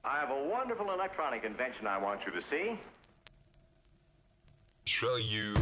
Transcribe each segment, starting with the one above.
I have a wonderful electronic invention I want you to see. Show you.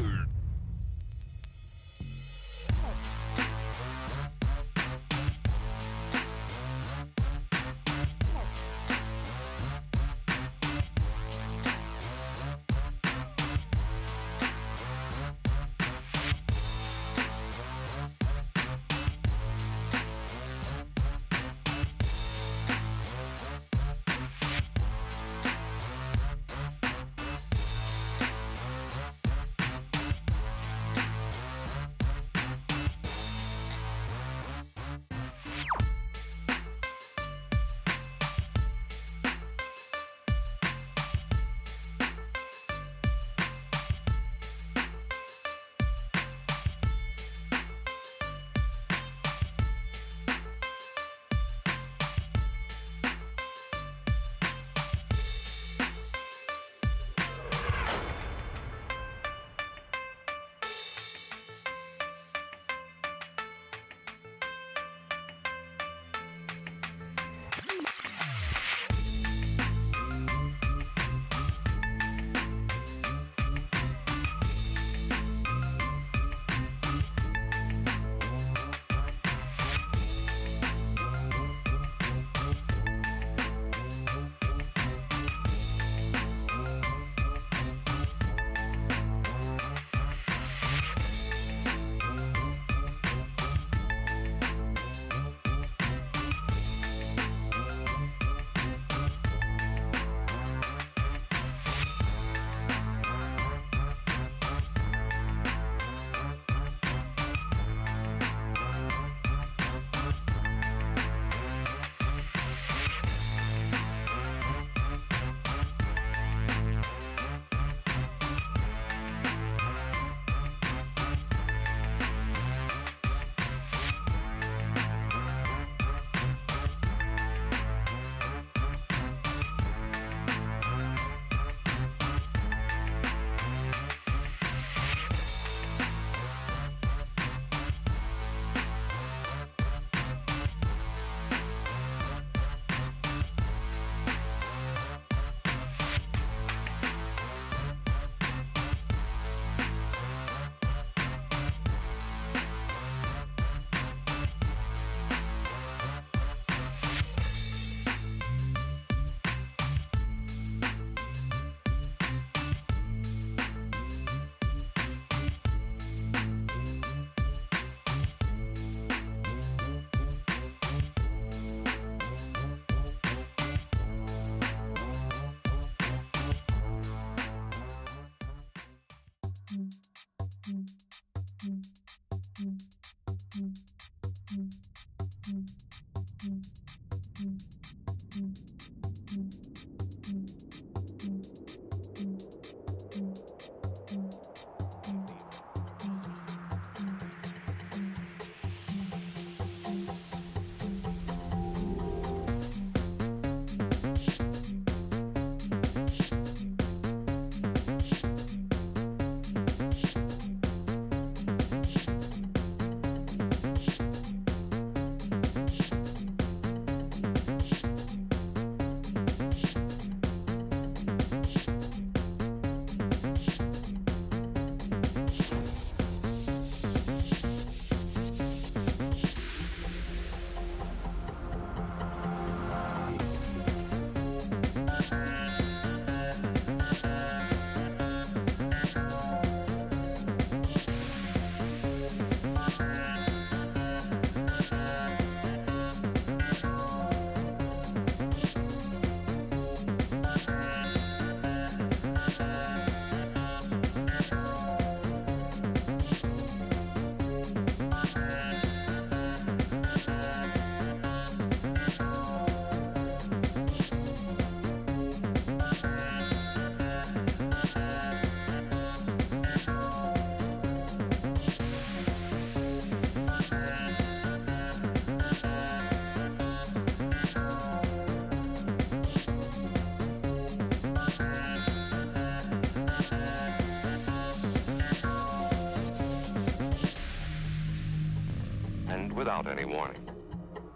without any warning.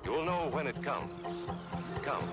You'll know when it comes. Come.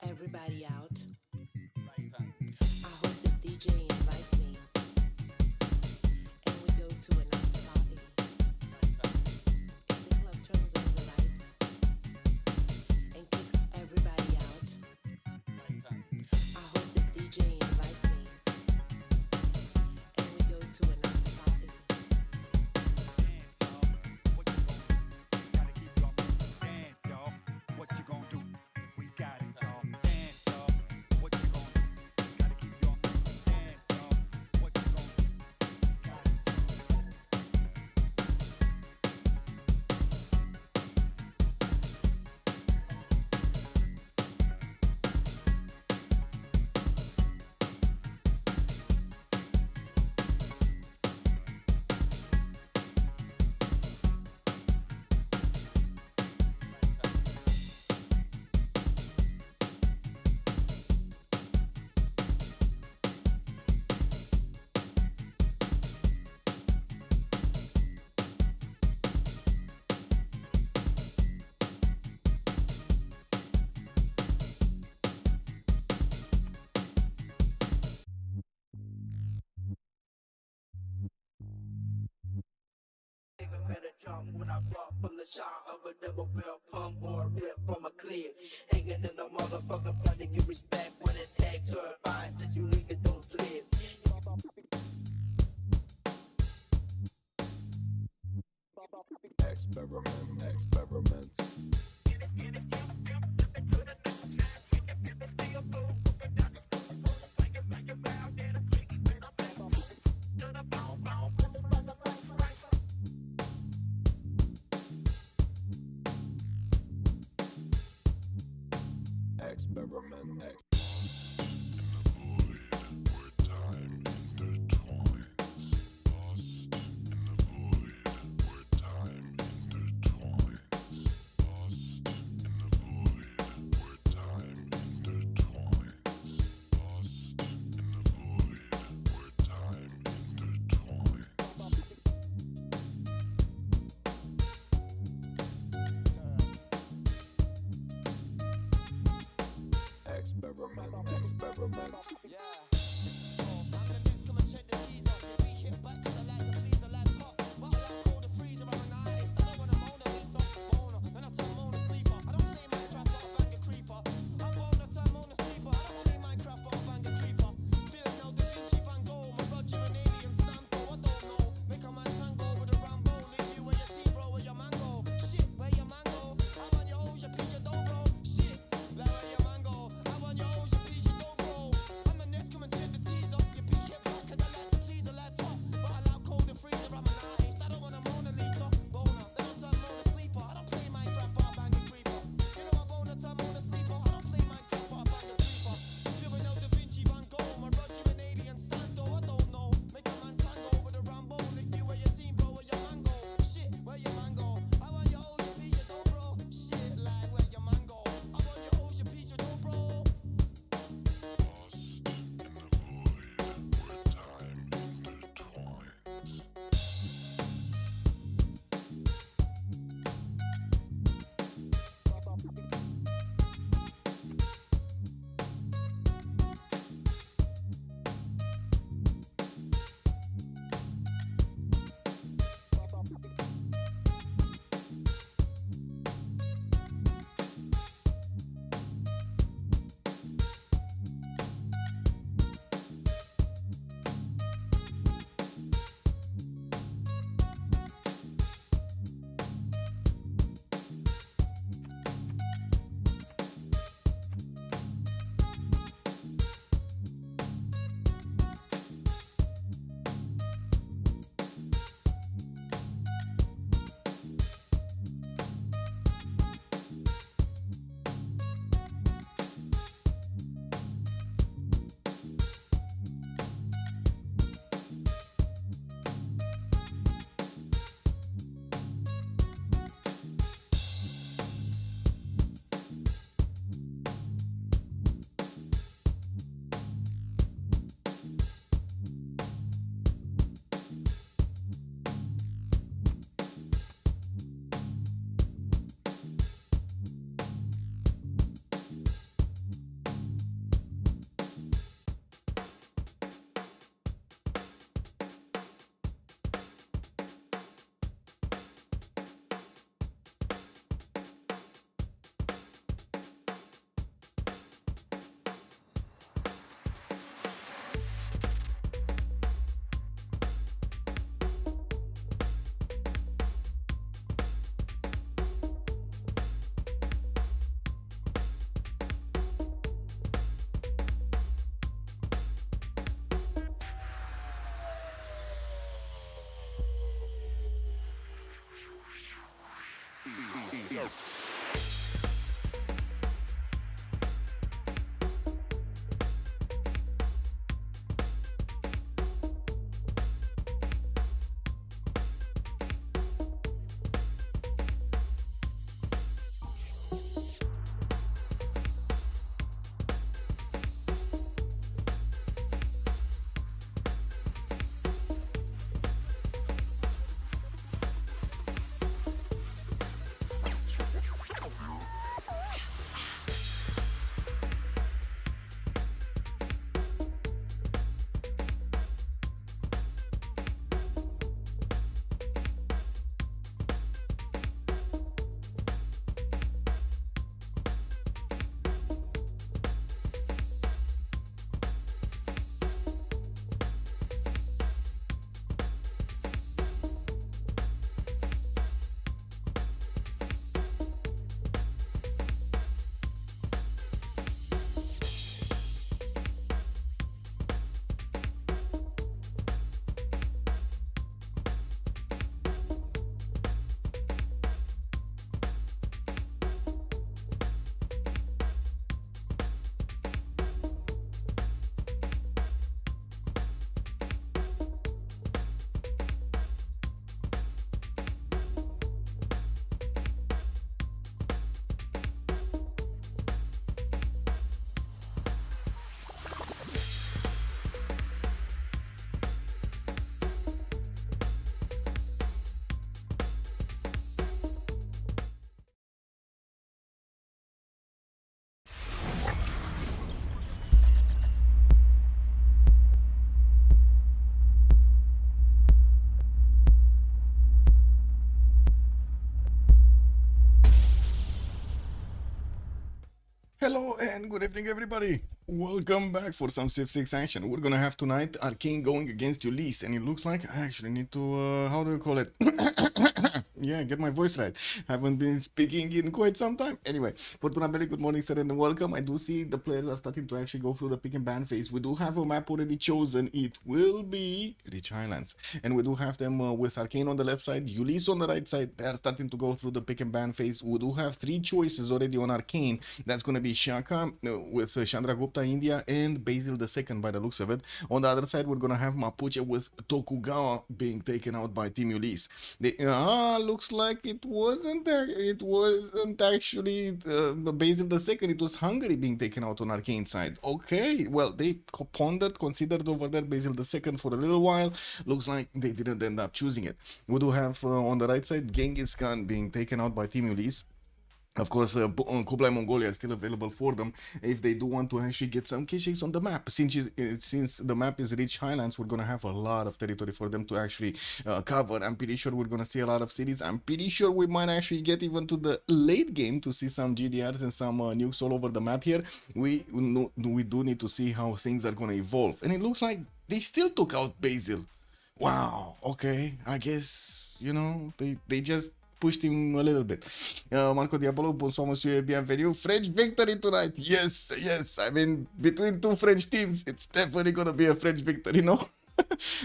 Everybody out. I hope the DJ invites me and we go to an after party. The club turns on the lights and kicks everybody out. I hope the DJ invites me and we go to an after party. Dance, y'all. What you gonna do? We got it, y'all. Dance, y'all. What you gonna do? Gotta keep your dance, y'all. What you gonna do? Got it, better jump when I brought from the shot of a double barrel pump or a rip from a clip. Hanging in the motherfucker blood to get respect when it takes her advice that you niggas don't slip. Experiment. Experiment. experiment. Yeah. So I'm the next, come and check the teaser. If we hit back, cause I like to please the lads hot. But I like cold the freezer, I'm an artist. I don't want a Mona Lisa. Boner, then I turn Mona sleeper. I don't play Minecraft, but I bang a creeper. I'm Boner, turn Mona sleeper. I don't play Minecraft, but I bang a creeper. Feeling now Da Vinci Van Gogh. My Roger an alien stamp, I don't know. Make a man tango with a Rambo. Leave you where your team, bro, where your mango. Shit, where your mango? I want your O's, your peach, your dough, bro. Shit, like where your mango? I want your O's, your peach, your dough, bro. I'm the next, come and check the teaser. Your peach hit back, cause I like to please the lads hot. But I like cold the freezer, I'm an artist. I don't want a Mona Lisa. Boner, then I turn Mona sleeper. I don't play Minecraft, but I bang a creeper. You know I'm Boner, turn Mona sleeper. I don't play Minecraft, but I bang a creeper. Feeling now Da Vinci Van Gogh. My Roger an alien stando, I don't know. Make a man tango with a Rambo. Lick you where your team, bro, where your mango. Shit, where your mango? I want your O's, your peach, your dough, bro. Shit, like where your mango? I want your O's, your peach, your dough, bro. Lost in the void where time intertwines. Hello and good evening, everybody. Welcome back for some Civ6 action. We're gonna have tonight Arcane going against Ulyss, and it looks like I actually need to, how do you call it? Yeah, get my voice right. Haven't been speaking in quite some time. Anyway, Fortuna Belly, good morning, sir, and welcome. I do see the players are starting to actually go through the pick and ban phase. We do have a map already chosen. It will be Rich Highlands, and we do have them with Arcane on the left side, Ulyss on the right side. They are starting to go through the pick and ban phase. We do have three choices already on Arcane. That's gonna be Shaka with Chandra Gupta India and Basil II by the looks of it. On the other side, we're gonna have Mapuche with Tokugawa being taken out by Team Ulyss. Looks like it wasn't actually Basil II. It was Hungary being taken out on Arcane side. Okay, well, they considered over there Basil II for a little while. Looks like they didn't end up choosing it. We do have on the right side Genghis Khan being taken out by Team Ulyss. Of course, Kublai Mongolia is still available for them if they do want to actually get some key on the map. Since the map is Rich Highlands, we're going to have a lot of territory for them to actually cover. I'm pretty sure we're going to see a lot of cities. I'm pretty sure we might actually get even to the late game to see some GDRs and some nukes all over the map here. We do need to see how things are going to evolve. And it looks like they still took out Basil. Wow, okay, I guess, you know, they just pushed him a little bit. Marco Diabolo, bonsoir monsieur, bienvenue. French victory tonight. Yes, I mean, between two French teams, it's definitely gonna be a French victory, no?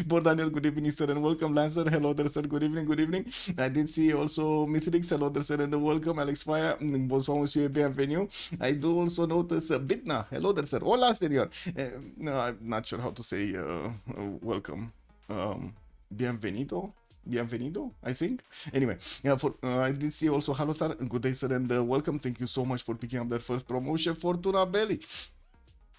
Daniel, good evening, sir, and welcome. Lancer, hello there, sir, good evening. I did see also Mithrix, hello there, sir, and welcome. Alex Fire, bonsoir monsieur, bienvenue. I do also notice Bitna, hello there, sir. Hola, senor. No, I'm not sure how to say welcome. Bienvenido, I think. Anyway, yeah, I did see also hello sir, good day sir, and welcome. Thank you so much for picking up that first promotion, Fortuna Belly.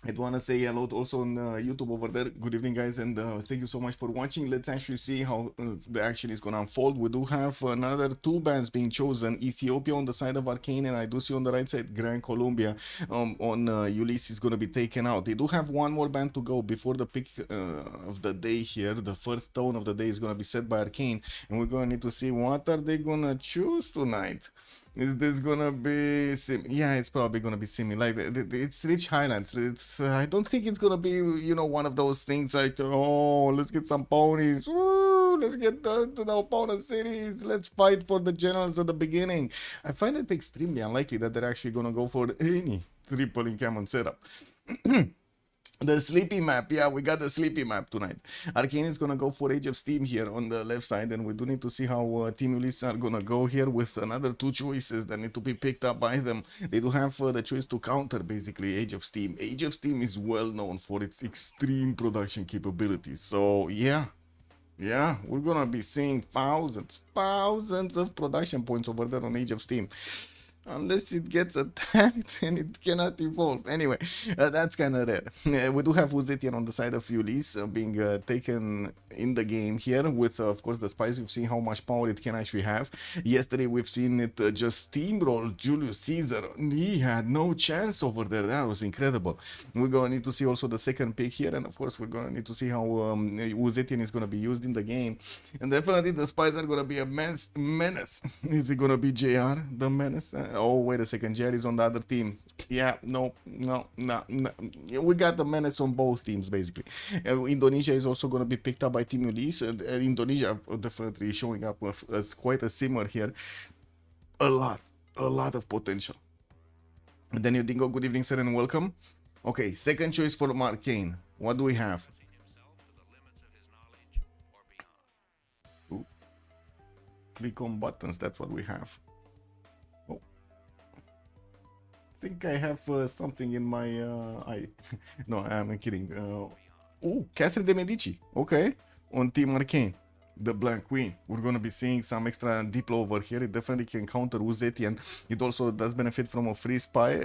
I do want to say hello also on YouTube over there. Good evening, guys, and thank you so much for watching. Let's actually see how the action is going to unfold. We do have another two bans being chosen. Ethiopia on the side of Arcane, and I do see on the right side Grand Colombia on Ulyss is going to be taken out. They do have one more ban to go before the pick of the day here. The first tone of the day is going to be set by Arcane, and we're going to need to see what are they going to choose tonight. Is this gonna be yeah, it's probably gonna be similar. Like it's Rich Highlands. It's I don't think it's gonna be, you know, one of those things like, oh, let's get some ponies. Woo, let's get to the opponent cities. Let's fight for the generals at the beginning. I find it extremely unlikely that they're actually gonna go for any triple encampment setup. The sleepy map, yeah, we got the sleepy map tonight. Arcane is gonna go for Age of Steam here on the left side, and we do need to see how Team Ulyss are gonna go here with another two choices that need to be picked up by them. They do have the choice to counter basically Age of Steam. Age of Steam is well known for its extreme production capabilities, so yeah, we're gonna be seeing thousands of production points over there on Age of Steam. Unless it gets attacked and it cannot evolve. Anyway, that's kind of rare. We do have Uzetian on the side of Ulyss being taken in the game here with, of course, the spies. We've seen how much power it can actually have. Yesterday, we've seen it just steamroll Julius Caesar. He had no chance over there. That was incredible. We're going to need to see also the second pick here. And, of course, we're going to need to see how Uzetian is going to be used in the game. And definitely the spies are going to be a menace. Is it going to be JR, the menace? Oh, wait a second. JR is on the other team. Yeah, no. We got the menace on both teams, basically. Indonesia is also going to be picked up by Team Ulyss. Indonesia definitely showing up as quite a simmer here. A lot of potential. Daniel Dingo, good evening, sir, and welcome. Okay, second choice for Arcane. What do we have? Ooh. Click on buttons, that's what we have. Oh. I think I have something in my eye. No, I'm kidding. Oh, Catherine de Medici. Okay, on Team Arcane. The Black Queen. We're going to be seeing some extra diplo over here. It definitely can counter Uzetian. It also does benefit from a free spy,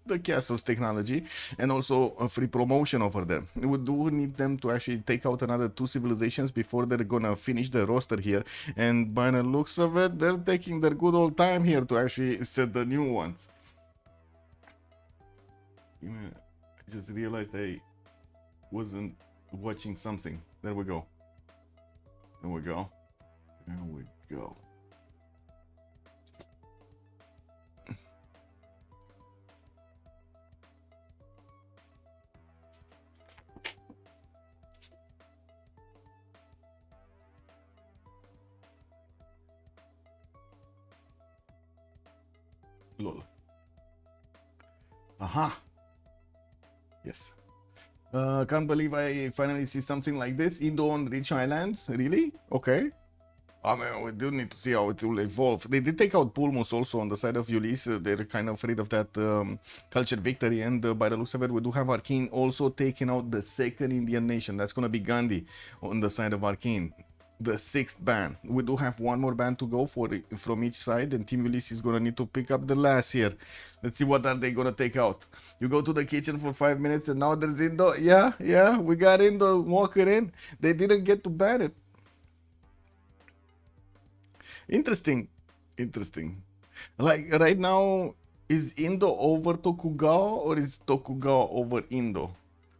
the castle's technology, and also a free promotion over there. We do need them to actually take out another two civilizations before they're going to finish the roster here. And by the looks of it, they're taking their good old time here to actually set the new ones. I just realized I wasn't watching something. There we go. There we go. Lol. Aha. Yes. Can't believe I finally see something like this. Indo on rich islands? Really? Okay. I mean, we do need to see how it will evolve. They did take out Pulmus also on the side of Ulyss. They're kind of afraid of that cultured victory. And by the looks of it, we do have Arcane also taking out the second Indian nation. That's going to be Gandhi on the side of Arcane. The 6th ban. We do have one more ban to go for from each side, and Team Ulyss is gonna need to pick up the last here. Let's see what are they gonna take out. You go to the kitchen for 5 minutes, and now there's Indo. Yeah, we got Indo walking in. They didn't get to ban it. Interesting. Like right now, is Indo over Tokugawa or is Tokugawa over Indo?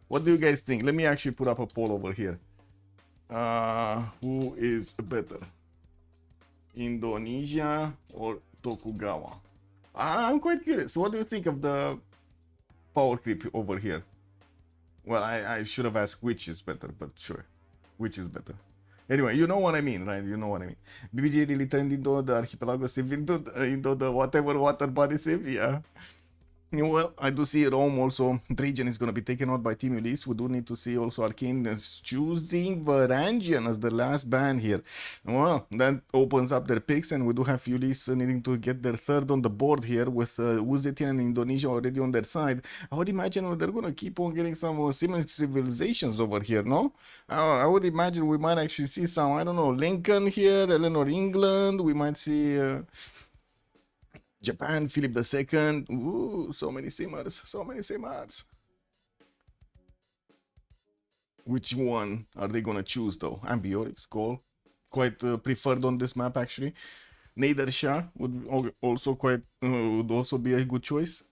What do you guys think? Let me actually put up a poll over here. Who is better, Indonesia or Tokugawa? I'm quite curious. What do you think of the power creep over here? Well, I should have asked which is better, but sure, which is better. Anyway, you know what I mean, right? You know what I mean. BBG really turned into the archipelago Civ, into the whatever water body Civ, yeah. Well, I do see Rome also. Trajan is going to be taken out by Team Ulyss. We do need to see also Arcane is choosing Varangian as the last ban here. Well, that opens up their picks, and we do have Ulyss needing to get their third on the board here with Uzbekistan and Indonesia already on their side. I would imagine they're going to keep on getting some similar civilizations over here, no? I would imagine we might actually see some, I don't know, Lincoln here, Eleanor England. We might see... Japan, Philip II. Ooh, so many simmers. Which one are they gonna choose though? Ambiorix, cool. Quite preferred on this map actually. Nader Shah would also be a good choice.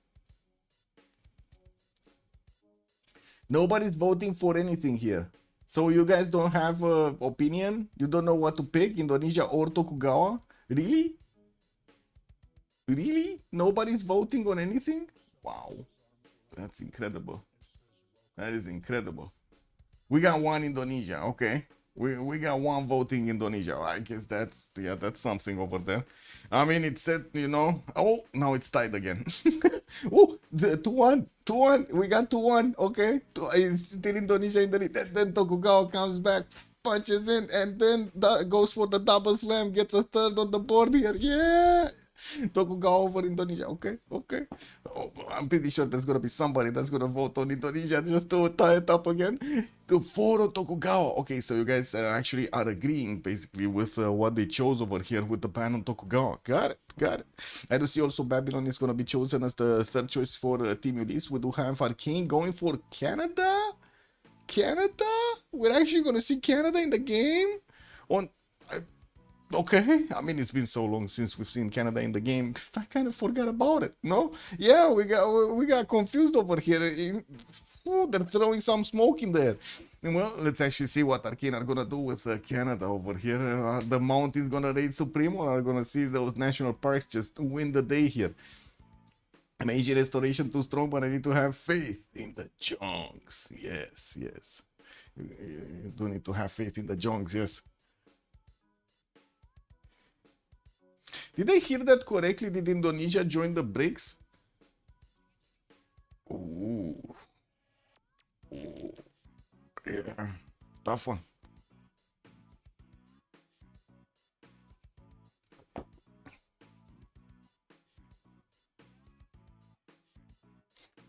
Nobody's voting for anything here. So you guys don't have an opinion? You don't know what to pick? Indonesia or Tokugawa? Really? Really? Nobody's voting on anything? Wow. That's incredible. That is incredible. We got one Indonesia, okay. We got one voting Indonesia. I guess that's something over there. I mean, it said, you know, oh, now it's tied again. Oh, 2-1. We got 2-1, okay. It's still Indonesia in the lead. Then Tokugawa comes back, punches in, and then goes for the double slam, gets a third on the board here. Yeah. Tokugawa over Indonesia. Okay. Oh, I'm pretty sure there's gonna be somebody that's gonna vote on Indonesia just to tie it up again. The 4 on Tokugawa. Okay, so you guys actually are agreeing basically with what they chose over here with the ban on Tokugawa. Got it. I do see also Babylon is gonna be chosen as the third choice for Team Ulyss. We do have Arcane going for Canada. We're actually gonna see Canada in the game on. Okay, I mean, it's been so long since we've seen Canada in the game. I kind of forgot about it, no? Yeah, we got confused over here. They're throwing some smoke in there. Well, let's actually see what Arcane are gonna do with Canada over here. The Mount is gonna raid Supremo, or are gonna see those national parks just win the day here. Meiji Restoration too strong, but I need to have faith in the Jongs. Yes. You do need to have faith in the Jongs, yes. Did I hear that correctly? Did Indonesia join the BRICS? Ooh. Yeah. Tough one.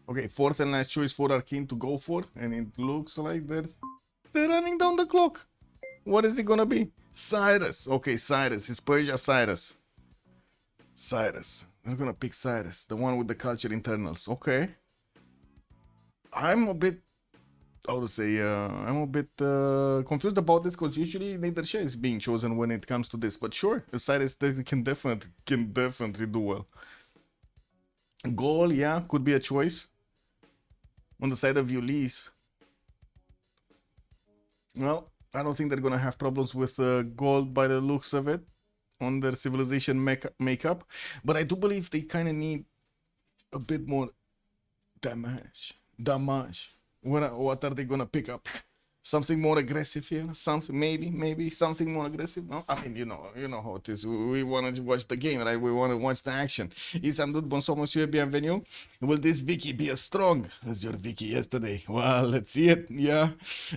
Okay, fourth and last choice for Arcane to go for. And it looks like they're running down the clock. What is it gonna be? Cyrus. Okay, Cyrus. It's Persia Cyrus. I'm gonna pick Cyrus, the one with the culture internals. Okay. I'm a bit confused about this because usually Nader is being chosen when it comes to this. But sure, Cyrus can definitely do well. Goal, yeah, could be a choice. On the side of Ulyss. Well, I don't think they're gonna have problems with gold by the looks of it on their civilization makeup, but I do believe they kind of need a bit more damage. What are they gonna pick up? Something more aggressive here? Something maybe something more aggressive? No, I mean you know how it is. We want to watch the game, right? We want to watch the action. Isam bonsoir monsieur, bienvenue. Will this Vicky be as strong as your Vicky yesterday? Well, let's see it. Yeah.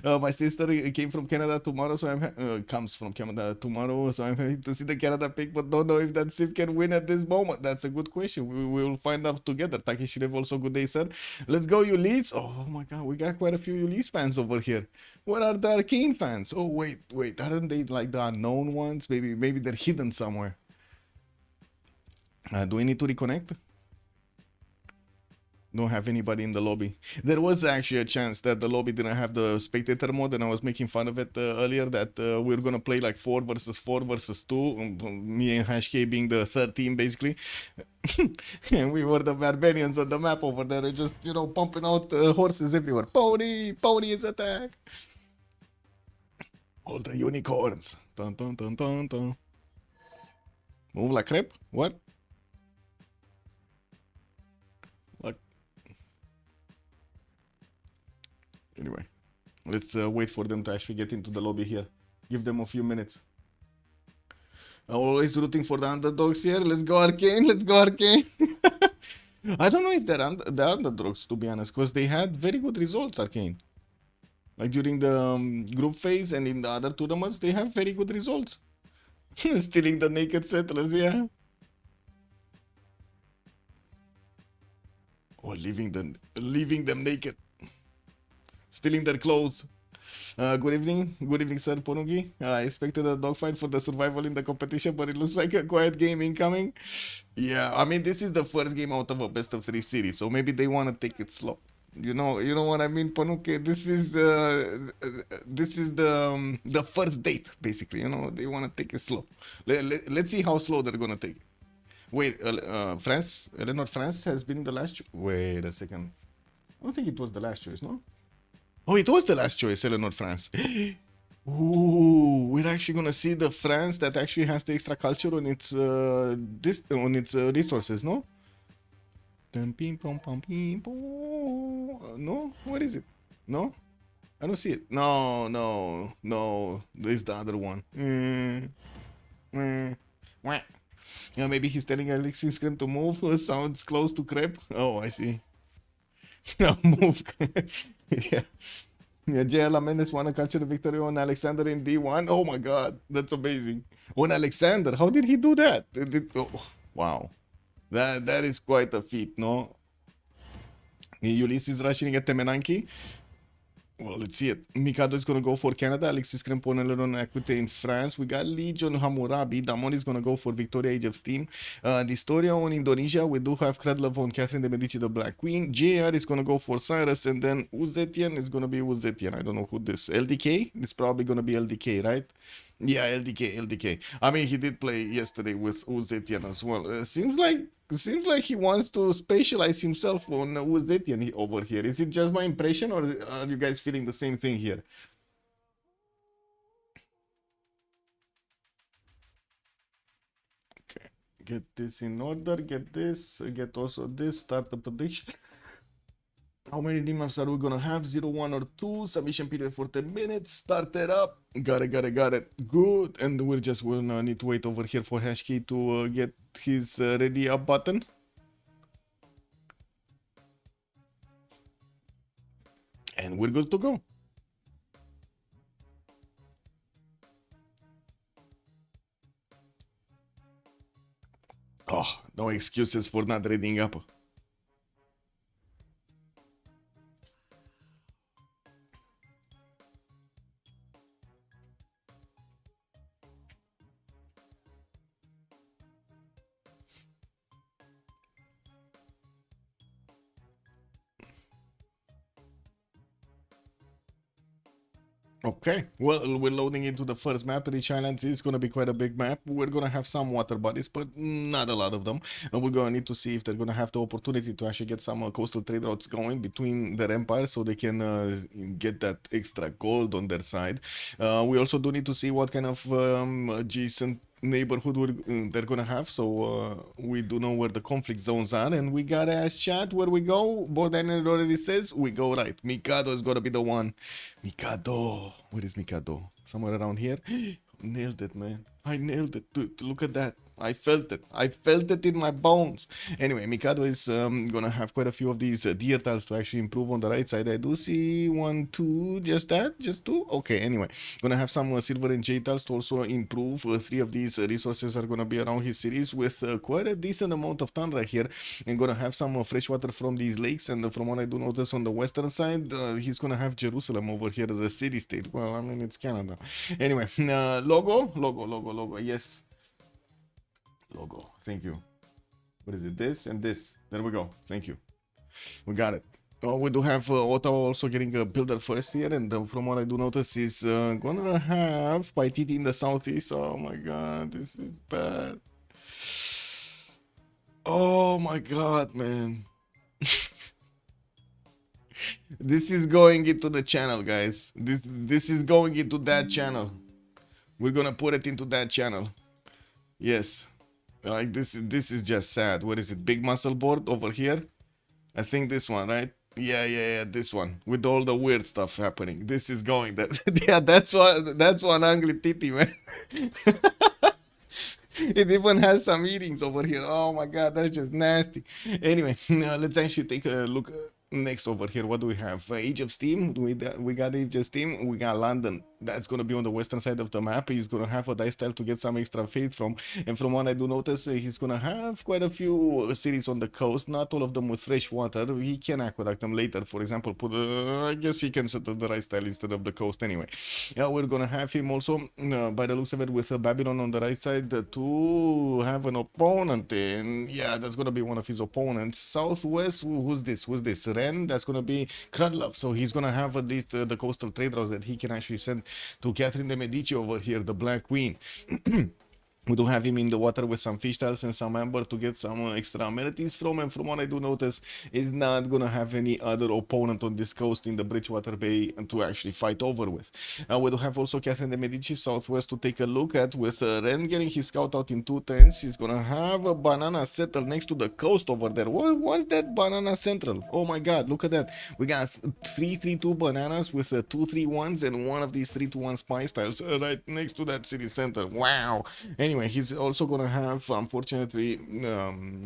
My sister came from Canada tomorrow, so comes from Canada tomorrow, so I'm happy to see the Canada pick, but don't know if that Civ can win at this moment. That's a good question. We will find out together. Takeshi Rev also good day, sir. Let's go, Ulyss. Oh my god, we got quite a few Ulyss fans over here. What are the Arcane fans? Oh wait, aren't they like the unknown ones? Maybe they're hidden somewhere. Do we need to reconnect? Don't have anybody in the lobby. There was actually a chance that the lobby didn't have the spectator mode, and I was making fun of it earlier, that we were gonna play like 4 versus 4 versus 2, me and HK being the third team basically. And we were the barbarians on the map over there, just, you know, pumping out horses everywhere. Pony is attack. All the unicorns. Dun, dun, dun, dun, dun. Move like crap? What? Like. Anyway, let's wait for them to actually get into the lobby here. Give them a few minutes. Always rooting for the underdogs here. Let's go Arcane. Let's go Arcane. I don't know if they're underdogs, to be honest, because they had very good results, Arcane. Like during the group phase and in the other tournaments, they have very good results. Stealing the naked settlers, yeah. Or leaving them naked. Stealing their clothes. Good evening, sir Ponugi. I expected a dogfight for the survival in the competition, but it looks like a quiet game incoming. Yeah, I mean, this is the first game out of a best of 3 series, so maybe they want to take it slow. You know what I mean, Panuke? This is the first date, basically. You know, they want to take it slow. Let's see how slow they're gonna take it. Wait, France, Eleanor France has been the last. Wait a second. I don't think it was the last choice, no? Oh, it was the last choice, Eleanor France. Ooh, we're actually gonna see the France that actually has the extra culture on its resources, no? No? What is it? No? I don't see it. No. There's the other one. Yeah, maybe he's telling Alexis Scream to move. Sounds close to crepe. Oh, I see. Now move. Yeah. Yeah, JL Mendes won a cultural victory on Alexander in D1. Oh my god, that's amazing. On Alexander, how did he do that? Oh, wow. That is quite a feat, no? Ulyss is rushing at Temenanki. Well, let's see it. Mikado is going to go for Canada. Alexis Cremponel on Equite in France. We got Legion Hammurabi. Damon is going to go for Victoria Age of Steam. Distoria on Indonesia. We do have Kredlov on Catherine de Medici, the Black Queen. JR is going to go for Cyrus. And then Uzetian is going to be Uzetian. I don't know who this. LDK? It's probably going to be LDK, right? Yeah, LDK. I mean, he did play yesterday with Uzetian as well. Seems like he wants to specialize himself on Uzetian over here. Is it just my impression, or are you guys feeling the same thing here? Okay, get this in order. Get this. Get also this. Start the prediction. How many DMAPs are we gonna have? 0, 1, or 2? Submission period for 10 minutes. Start it up. Got it. Good. And we're just gonna need to wait over here for Hashkey to get his ready up button. And we're good to go. Oh, no excuses for not reading up. Okay, well, we're loading into the first map. Rich Islands is going to be quite a big map. We're going to have some water bodies, but not a lot of them. And we're going to need to see if they're going to have the opportunity to actually get some coastal trade routes going between their empires so they can get that extra gold on their side. We also do need to see what kind of adjacent neighborhood they're gonna have, so we do know where the conflict zones are, and we gotta ask chat where we go. Borderline already says we go right. Mikado is gonna be the one. Mikado, where is Mikado? Somewhere around here. Nailed it, man. I nailed it. Look at that. I felt it. I felt it in my bones. Anyway, Mikado is gonna have quite a few of these deer tiles to actually improve on the right side. I do see 1, 2, just that, just 2. Okay, anyway, gonna have some silver and jade tiles to also improve. 3 of these resources are gonna be around his cities with quite a decent amount of tundra here, and gonna have some fresh water from these lakes. And from what I do notice on the western side, he's gonna have Jerusalem over here as a city state. Well, I mean, it's Canada. Anyway, logo. Yes. Logo. Thank you. What is it? This and this. There we go. Thank you. We got it. Oh, we do have Ottawa also getting a builder first here, and from what I do notice is gonna have Paititi in the southeast. Oh my god, this is bad. Oh my god, man. This is going into the channel, guys. This is going into that channel. We're gonna put it into that channel. Yes. Like this is just sad. What is it? Big muscle board over here? I think this one, right? Yeah, this one with all the weird stuff happening. This is going that. Yeah, that's one ugly titty, man. It even has some earrings over here. Oh my god, that's just nasty. Anyway, let's actually take a look next over here. What do we have? Age of Steam. We got Age of Steam. We got London. That's gonna be on the western side of the map. He's gonna have a dice tile to get some extra faith from, and from what I do notice, he's gonna have quite a few cities on the coast. Not all of them with fresh water. He can aqueduct them later. For example, put I guess he can set up the right tile instead of the coast anyway. Yeah, we're gonna have him also by the looks of it with Babylon on the right side to have an opponent, and yeah, that's gonna be one of his opponents. Southwest, who's this? Ren, that's gonna be Krudlov, so he's gonna have at least the coastal trade routes that he can actually send to Catherine de Medici over here, the Black Queen. We do have him in the water with some fish tiles and some amber to get some extra amenities from, and from what I do notice, is not gonna have any other opponent on this coast in the Bridgewater Bay to actually fight over with. We do have also Catherine de Medici southwest to take a look at, with Ren getting his scout out in 2 turns. He's gonna have a banana settle next to the coast over there. What's that banana central? Oh my god, look at that. We got 3-3-2 bananas with 2-3-1s and one of these 3-2-1 spice tiles right next to that city center. Wow. Anyway, he's also gonna have, unfortunately,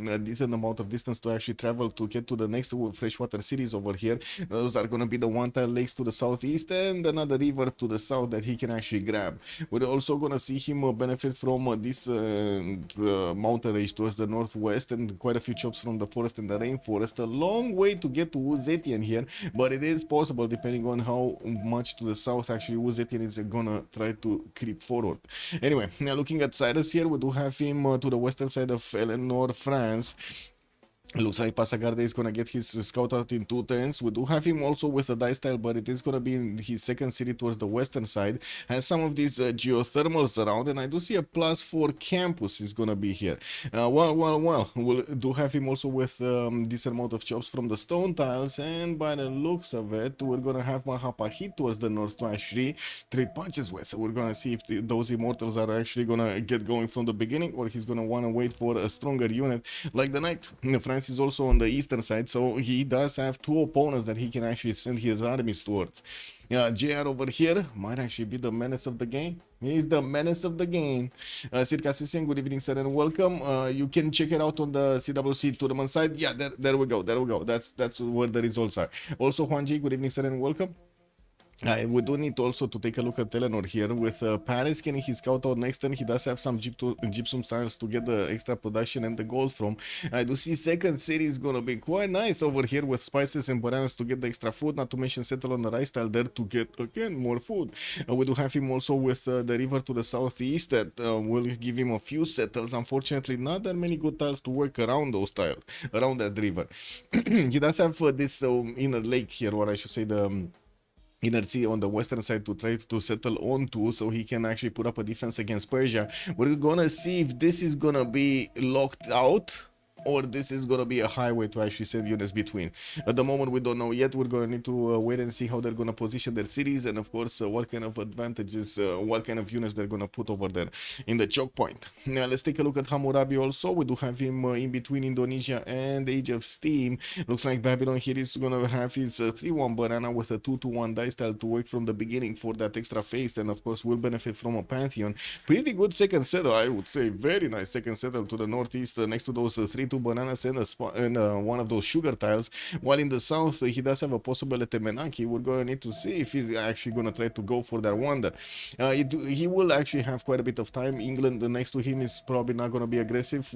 a decent amount of distance to actually travel to get to the next freshwater cities over here. Those are gonna be the one tile lakes to the southeast and another river to the south that he can actually grab. We're also gonna see him benefit from this mountain range towards the northwest, and quite a few chops from the forest and the rainforest. A long way to get to Uzetian here, but it is possible depending on how much to the south actually Uzetian is gonna try to creep forward. Anyway, now looking at Cyrus here, we do have him to the western side of Eleanor, France. Looks like Passagarde is gonna get his scout out in 2 turns. We do have him also with a dice tile, but it is gonna be in his second city towards the western side. Has some of these geothermals around, and I do see a +4 campus is gonna be here. Well, we'll do have him also with this amount of chops from the stone tiles, and by the looks of it, we're gonna have Mahapahit towards the north to actually trade punches with. We're gonna see if those immortals are actually gonna get going from the beginning, or he's gonna wanna wait for a stronger unit like the knight. France is also on the eastern side, so he does have 2 opponents that he can actually send his armies towards. JR over here might actually be the menace of the game. He's the menace of the game. Circa Sisian, good evening, sir, and welcome. You can check it out on the CWC tournament side. Yeah, there we go. That's where the results are. Also, Juan G, good evening, sir, and welcome. We do need also to take a look at Eleanor here with Paris getting his scout out next turn. He does have some gypsum tiles to get the extra production and the goals from. I do see second city is gonna be quite nice over here with spices and bananas to get the extra food, not to mention settle on the rice tile there to get again more food. We do have him also with the river to the southeast that will give him a few settles. Unfortunately, not that many good tiles to work around those tiles, around that river. He does have this inner lake here, or I should say the inner sea on the western side to try to settle onto, so he can actually put up a defense against Persia. We're gonna see if this is gonna be locked out or this is gonna be a highway to actually send units between. At the moment, we don't know yet. We're gonna need to wait and see how they're gonna position their cities, and of course, what kind of advantages, what kind of units they're gonna put over there in the choke point. Now, let's take a look at Hammurabi also. We do have him in between Indonesia and Age of Steam. Looks like Babylon here is gonna have his 3-1 banana with a 2-1 dice style to work from the beginning for that extra faith, and of course, will benefit from a Pantheon. Pretty good second settle, I would say. Very nice second settle to the northeast, next to those 3-2 bananas and one of those sugar tiles. While in the south, he does have a possible Temenaki. We're going to need to see if he's actually going to try to go for that wonder. He will actually have quite a bit of time. England next to him is probably not going to be aggressive,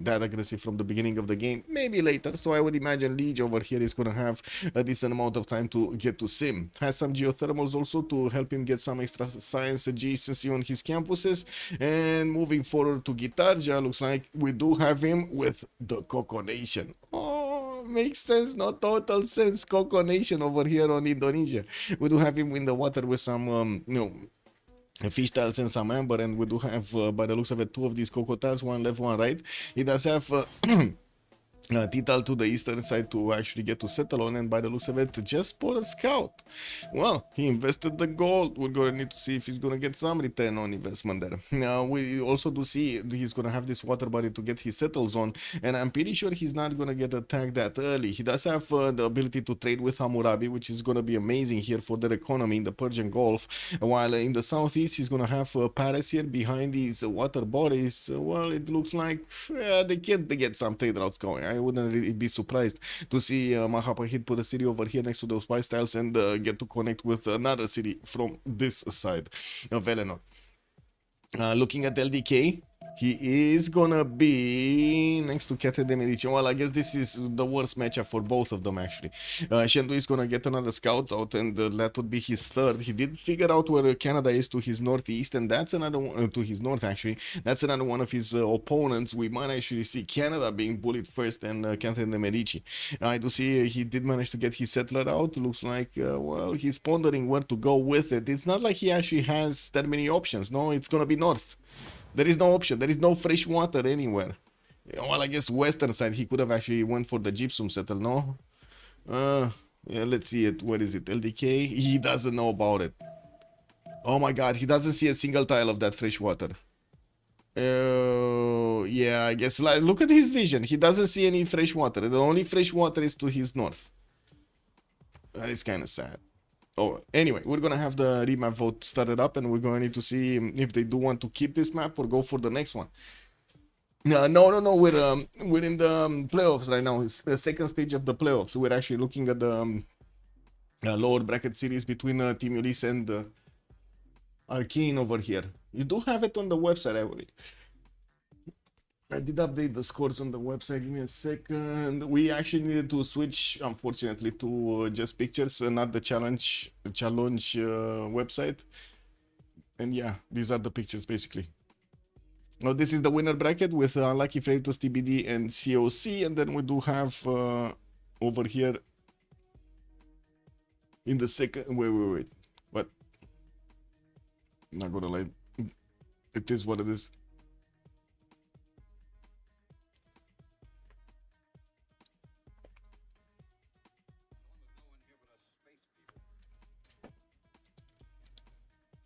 that aggressive from the beginning of the game. Maybe later. So I would imagine Liege over here is going to have a decent amount of time to get to Sim. Has some geothermals also to help him get some extra science adjacency on his campuses. And moving forward to Gitarja, looks like we do have him with the Coco Nation. Oh, makes sense, no total sense. Coco Nation over here on Indonesia. We do have him in the water with some, fish tiles and some amber, and we do have, by the looks of it, 2 of these Coco tiles, one left, one right. He does have Tital to the eastern side to actually get to settle on, and by the looks of it, just bought a scout. Well, he invested the gold. We're going to need to see if he's going to get some return on investment there. Now, we also do see he's going to have this water body to get his settle zone, and I'm pretty sure he's not going to get attacked that early. He does have the ability to trade with Hammurabi, which is going to be amazing here for their economy in the Persian Gulf, while in the southeast, he's going to have Paris here behind these water bodies. Well, it looks like they can't get some trade routes going. I wouldn't really be surprised to see Mahapahit put a city over here next to those spice tiles and get to connect with another city from this side of Eleanor. Looking at LDK, he is gonna be next to Catherine de Medici. Well, I guess this is the worst matchup for both of them, actually. Shendu is gonna get another scout out, and that would be his third. He did figure out where Canada is to his northeast, and that's another one, to his north, actually. That's another one of his opponents. We might actually see Canada being bullied first, and Catherine de Medici. I do see he did manage to get his settler out. Looks like, well, he's pondering where to go with it. It's not like he actually has that many options. No, it's gonna be north. There is no option. There is no fresh water anywhere. Well, I guess western side, he could have actually went for the gypsum settle, no? Yeah, let's see it. Where is it? LDK? He doesn't know about it. Oh my god, he doesn't see a single tile of that fresh water. Yeah, I guess, like, look at his vision. He doesn't see any fresh water. The only fresh water is to his north. That is kind of sad. Oh, anyway, we're gonna have the remap vote started up, and we're gonna need to see if they do want to keep this map or go for the next one. No. We're in the playoffs right now. It's the second stage of the playoffs. We're actually looking at the lower bracket series between Team Ulyss and Arcane over here. You do have it on the website, I believe. I did update the scores on the website. Give me a second. We actually needed to switch, unfortunately, to just pictures and not the challenge website. And yeah, these are the pictures basically. Now this is the winner bracket with Unlucky Freightos, TBD, and COC, and then we do have over here in the second. Wait. What? Not gonna lie. It is what it is.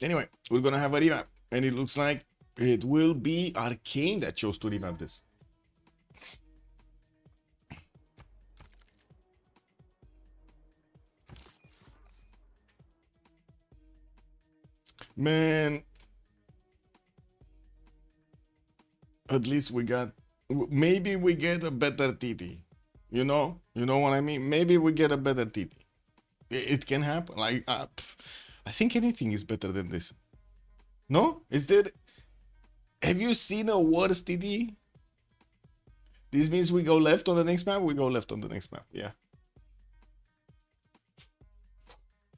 Anyway, we're gonna have a remap, and it looks like it will be Arcane that chose to remap this. Man, at least we got, maybe we get a better TT. You know what I mean? Maybe we get a better TT. It can happen. Like, I think anything is better than this. No? Is there... Have you seen a worse TD? This means we go left on the next map? We go left on the next map, yeah.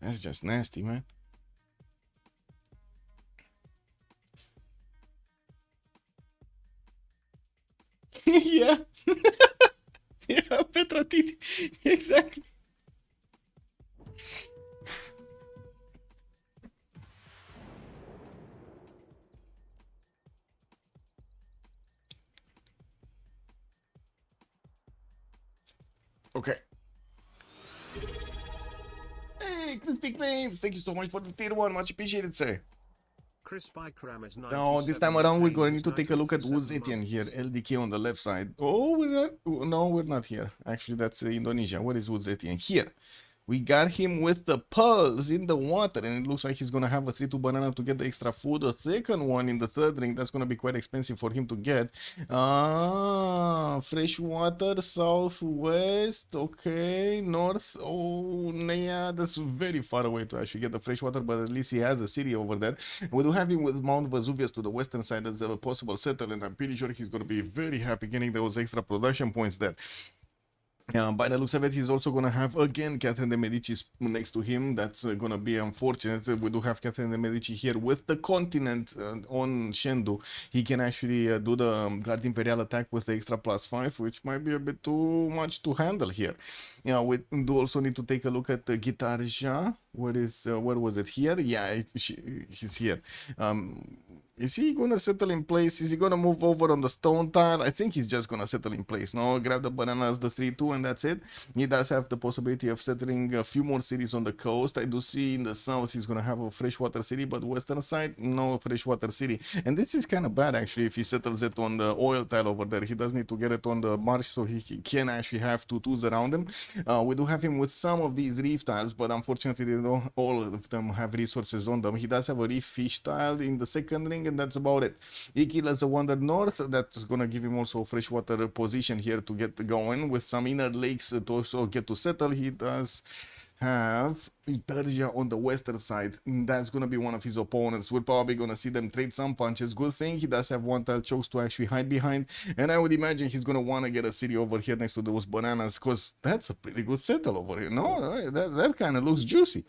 That's just nasty, man. Yeah. Yeah, Petra TD. Exactly. Okay. Hey, Crispy Claims, thank you so much for the tier 1, much appreciated, sir. So this time around we're going to need to take a look at Uzetian here, LDK on the left side. Oh, we're not, no, we're not here. Actually, that's Indonesia. Where is Uzetian? Here. We got him with the pearls in the water, and it looks like he's gonna have a 3-2 banana to get the extra food. A second one in the third ring, that's gonna be quite expensive for him to get. Fresh water, southwest, okay, north. Oh, yeah, that's very far away to actually get the fresh water, but at least he has a city over there. We do have him with Mount Vesuvius to the western side as a possible settle, and I'm pretty sure he's gonna be very happy getting those extra production points there. By the looks of it, he's also going to have, again, Catherine de' Medici next to him. That's going to be unfortunate. We do have Catherine de' Medici here with the continent on Shendu. He can actually do the Guard Imperial attack with the extra +5, which might be a bit too much to handle here. We do also need to take a look at Gitarja. Where was it? Here? Yeah, he's here. Is he gonna settle in place? Is he gonna move over on the stone tile? I think he's just gonna settle in place. No, grab the bananas, the 3-2, and that's it. He does have the possibility of settling a few more cities on the coast. I do see in the south he's gonna have a freshwater city, but western side, no freshwater city. And this is kind of bad actually if he settles it on the oil tile over there. He does need to get it on the marsh so he can actually have 2-2s around him. We do have him with some of these reef tiles, but unfortunately they don't all of them have resources on them. He does have a reef fish tile in the second ring, and that's about it. Ikil has a Wander North, that's gonna give him also a freshwater position here to get going with some inner lakes to also get to settle. He does have Persia on the western side. That's gonna be one of his opponents. We're probably gonna see them trade some punches. Good thing he does have one tile chokes to actually hide behind, and I would imagine he's gonna want to get a city over here next to those bananas, because that's a pretty good settle over here. No, that kind of looks juicy.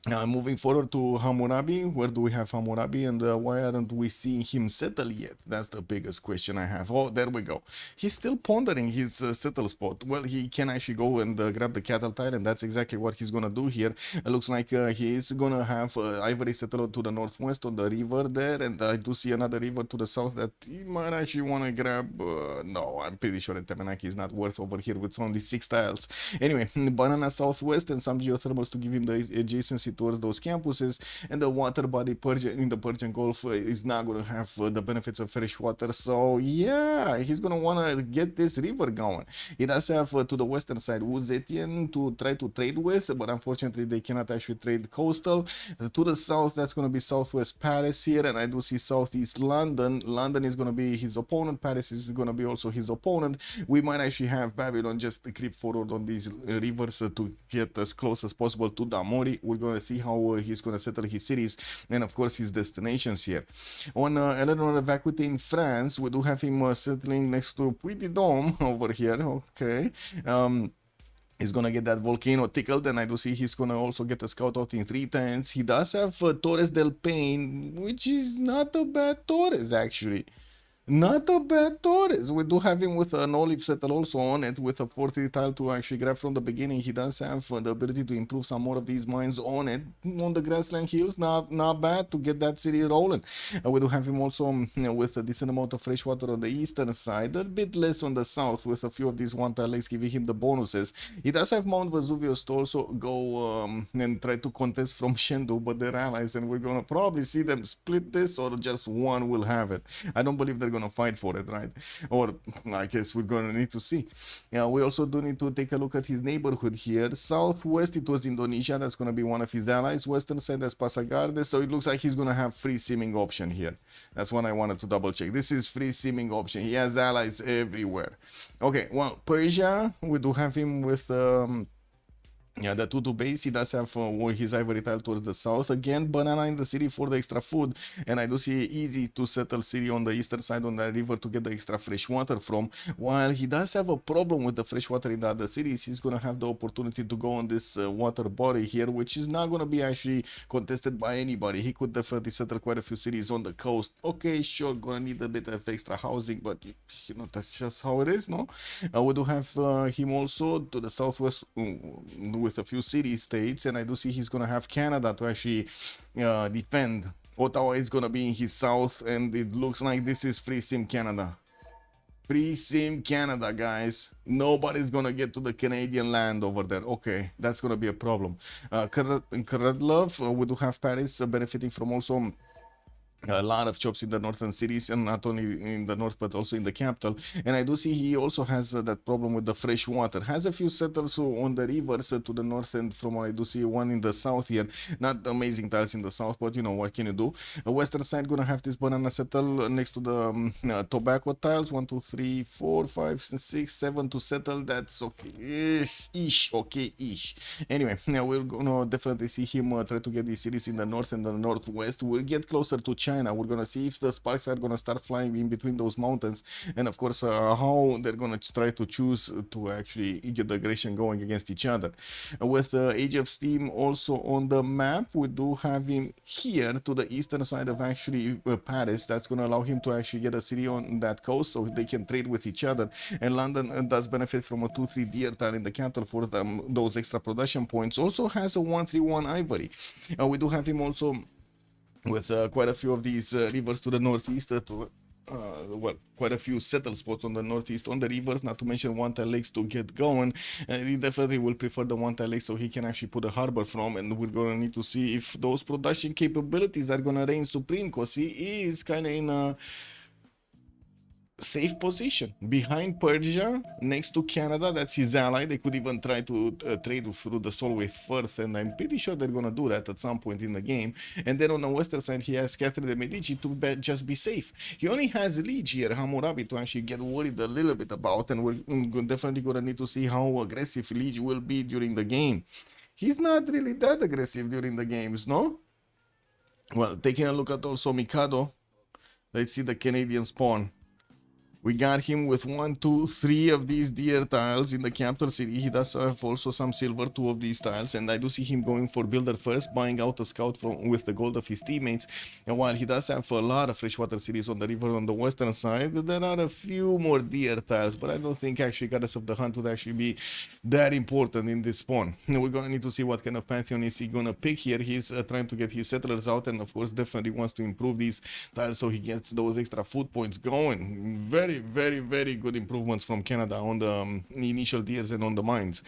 Moving forward to Hammurabi, where do we have Hammurabi, and why aren't we seeing him settle yet? That's the biggest question I have. Oh, there we go. He's still pondering his settle spot. Well, he can actually go and grab the cattle tile, and that's exactly what he's gonna do here. It looks like he is gonna have Ivory settle to the northwest on the river there, and I do see another river to the south that he might actually want to grab. No, I'm pretty sure that Tabenaki is not worth over here with only 6 tiles. Anyway, banana southwest and some geothermals to give him the adjacency towards those campuses, and the water body in the Persian Gulf is not going to have the benefits of fresh water. So yeah, he's going to want to get this river going. He does have to the western side Uzetian to try to trade with, but unfortunately they cannot actually trade coastal. To the south, that's going to be southwest Paris here, and I do see southeast London. London is going to be his opponent. Paris is going to be also his opponent. We might actually have Babylon just creep forward on these rivers to get as close as possible to Damori. We're going to see how he's going to settle his cities and of course his destinations here. On Eleanor of Acuity in France, we do have him settling next to Puy-de-Dôme over here. Okay. He's gonna get that volcano tickled, and I do see he's gonna also get a scout out in 3 turns. He does have Torres del Paine, which is not a bad Torres actually. Not a bad Torres. We do have him with an olive settle also on it with a 40 tile to actually grab from the beginning. He does have the ability to improve some more of these mines on it. On the grassland hills, not bad to get that city rolling. We do have him also with a decent amount of fresh water on the eastern side, a bit less on the south with a few of these one tile lakes giving him the bonuses. He does have Mount Vesuvius to also go and try to contest from Shendu, but they're allies, and we're gonna probably see them split this, or just one will have it. I don't believe they're gonna fight for it, right? Or I guess we're gonna need to see. Yeah, we also do need to take a look at his neighborhood here. Southwest, it was Indonesia. That's gonna be one of his allies. Western side, that's Pasagarde. So it looks like he's gonna have free simming option here. That's what I wanted to double check. This is free simming option. He has allies everywhere. Okay, well, Persia, we do have him with yeah, the 2-2 base. He does have his ivory tile towards the south. Again, banana in the city for the extra food, and I do see easy to settle city on the eastern side on the river to get the extra fresh water from. While he does have a problem with the fresh water in the other cities, he's gonna have the opportunity to go on this water body here, which is not gonna be actually contested by anybody. He could definitely settle quite a few cities on the coast. Okay, sure, gonna need a bit of extra housing, but you know, that's just how it is, no? We do have him also to the southwest with a few city-states, and I do see he's gonna have Canada to actually defend. Ottawa is gonna be in his south, and it looks like this is free sim Canada. Pre-sim Canada, guys. Nobody's gonna get to the Canadian land over there. Okay, that's gonna be a problem. Love, we do have Paris benefiting from also a lot of jobs in the northern cities, and not only in the north but also in the capital. And I do see he also has that problem with the fresh water. Has a few settlers on the rivers to the north, and from what I do see one in the south here. Not amazing tiles in the south, but you know what can you do. Western side gonna have this banana settle next to the tobacco tiles. 1 2 3 4 5 6 7 to settle. That's okay ish. Okay ish. Anyway, yeah, we're gonna definitely see him try to get these cities in the north and the northwest. We'll get closer to China. We're gonna see if the sparks are gonna start flying in between those mountains, and of course how they're gonna try to choose to actually get the aggression going against each other. With Age of Steam also on the map, we do have him here to the eastern side of actually Paris. That's gonna allow him to actually get a city on that coast so they can trade with each other. And London does benefit from a 2-3 deer tile in the capital for those extra production points. Also has a 1-3-1 ivory. We do have him also with quite a few of these rivers to the northeast, well, quite a few settled spots on the northeast on the rivers, not to mention one-tile lakes to get going. He definitely will prefer the one-tile lakes so he can actually put a harbor from, and we're gonna need to see if those production capabilities are gonna reign supreme, because he is kind of in a safe position behind Persia, next to Canada. That's his ally. They could even try to trade through the Solway Firth, and I'm pretty sure they're gonna do that at some point in the game. And then on the western side, he has Catherine de Medici to just be safe. He only has Liege here, Hammurabi, to actually get worried a little bit about, and we're definitely gonna need to see how aggressive Liege will be during the game. He's not really that aggressive during the games, no? Well, taking a look at also Mikado, let's see the Canadian spawn. We got him with 1, 2, 3 of these deer tiles in the capital city. He does have also some silver, 2 of these tiles, and I do see him going for builder first, buying out a scout with the gold of his teammates. And while he does have a lot of freshwater cities on the river on the western side, there are a few more deer tiles, but I don't think actually Goddess of the Hunt would actually be that important in this spawn. We're gonna need to see what kind of pantheon is he gonna pick here. He's trying to get his settlers out, and of course definitely wants to improve these tiles so he gets those extra food points going. Very good improvements from Canada on the initial deers and on the mines.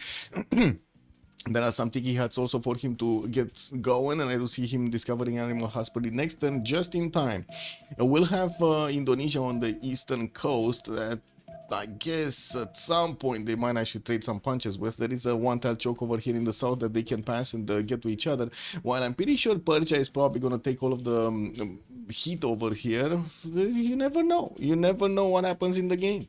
There are some tiki hats also for him to get going, and I do see him discovering animal husbandry next turn just in time. We'll have Indonesia on the eastern coast that I guess at some point they might actually trade some punches with. There is a one-tile choke over here in the south that they can pass and get to each other, while I'm pretty sure Persia is probably going to take all of the heat over here. You never know. You never know what happens in the game.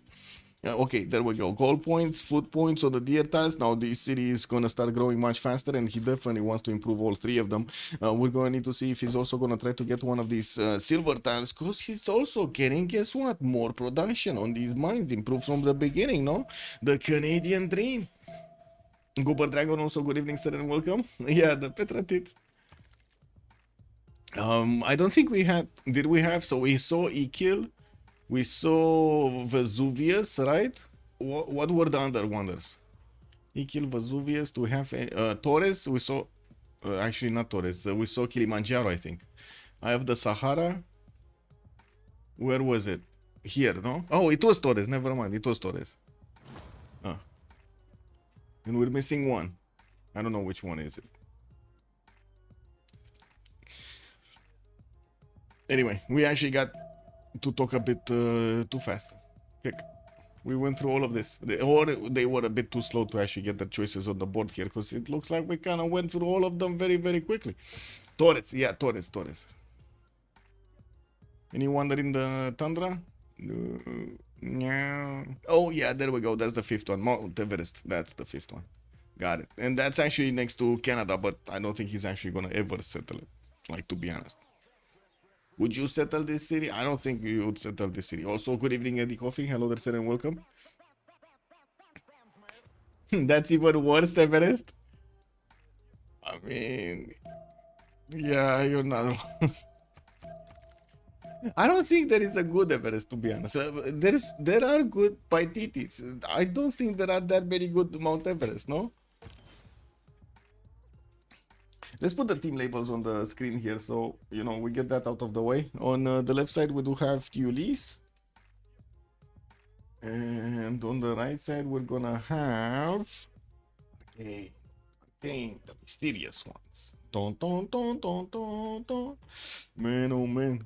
Okay, there we go. Goal points, food points on the deer tiles. Now this city is going to start growing much faster, and he definitely wants to improve all 3 of them. We're going to need to see if he's also going to try to get one of these silver tiles, because he's also getting, guess what, more production on these mines, improved from the beginning, no? The Canadian dream. Goober Dragon also, good evening, sir, and welcome. Yeah, the Petra tits. I don't think we had, did we have, so we saw Ikil. We saw Vesuvius, right? What were the other wonders? Ikil, Vesuvius, do we have Torres? We saw, actually not Torres, we saw Kilimanjaro, I think. I have the Sahara. Where was it? Here, no? Oh, it was Torres, never mind, it was Torres. And we're missing one. I don't know which one is it. Anyway, we actually got to talk a bit too fast. Heck, we went through all of this, or they were a bit too slow to actually get their choices on the board here, because it looks like we kind of went through all of them very quickly. Torres, yeah, Torres. Any wonder in the tundra? No. Oh yeah, there we go. That's the 5th one, Mount Everest. That's the 5th one. Got it. And that's actually next to Canada, but I don't think he's actually gonna ever settle it. Like, to be honest. Would you settle this city? I don't think you would settle this city. Also, good evening, Eddie Coffee. Hello there, sir, and welcome. That's even worse, Everest. I mean, yeah, you're not. I don't think there is a good Everest, to be honest. There are good Paititis. I don't think there are that many good Mount Everest, no? Let's put the team labels on the screen here, so, you know, we get that out of the way. On the left side, we do have Ulyss. And on the right side, we're gonna have the mysterious ones. Dun, dun, dun, dun, dun, dun. Man, oh man.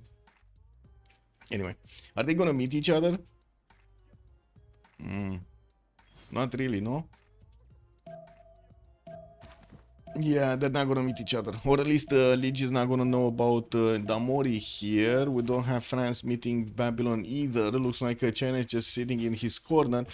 Anyway, are they gonna meet each other? Not really, no? Yeah, they're not gonna meet each other, or at least Liege is not gonna know about Damori here. We don't have France meeting Babylon either. Looks like China is just sitting in his corner.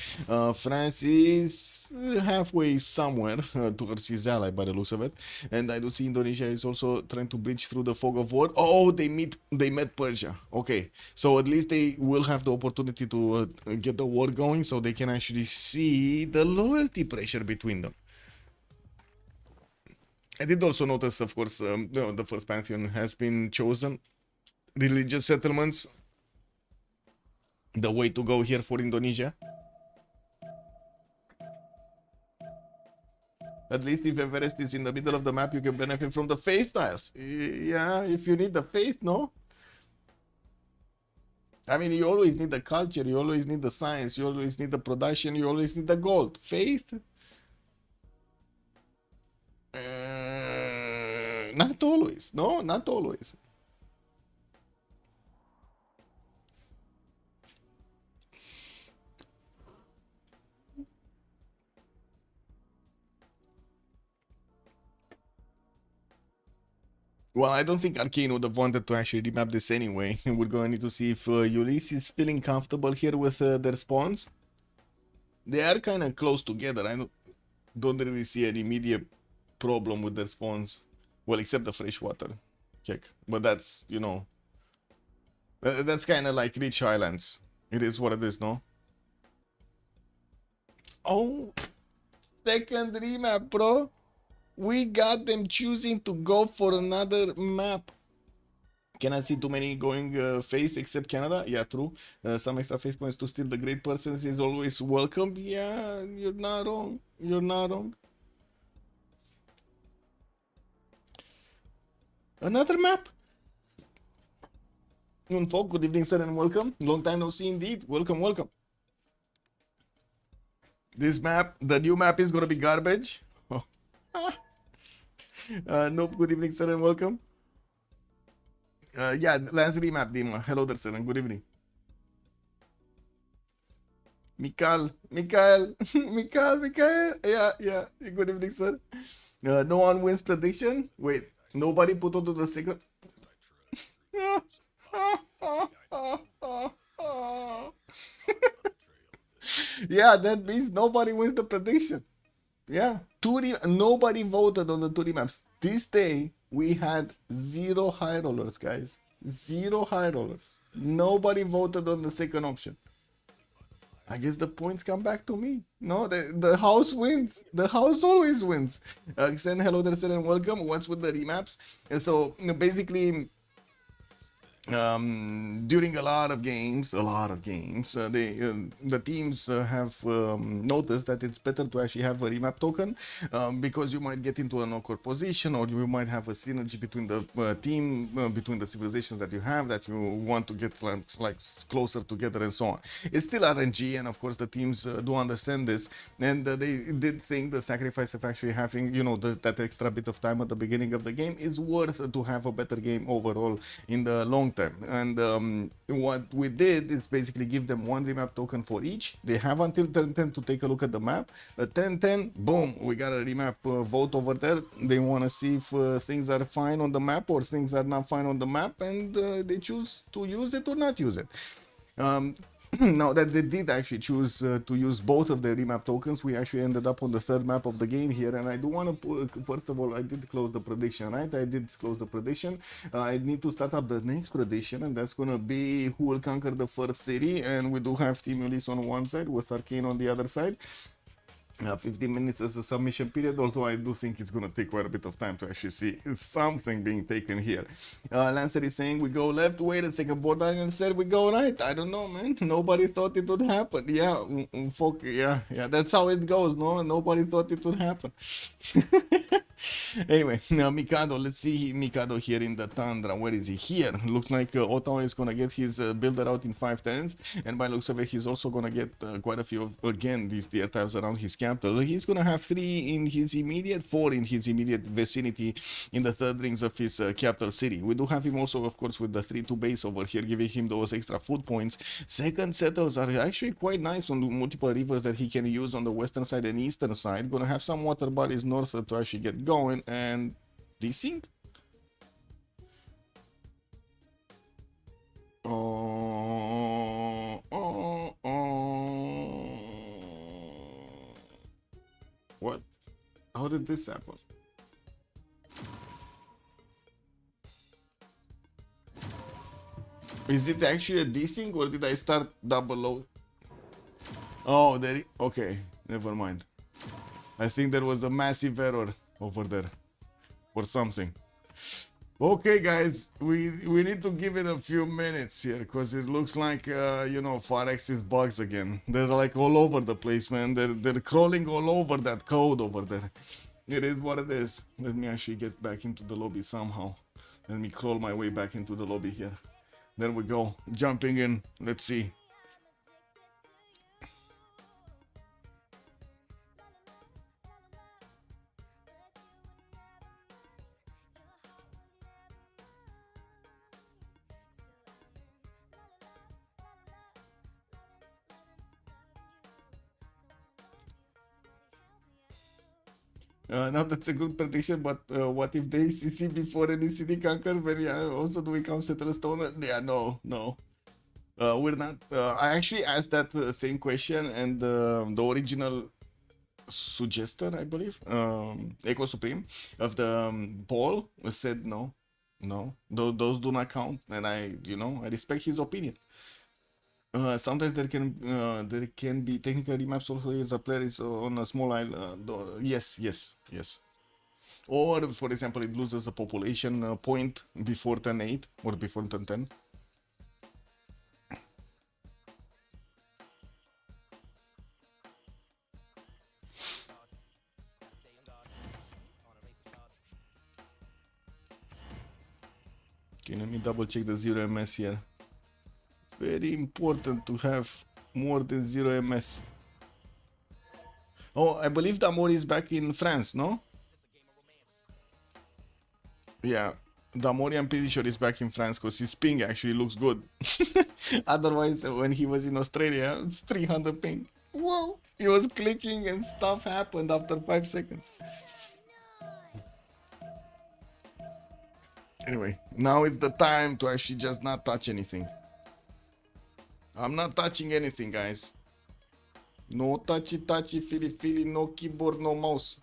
France is halfway somewhere towards his ally by the looks of it, and I do see Indonesia is also trying to breach through the fog of war. Oh, they met Persia. Okay, so at least they will have the opportunity to get the war going, so they can actually see the loyalty pressure between them. I did also notice, of course, the first pantheon has been chosen. Religious settlements, the way to go here for Indonesia. At least if Everest is in the middle of the map, you can benefit from the faith tiles. Yeah, if you need the faith, no? I mean, you always need the culture, you always need the science, you always need the production, you always need the gold. Faith? Not always. No, not always. Well, I don't think Arcane would have wanted to actually remap this anyway. We're gonna need to see if Ulyss is feeling comfortable here with their spawns. They are kind of close together. I don't really see any immediate problem with their spawns. Well, except the freshwater check. But that's, you know, that's kind of like Rich Highlands. It is what it is, no? Oh, second remap, bro. We got them choosing to go for another map. Cannot see too many going faith except Canada. Yeah, true. Some extra faith points to steal the great persons is always welcome. Yeah, you're not wrong. You're not wrong. Another map. Folk, good evening, sir, and welcome. Long time no see indeed. Welcome, welcome. This map, the new map is gonna be garbage. Nope, good evening, sir, and welcome. Yeah, Lance remap, Dima. Hello there, sir, and good evening. Mikael. Yeah, good evening, sir. No one wins prediction. Wait, nobody put onto the second. Yeah, that means nobody wins the prediction. Yeah, nobody voted on the 2D maps. This day, we had 0 high rollers, guys. 0 high rollers. Nobody voted on the second option. I guess the points come back to me. No, the house wins. The house always wins. Xen, hello there, sir, and welcome. What's with the remaps? And so, basically, during a lot of games, the teams have noticed that it's better to actually have a remap token because you might get into an awkward position, or you might have a synergy between the team, between the civilizations that you have, that you want to get like closer together and so on. It's still RNG, and of course the teams do understand this, and they did think the sacrifice of actually having, you know, that extra bit of time at the beginning of the game is worth to have a better game overall in the long term. And what we did is basically give them 1 remap token for each. They have until 10:10 to take a look at the map. At 10:10, boom, we got a remap vote over there. They want to see if things are fine on the map or things are not fine on the map, and they choose to use it or not use it. Now that they did actually choose to use both of the remap tokens, we actually ended up on the 3rd map of the game here, and I do want to first of all, I did close the prediction, right? I did close the prediction. I need to start up the next prediction, and that's gonna be who will conquer the first city, and we do have Team Ulyss on one side with Arcane on the other side. 15 minutes as a submission period, although I do think it's going to take quite a bit of time to actually see something being taken here. Lancer is saying we go left, wait a second, Borderline said we go right. I don't know, man. Nobody thought it would happen. Yeah, yeah, that's how it goes, no? Nobody thought it would happen. Anyway, Mikado, let's see Mikado here in the tundra. Where is he? Here. Looks like Ottawa is gonna get his builder out in 510s, and by looks of it, he's also gonna get quite a few again these tier tiles around his capital. He's gonna have 3 in his immediate, 4 in his immediate vicinity in the third rings of his capital city. We do have him also, of course, with the 3-2 base over here, giving him those extra food points. Second settles are actually quite nice on the multiple rivers that he can use on the western side and eastern side. Gonna have some water bodies north to actually get going, and desync. What? How did this happen? Is it actually a desync or did I start double load? Oh, there. Okay, never mind. I think there was a massive error over there or something. Okay, guys, we need to give it a few minutes here because it looks like you know, Farex's bugs again. They're like all over the place, man. They're crawling all over that code over there. It is what it is. Let me actually get back into the lobby somehow. Let me crawl my way back into the lobby here. There we go. Jumping in. Let's see. Now that's a good prediction, but what if they CC before any city conquer? When also do we count Settlestone? Yeah, no. We're not. I actually asked that same question, and the original suggester, I believe, Echo Supreme of the poll said no. Those do not count, and I respect his opinion. Sometimes there can be technical remaps also if the player is on a small island. Yes. Or for example, it loses a population point before turn 8 or before turn 10. Okay, let me double check the 0 MS here. Very important to have more than 0 MS. Oh, I believe Damori is back in France, no? Yeah, Damori, I'm pretty sure is back in France because his ping actually looks good. Otherwise, when he was in Australia, 300 ping. Whoa! He was clicking and stuff happened after 5 seconds. Anyway, now it's the time to actually just not touch anything. I'm not touching anything, guys. No touchy, feely, no keyboard, no mouse.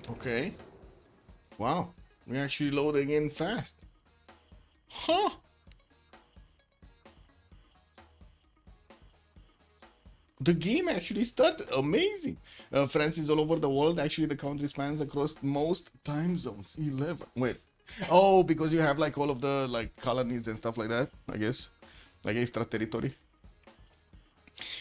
Okay. Wow. We're actually loading in fast. Huh. The game actually started. Amazing. France is all over the world. Actually, the country spans across most time zones. 11. Wait. Oh, because you have like all of the like colonies and stuff like that, I guess. Like extra territory.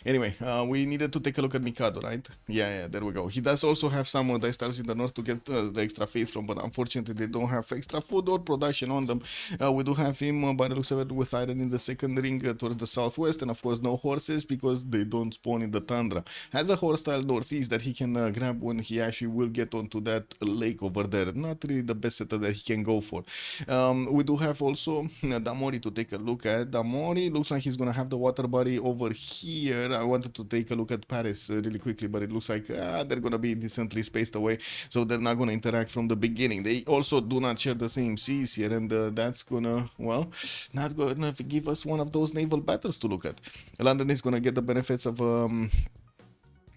Anyway, we needed to take a look at Mikado, right? Yeah, there we go. He does also have some dice tiles in the north to get the extra faith from, but unfortunately they don't have extra food or production on them. We do have him by the looks of it with iron in the second ring towards the southwest, and of course no horses because they don't spawn in the tundra. Has a horse tile northeast that he can grab when he actually will get onto that lake over there. Not really the best setup that he can go for. We do have also Damori to take a look at. Damori looks like he's gonna have the water body over here. I wanted to take a look at Paris really quickly, but it looks like they're gonna be decently spaced away, so they're not gonna interact from the beginning. They also do not share the same seas here, and that's gonna, well, not gonna give us one of those naval battles to look at. London is gonna get the benefits of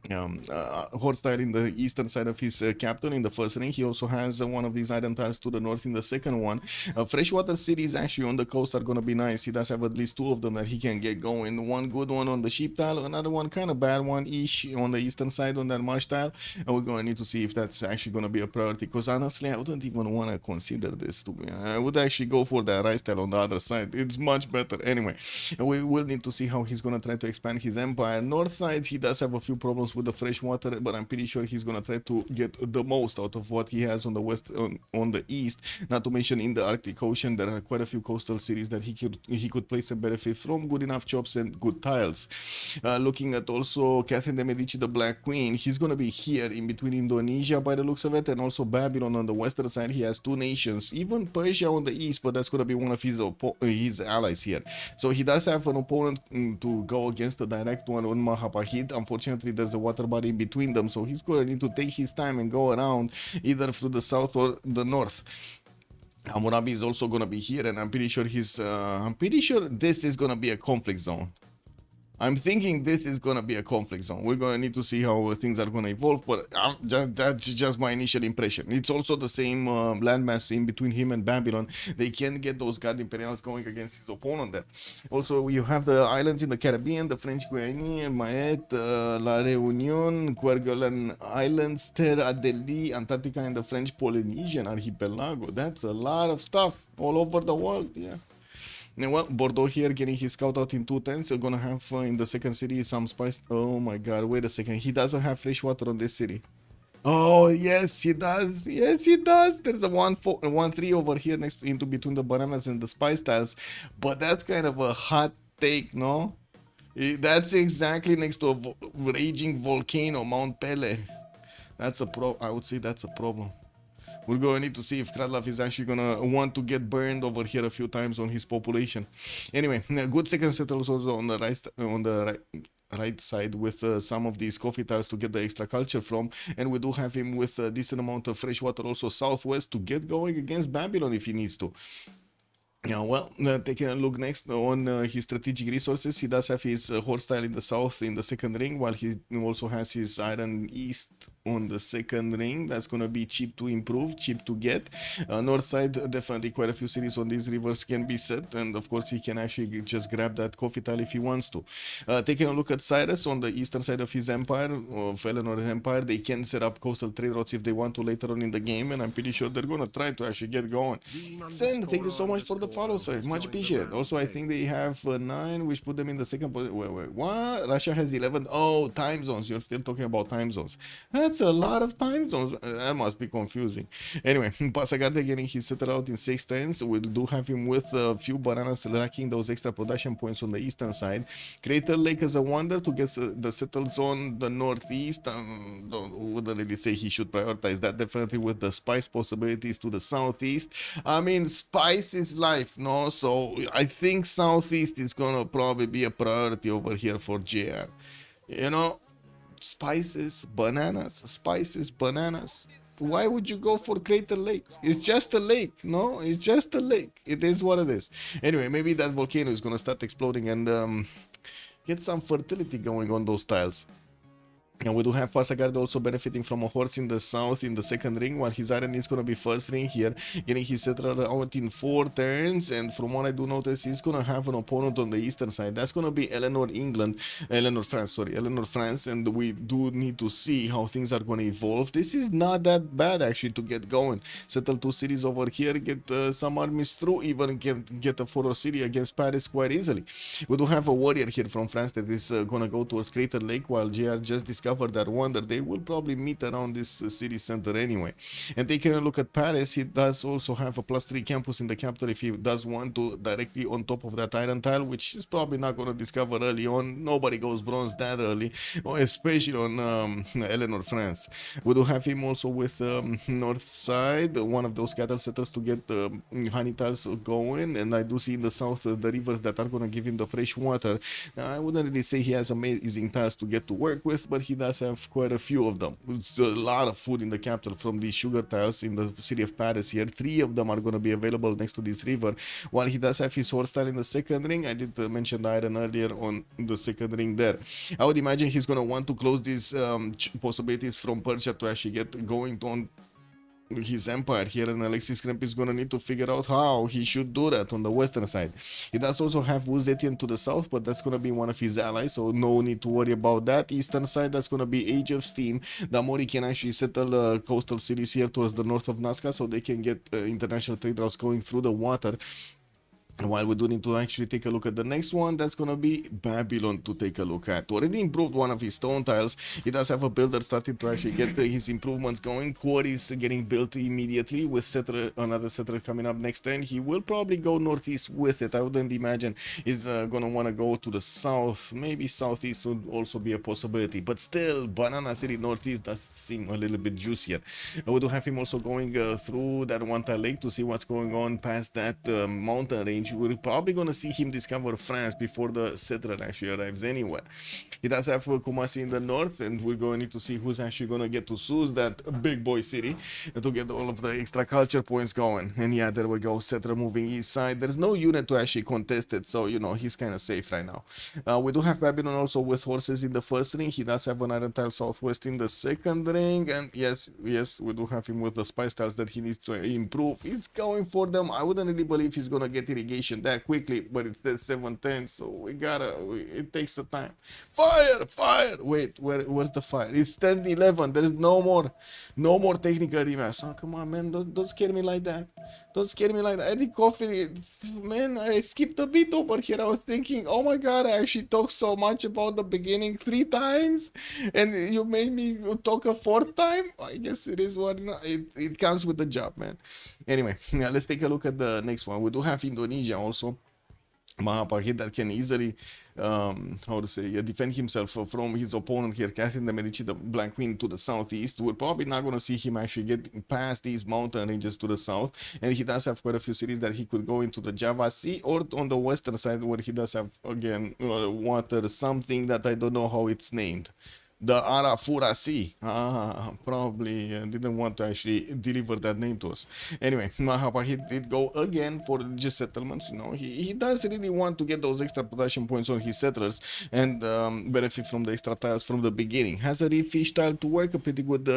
horse tile in the eastern side of his capital in the first ring. He also has one of these iron tiles to the north in the second one. Freshwater cities actually on the coast are gonna be nice. He does have at least two of them that he can get going. One good one on the sheep tile, another one kind of bad one ish on the eastern side on that marsh tile, and we're gonna need to see if that's actually gonna be a priority, because honestly I wouldn't even want to consider this, to be. I would actually go for that rice tile on the other side. It's much better. Anyway, we will need to see how he's gonna try to expand his empire. North side, he does have a few problems with the fresh water, but I'm pretty sure he's gonna try to get the most out of what he has on the west, on the east. Not to mention in the Arctic Ocean, there are quite a few coastal cities that he could place and benefit from good enough chops and good tiles. Looking at also Catherine de Medici, the Black Queen, he's gonna be here in between Indonesia by the looks of it, and also Babylon on the western side. He has two nations, even Persia on the east, but that's gonna be one of his allies here. So he does have an opponent to go against, the direct one on Mahapahit. Unfortunately, there's a water body in between them, so he's gonna need to take his time and go around either through the south or the north. Hammurabi is also gonna be here, and I'm pretty sure this is gonna be a conflict zone. I'm thinking this is gonna be a conflict zone. We're gonna need to see how things are gonna evolve, but that's just my initial impression. It's also the same landmass in between him and Babylon. They can get those Guard Imperials going against his opponent there. Also, you have the islands in the Caribbean, the French Guiana, Maet, La Réunion, Kerguelen Islands, Terre Adelie, Antarctica, and the French Polynesian Archipelago. That's a lot of stuff all over the world, yeah. Well, Bordeaux here getting his scout out in 210s. You're gonna have in the second city some spice. Oh my god, wait a second. He doesn't have fresh water on this city. Oh, yes, he does. Yes, he does. There's a 1-3 over here next into between the bananas and the spice tiles. But that's kind of a hot take, no? That's exactly next to a raging volcano, Mount Pele. That's a I would say that's a problem. We're going to need to see if Kradlav is actually going to want to get burned over here a few times on his population. Anyway, good second settles also on the right side with some of these coffee tiles to get the extra culture from, and we do have him with a decent amount of fresh water also southwest to get going against Babylon if he needs to. Yeah, well, taking a look next on his strategic resources, he does have his horse tile in the south in the second ring, while he also has his iron east on the second ring. That's going to be cheap to improve, cheap to get. North side, definitely quite a few cities on these rivers can be set, and of course he can actually just grab that coffee tile if he wants to. Taking a look at Cyrus on the eastern side of his empire, of Eleanor's empire, they can set up coastal trade routes if they want to later on in the game, and I'm pretty sure they're going to try to actually get going. Sen, thank you so much for the follow, sir. Much appreciated. Also, I think they have 9, which put them in the second position. Wait, what? Russia has 11. Oh, time zones. You're still talking about time zones. That's a lot of time zones. That must be confusing. Anyway, Pasagarte getting his settled out in 6 turns. We do have him with a few bananas lacking those extra production points on the eastern side. Crater Lake is a wonder to get the settles on the northeast. Wouldn't really say he should prioritize that. Definitely with the spice possibilities to the southeast. I mean, spice is life, no? So I think southeast is gonna probably be a priority over here for JR. You know, spices, bananas. Why would you go for Crater Lake? It's just a lake, no? It's just a lake. It is what it is. Anyway, maybe that volcano is gonna start exploding and get some fertility going on those tiles. And we do have Pasagard also benefiting from a horse in the south in the second ring, while his iron is going to be first ring here, getting his settler out in 4 turns. And from what I do notice, he's going to have an opponent on the eastern side. That's going to be Eleanor France, and we do need to see how things are going to evolve. This is not that bad actually to get going. Settle 2 cities over here, get some armies through, even get a 4 city against Paris quite easily. We do have a warrior here from France that is going to go towards Crater Lake, while JR just discovered that wonder. They will probably meet around this city center anyway. And taking a look at Paris, he does also have a +3 campus in the capital if he does want to, directly on top of that iron tile, which is probably not going to discover early on. Nobody goes bronze that early, especially on Eleanor France. We do have him also with north side, one of those cattle setters to get honey tiles going, and I do see in the south the rivers that are going to give him the fresh water. I wouldn't really say he has amazing tiles to get to work with, but he does have quite a few of them. It's a lot of food in the capital from these sugar tiles in the city of Paris here. 3 of them are going to be available next to this river, while he does have his horse tile in the second ring. I did mention the iron earlier on the second ring there. I would imagine he's going to want to close these possibilities from Persia to actually get going on his empire here, and Alexis Kremp is gonna need to figure out how he should do that on the western side. He does also have Uzetian to the south, but that's gonna be one of his allies, so no need to worry about that. Eastern side, that's gonna be Age of Steam. The Mori can actually settle coastal cities here towards the north of Nazca, so they can get international trade routes going through the water. While we do need to actually take a look at the next one, that's gonna be Babylon to take a look at. Already improved one of his stone tiles. He does have a builder starting to actually get his improvements going. Quarries getting built immediately with settler, another settler coming up next turn. He will probably go northeast with it. I wouldn't imagine he's gonna want to go to the south. Maybe southeast would also be a possibility, but still Banana City northeast does seem a little bit juicier. We do have him also going through that one tile lake to see what's going on past that mountain range. We're probably gonna see him discover France before the settler actually arrives anywhere. He does have Kumasi in the north, and we're going to need to see who's actually gonna get to Suz, that big boy city, to get all of the extra culture points going. And yeah, there we go, settler moving east side. There's no unit to actually contest it, so you know he's kind of safe right now. We do have Babylon also with horses in the first ring. He does have an iron tile southwest in the second ring, and yes, we do have him with the spice tiles that he needs to improve. He's going for them. I wouldn't really believe he's gonna get irrigation that quickly, but it's the 710, so it takes the time. Fire! Wait, where's the fire? It's turn 11. There's no more technical remaps. Oh, come on, man, don't scare me like that. Don't scare me like that. Eddie Coffee, man, I skipped a bit over here. I was thinking, oh my god, I actually talked so much about the beginning 3 times, and you made me talk a 4th time. I guess it is what it comes with the job, man. Anyway, yeah, let's take a look at the next one. We do have Indonesia also. Mahapahit that can easily defend himself from his opponent here, casting the Medici, the Black Queen, to the southeast. We're probably not going to see him actually get past these mountain ranges to the south, and he does have quite a few cities that he could go into the Java Sea, or on the western side where he does have again water, something that I don't know how it's named. The Arafura Sea. Probably didn't want to actually deliver that name to us. Anyway, Mahapahit did go again for just settlements. You know, he does really want to get those extra production points on his settlers and benefit from the extra tiles from the beginning. Has a reef fish tile to work, a pretty good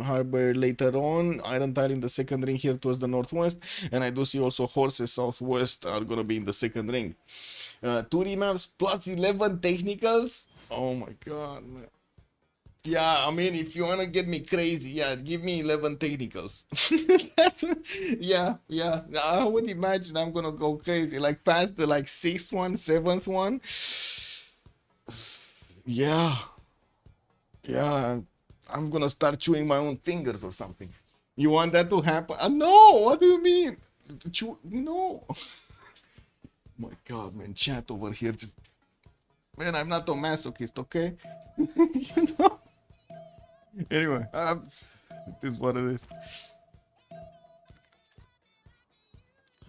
harbor later on. Iron tile in the second ring here towards the northwest, and I do see also horses southwest are gonna be in the second ring. 2 remaps plus 11 technicals. Oh my god, man. Yeah, I mean, if you want to get me crazy, yeah, give me 11 technicals. yeah, I would imagine I'm going to go crazy, like past the 6th one, 7th one. Yeah, I'm going to start chewing my own fingers or something. You want that to happen? No, what do you mean? No. My god, man, chat over here just... Man, I'm not a masochist, okay? You know? Anyway, it is what it is.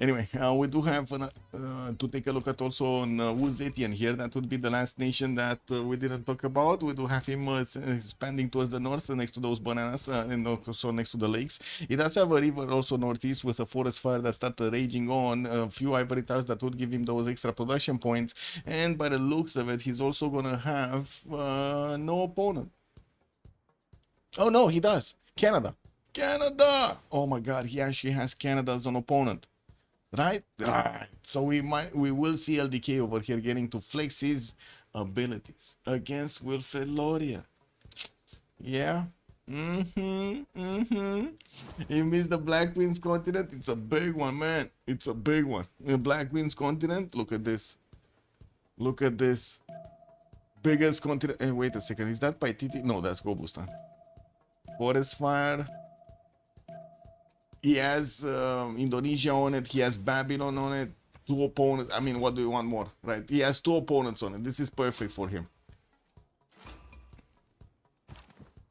Anyway, we do have to take a look at also on Uzetian here. That would be the last nation that we didn't talk about. We do have him expanding towards the north, next to those bananas, and also next to the lakes. He does have a river also northeast with a forest fire that started raging on. A few ivory tiles that would give him those extra production points. And by the looks of it, he's also gonna have no opponent. Oh no, he does. Canada. Oh my god, he actually has Canada as an opponent. Right. So we will see LDK over here getting to flex his abilities against Wilfred Laurier. Yeah. He missed the Black Queen's continent. It's a big one, man. It's a big one. The Black Queen's continent. Look at this. Look at this. Biggest continent. Hey, wait a second. Is that Paititi? No, that's Gobustan. Forest fire. He has Indonesia on it. He has Babylon on it. 2 opponents. I mean, what do you want more, right? He has 2 opponents on it. This is perfect for him.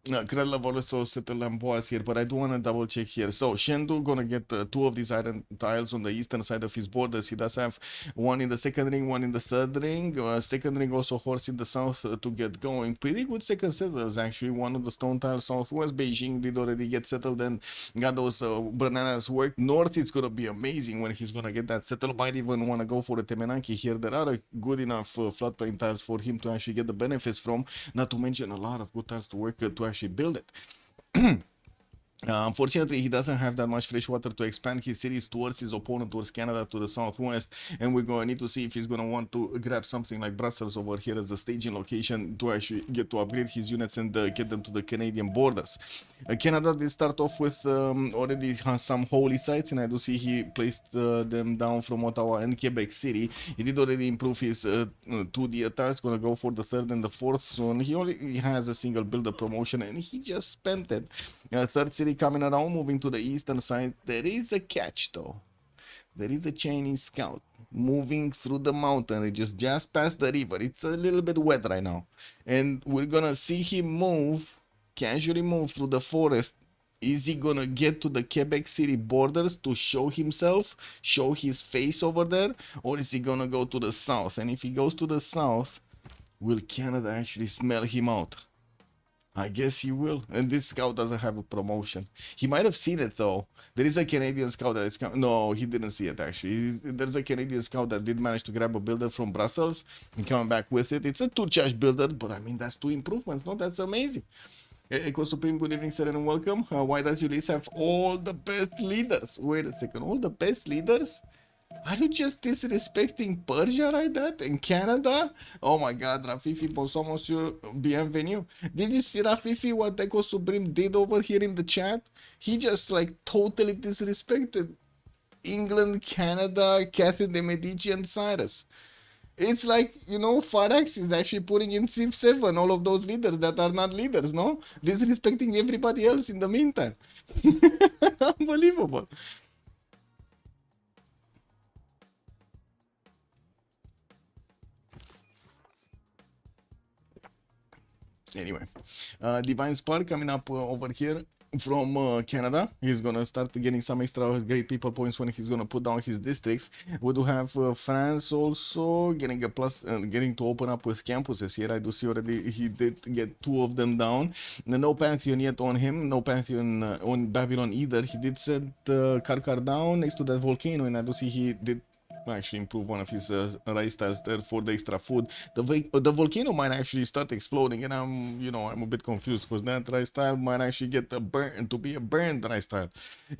Kredlov also settled Lamboas here, but I do want to double check here. So Shendu gonna get 2 of these iron tiles on the eastern side of his borders. He does have one in the second ring, one in the third ring. Second ring also horse in the south to get going. Pretty good second settlers actually. One of the stone tiles southwest. Beijing did already get settled and got those bananas work. North it's gonna be amazing when he's gonna get that settled. Might even want to go for the Temenanki here. There are good enough floodplain tiles for him to actually get the benefits from. Not to mention a lot of good tiles to work to actually build it. Unfortunately, he doesn't have that much fresh water to expand his cities towards his opponent, towards Canada to the southwest, and we're going to need to see if he's going to want to grab something like Brussels over here as a staging location to actually get to upgrade his units and get them to the Canadian borders. Canada did start off with already some holy sites, and I do see he placed them down from Ottawa and Quebec City. He did already improve his 2D attacks, going to go for the third and the fourth soon. He only has a single builder promotion, and he just spent it. Third city coming around, moving to the eastern side. There is a catch though. There is a Chinese scout moving through the mountain. It just past the river. It's a little bit wet right now, and we're gonna see him move, casually move through the forest. Is he gonna get to the Quebec City borders to show himself, show his face over there, or is he gonna go to the south? And if he goes to the south, will Canada actually smell him out? I guess he will. And this scout doesn't have a promotion. He might have seen it though. There is a Canadian scout that is coming. No, he didn't see it actually. There's a Canadian scout that did manage to grab a builder from Brussels and coming back with it. It's a 2-charge builder, but I mean, that's 2 improvements. No, that's amazing. Eco Supreme, good evening, sir, and welcome. Why does Ulyss have all the best leaders? Wait a second, all the best leaders? Are you just disrespecting Persia like that in Canada? Oh my god, Rafifi, bonsoir monsieur, bienvenue. Did you see Rafifi what Eco Supreme did over here in the chat? He just like totally disrespected England, Canada, Catherine de Medici and Cyrus. It's like, you know, Farax is actually putting in Civ6 all of those leaders that are not leaders, no? Disrespecting everybody else in the meantime. Unbelievable. Anyway, Divine Spark coming up over here from Canada. He's gonna start getting some extra great people points when he's gonna put down his districts. We do have France also getting a plus, getting to open up with campuses here. I do see already he did get 2 of them down. No Pantheon yet on him, no Pantheon on Babylon either. He did set Karkar down next to that volcano, and I do see he did actually improve one of his rice tiles there for the extra food. The volcano might actually start exploding, and I'm a bit confused because that rice tile might actually get a burned rice tile.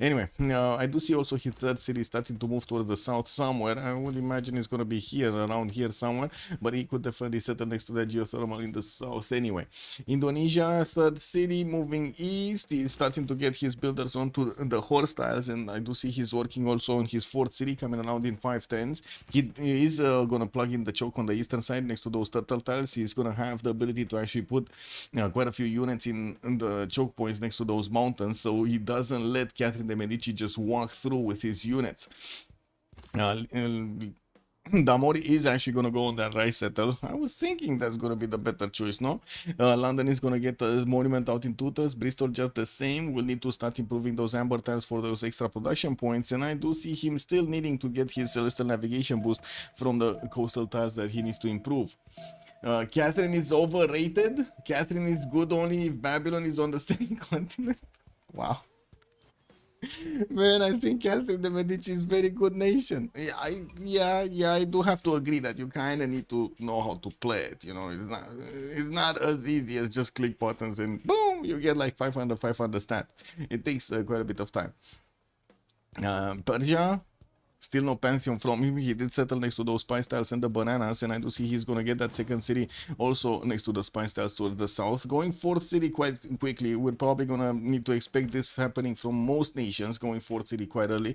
Anyway, I do see also his third city starting to move towards the south somewhere. I would imagine it's gonna be here, around here somewhere, but he could definitely settle next to that geothermal in the south anyway. Indonesia, third city moving east. He's starting to get his builders onto the horse tiles, and I do see he's working also on his fourth city coming around in 510. He is gonna plug in the choke on the eastern side next to those turtle tiles. He's gonna have the ability to actually put quite a few units in the choke points next to those mountains, so he doesn't let Catherine de Medici just walk through with his units. Damori is actually going to go on that rice settle. I was thinking that's going to be the better choice, no? London is going to get a monument out in Tutors. Bristol just the same. We'll need to start improving those amber tiles for those extra production points. And I do see him still needing to get his celestial navigation boost from the coastal tiles that he needs to improve. Catherine is overrated. Catherine is good only if Babylon is on the same continent. Wow. Man, I think Catherine de Medici is very good nation. I do have to agree that you kind of need to know how to play it. You know, it's not as easy as just click buttons and boom, you get like 500 stat. It takes quite a bit of time. Persia, still no Pantheon from him. He did settle next to those spice tiles and the bananas, and I do see he's gonna get that second city also next to the spice tiles towards the south. Going fourth city quite quickly. We're probably gonna need to expect this happening from most nations, going fourth city quite early,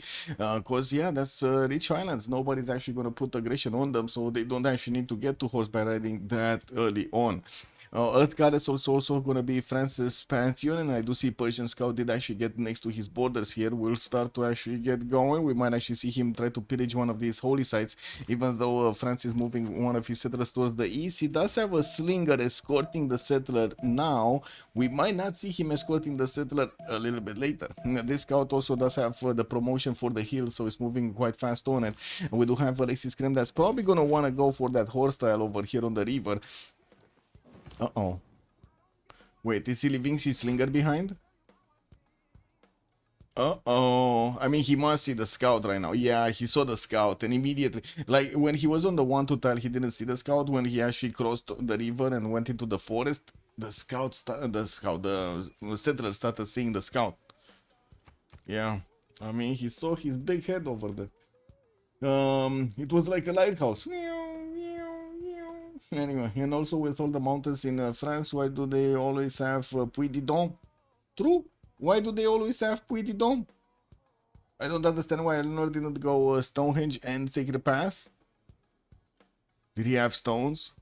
cause yeah, that's rich islands. Nobody's actually gonna put aggression on them, so they don't actually need to get to horseback riding that early on. Earth Goddess also gonna be France's Pantheon, and I do see Persian Scout did actually get next to his borders here. We'll start to actually get going. We might actually see him try to pillage one of these holy sites, even though France is moving one of his settlers towards the east. He does have a slinger escorting the settler now. We might not see him escorting the settler a little bit later. This scout also does have the promotion for the hill, so it's moving quite fast on it. We do have Alexis Krem that's probably gonna want to go for that horse style over here on the river. Uh-oh. Wait, is he leaving his slinger behind? Uh-oh. I mean, he must see the scout right now. Yeah, he saw the scout, and immediately, like, when he was on the 1-2 tile, he didn't see the scout. When he actually crossed the river and went into the forest, the settler started seeing the scout. Yeah. I mean, he saw his big head over there. It was like a lighthouse. Anyway, and also with all the mountains in France, why do they always have Puy de Dôme? True. Why do they always have Puy de Dôme? I don't understand why Eleanor didn't go Stonehenge and Sacred Path. Did he have stones?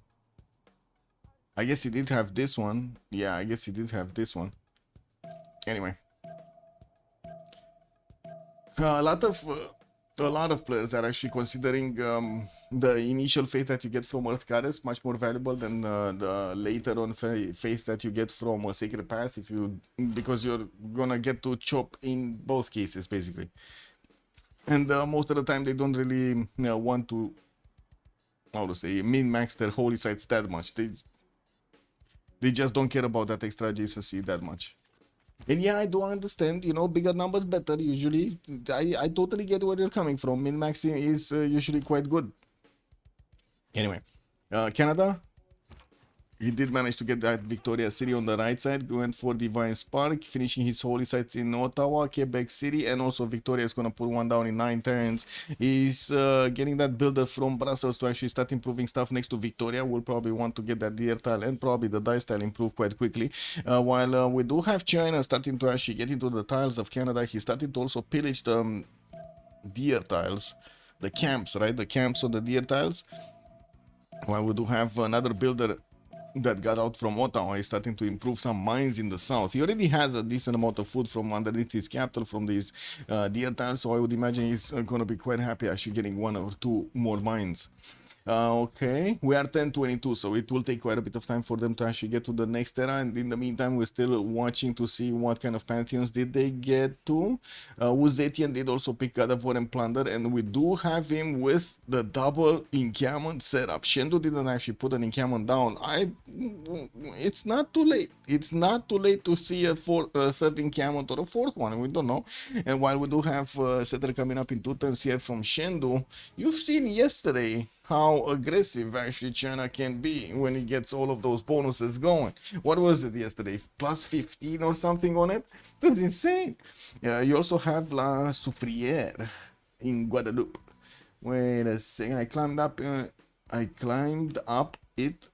I guess he did have this one. Yeah, I guess he did have this one. Anyway. A lot of players are actually considering the initial faith that you get from Earth Goddess much more valuable than the later on faith that you get from a Sacred Path, because you're gonna get to chop in both cases basically. And most of the time they don't really want to, how to say, min-max their holy sites that much. They just don't care about that extra adjacency that much. And yeah, I do understand, bigger numbers better usually. I totally get where you're coming from. Min-maxing is usually quite good. Anyway, Canada, he did manage to get that Victoria City on the right side. Went for Divine Spark, finishing his holy sites in Ottawa, Quebec City, and also Victoria is going to put one down in 9 turns. He's getting that builder from Brussels to actually start improving stuff next to Victoria. We'll probably want to get that deer tile and probably the dice tile improved quite quickly. While we do have China starting to actually get into the tiles of Canada, he's starting to also pillage the deer tiles, the camps, right? The camps on the deer tiles. While we do have another builder that got out from Ottawa, he's starting to improve some mines in the south. He already has a decent amount of food from underneath his capital from these deer tiles, so I would imagine he's going to be quite happy actually getting 1 or 2 more mines. Okay, we are 10:22, so it will take quite a bit of time for them to actually get to the next era, and in the meantime we're still watching to see what kind of pantheons did they get to. Uzetian did also pick God of War and Plunder, and we do have him with the double encampment setup. Shendu didn't actually put an encampment down. It's not too late. It's not too late to see a third encampment or a fourth one, we don't know. And while we do have settler coming up in 2 turns here from Shendu, you've seen yesterday how aggressive actually China can be when he gets all of those bonuses going. What was it yesterday? Plus 15 or something on it? That's insane. You also have La Soufrière in Guadeloupe. Wait a second. I climbed up it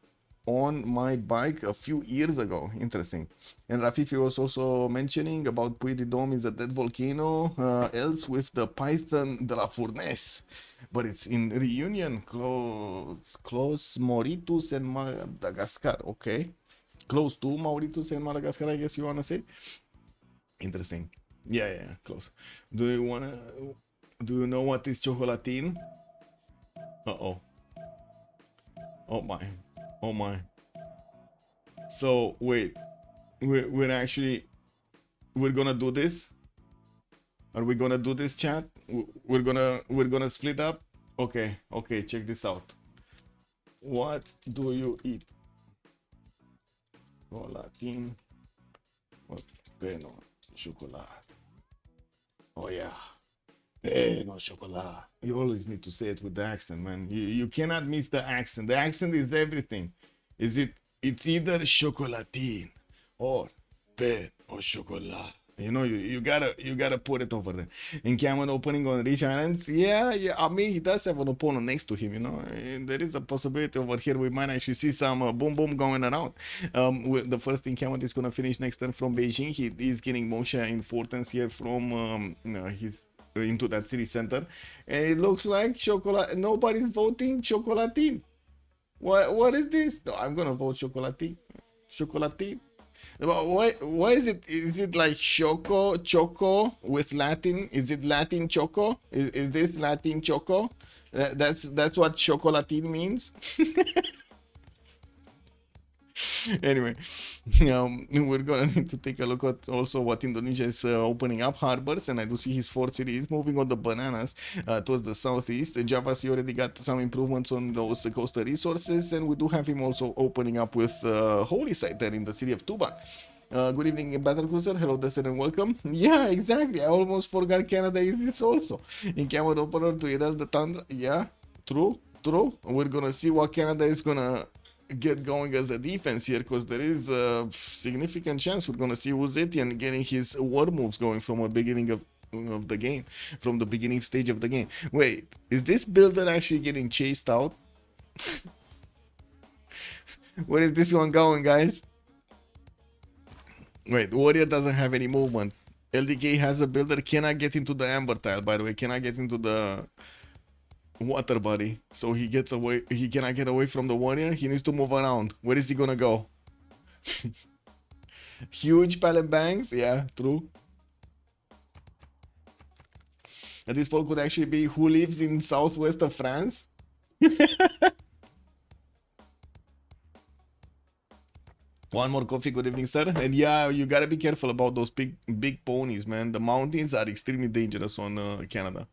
on my bike a few years ago. Interesting. And Rafifi was also mentioning about Puy de Dôme is a dead volcano, else with the Python de la Fournaise. But it's in Reunion, close Mauritius and Madagascar. Okay. Close to Mauritius and Madagascar, I guess you want to say. Interesting. Yeah, close. Do you know what is chocolatine? Uh-oh. Oh my. So wait, we're gonna do this? Are we gonna do this, chat? We're gonna split up? Okay, check this out. What do you eat? Chocolatine. Bueno, chocolate. Oh yeah. No chocolate. You always need to say it with the accent, man. You cannot miss the accent. The accent is everything. It's either chocolatine or pain or chocolate. You gotta put it over there. In Cameron opening on Rich Islands, yeah. I mean, he does have an opponent next to him. There is a possibility over here we might actually see some boom going around. The first encampment is gonna finish next turn from Beijing. He is getting Moshe in 4 turns here from his into that city center, and it looks like chocolate. Nobody's voting chocolatine. What is this? No, I'm gonna vote chocolatine. Chocolatin. But why is it like choco with Latin? Is it Latin choco? Is this Latin choco? That's what chocolatin means. Anyway, we're gonna need to take a look at also what Indonesia is opening up harbors, and I do see his fourth city is moving on the bananas towards the southeast. Java C already got some improvements on those coastal resources, and we do have him also opening up with holy site there in the city of Tuban. Good evening, Battlecruiser. Hello, Desert, and welcome. Yeah, exactly. I almost forgot Canada is this also. In Camel opener to Irel the Tundra. Yeah, true. We're gonna see what Canada is gonna get going as a defense here, because there is a significant chance we're gonna see Uzetian getting his war moves going from the beginning of the game, from the beginning stage of the game. Wait, is this builder actually getting chased out? Where is this one going, guys? Wait, Warrior doesn't have any movement. LDK has a builder, cannot get into the amber tile, by the way, cannot get into the water body, so he gets away. He cannot get away from the warrior. He needs to move around. Where is he gonna go? Huge pallet banks. Yeah, true. And this poll could actually be who lives in southwest of France. One more coffee, good evening, sir. And yeah, you gotta be careful about those big ponies, man. The mountains are extremely dangerous on Canada.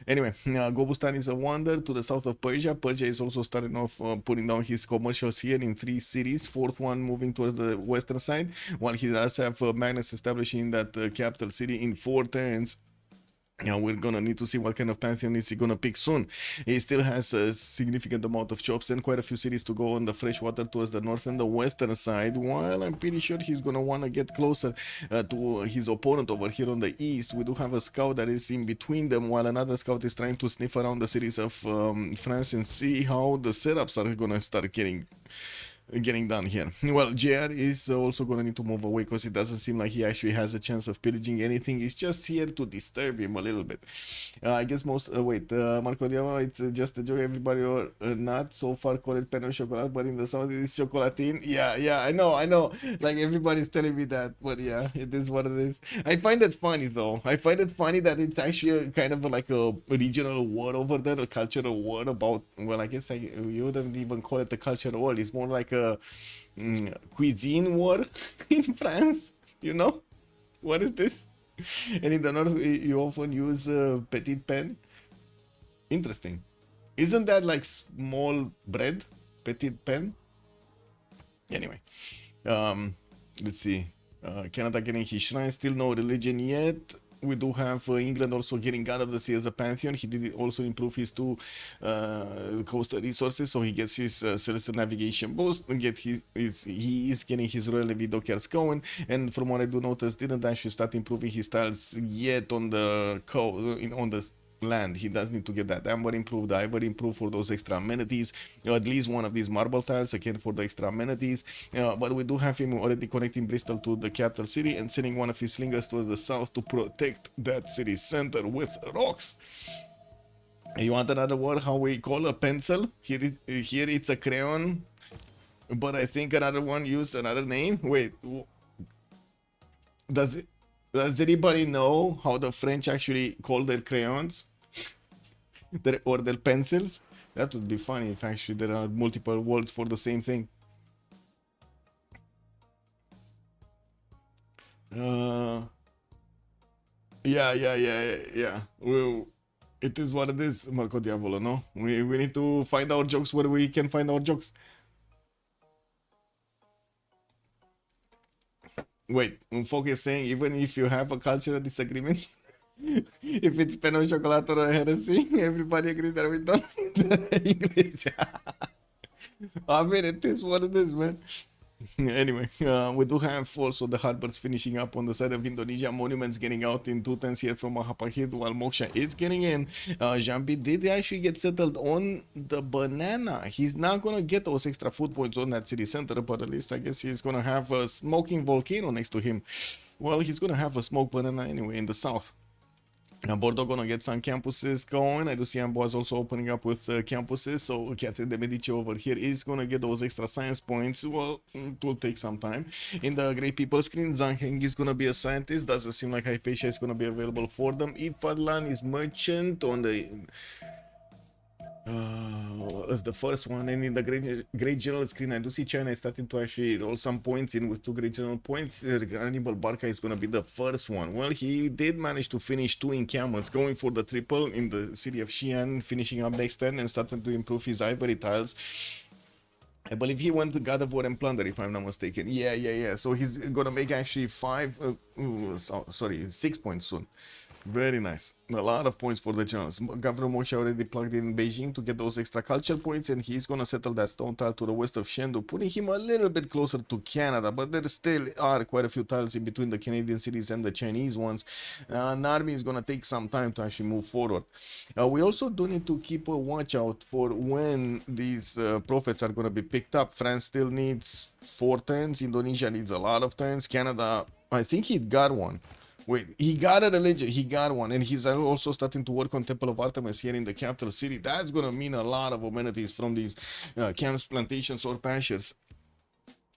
Anyway, Gobustan is a wonder to the south of Persia. Persia is also starting off putting down his commercials here in 3 cities. Fourth one moving towards the western side, while he does have Magnus establishing that capital city in 4 turns. Now we're gonna need to see what kind of pantheon is he gonna pick soon. He still has a significant amount of chops and quite a few cities to go on the freshwater towards the north and the western side, while I'm pretty sure he's gonna want to get closer to his opponent over here on the east. We do have a scout that is in between them, while another scout is trying to sniff around the cities of France and see how the setups are gonna start getting done here. Well, JR is also gonna need to move away because it doesn't seem like he actually has a chance of pillaging anything. He's just here to disturb him a little bit. I guess most Marco Diamo, it's just a joke, everybody, or not so far call it pen or chocolate, but in the south it is chocolatin. Yeah, I know, like everybody's telling me that, but yeah, it is what it is. I find it funny though. I find it funny that it's actually kind of like a regional war over there, a cultural war about, well, I guess you wouldn't even call it a cultural war. It's more like a cuisine war in France, you know? What is this? And in the north you often use petite pen. Interesting. Isn't that like small bread? Petite pen? Anyway, let's see. Canada getting his shrine, still no religion yet. We do have England also getting God of the Sea as a pantheon. He did also improve his 2 coastal resources, so he gets his celestial navigation boost and he is getting his Royal Navy dockyards going. And from what I do notice, didn't actually start improving his tiles yet on the on the land. He does need to get that amber improved, the ivory improved for those extra amenities, at least one of these marble tiles again for the extra amenities. But we do have him already connecting Bristol to the capital city and sending one of his slingers towards the south to protect that city center with rocks. You want another word how we call a pencil? Here it's a crayon, but I think another one used another name. Wait, does anybody know how the French actually call their crayons? Or their pencils? That would be funny if actually there are multiple words for the same thing. Yeah. Well, it is what it is, Marco Diavolo, no? We need to find our jokes where we can find our jokes. Wait, Unfok is saying even if you have a cultural disagreement, if it's pen or chocolate or a heresy, everybody agrees that we don't need English. I mean, it is what it is, man. Anyway, we do have also the harbors finishing up on the side of Indonesia. Monuments getting out in 2 turns here from Mahapahit, while Moksha is getting in. Jambi did actually get settled on the banana. He's not gonna get those extra food points on that city center, but at least I guess he's gonna have a smoking volcano next to him. Well, he's gonna have a smoked banana anyway in the south. Bordeaux gonna get some campuses going. I do see Amboise also opening up with campuses. So Catherine de Medici over here is gonna get those extra science points. Well, it will take some time. In the Great People screen, Zhang Heng is gonna be a scientist. Doesn't seem like Hypatia is gonna be available for them. Ifadlan is merchant on the as the first one, and in the great general screen I do see China is starting to actually roll some points in with 2 great general points. Hannibal Barca is going to be the first one. Well, he did manage to finish 2 encampments, going for the triple in the city of Xi'an, finishing up next turn and starting to improve his ivory tiles. I believe he went to God of War and Plunder, if I'm not mistaken. Yeah. So he's gonna make actually 6 points soon. Very nice. A lot of points for the generals. Governor Moshe already plugged in Beijing to get those extra culture points, and he's gonna settle that stone tile to the west of Chengdu, putting him a little bit closer to Canada, but there still are quite a few tiles in between the Canadian cities and the Chinese ones. An army is gonna take some time to actually move forward. We also do need to keep a watch out for when these prophets are gonna be picked up. France still needs 4 turns. Indonesia needs a lot of turns. Canada, I think he got one. Wait, he got a religion, he got one, and he's also starting to work on Temple of Artemis here in the capital city. That's gonna mean a lot of amenities from these camps, plantations, or pastures.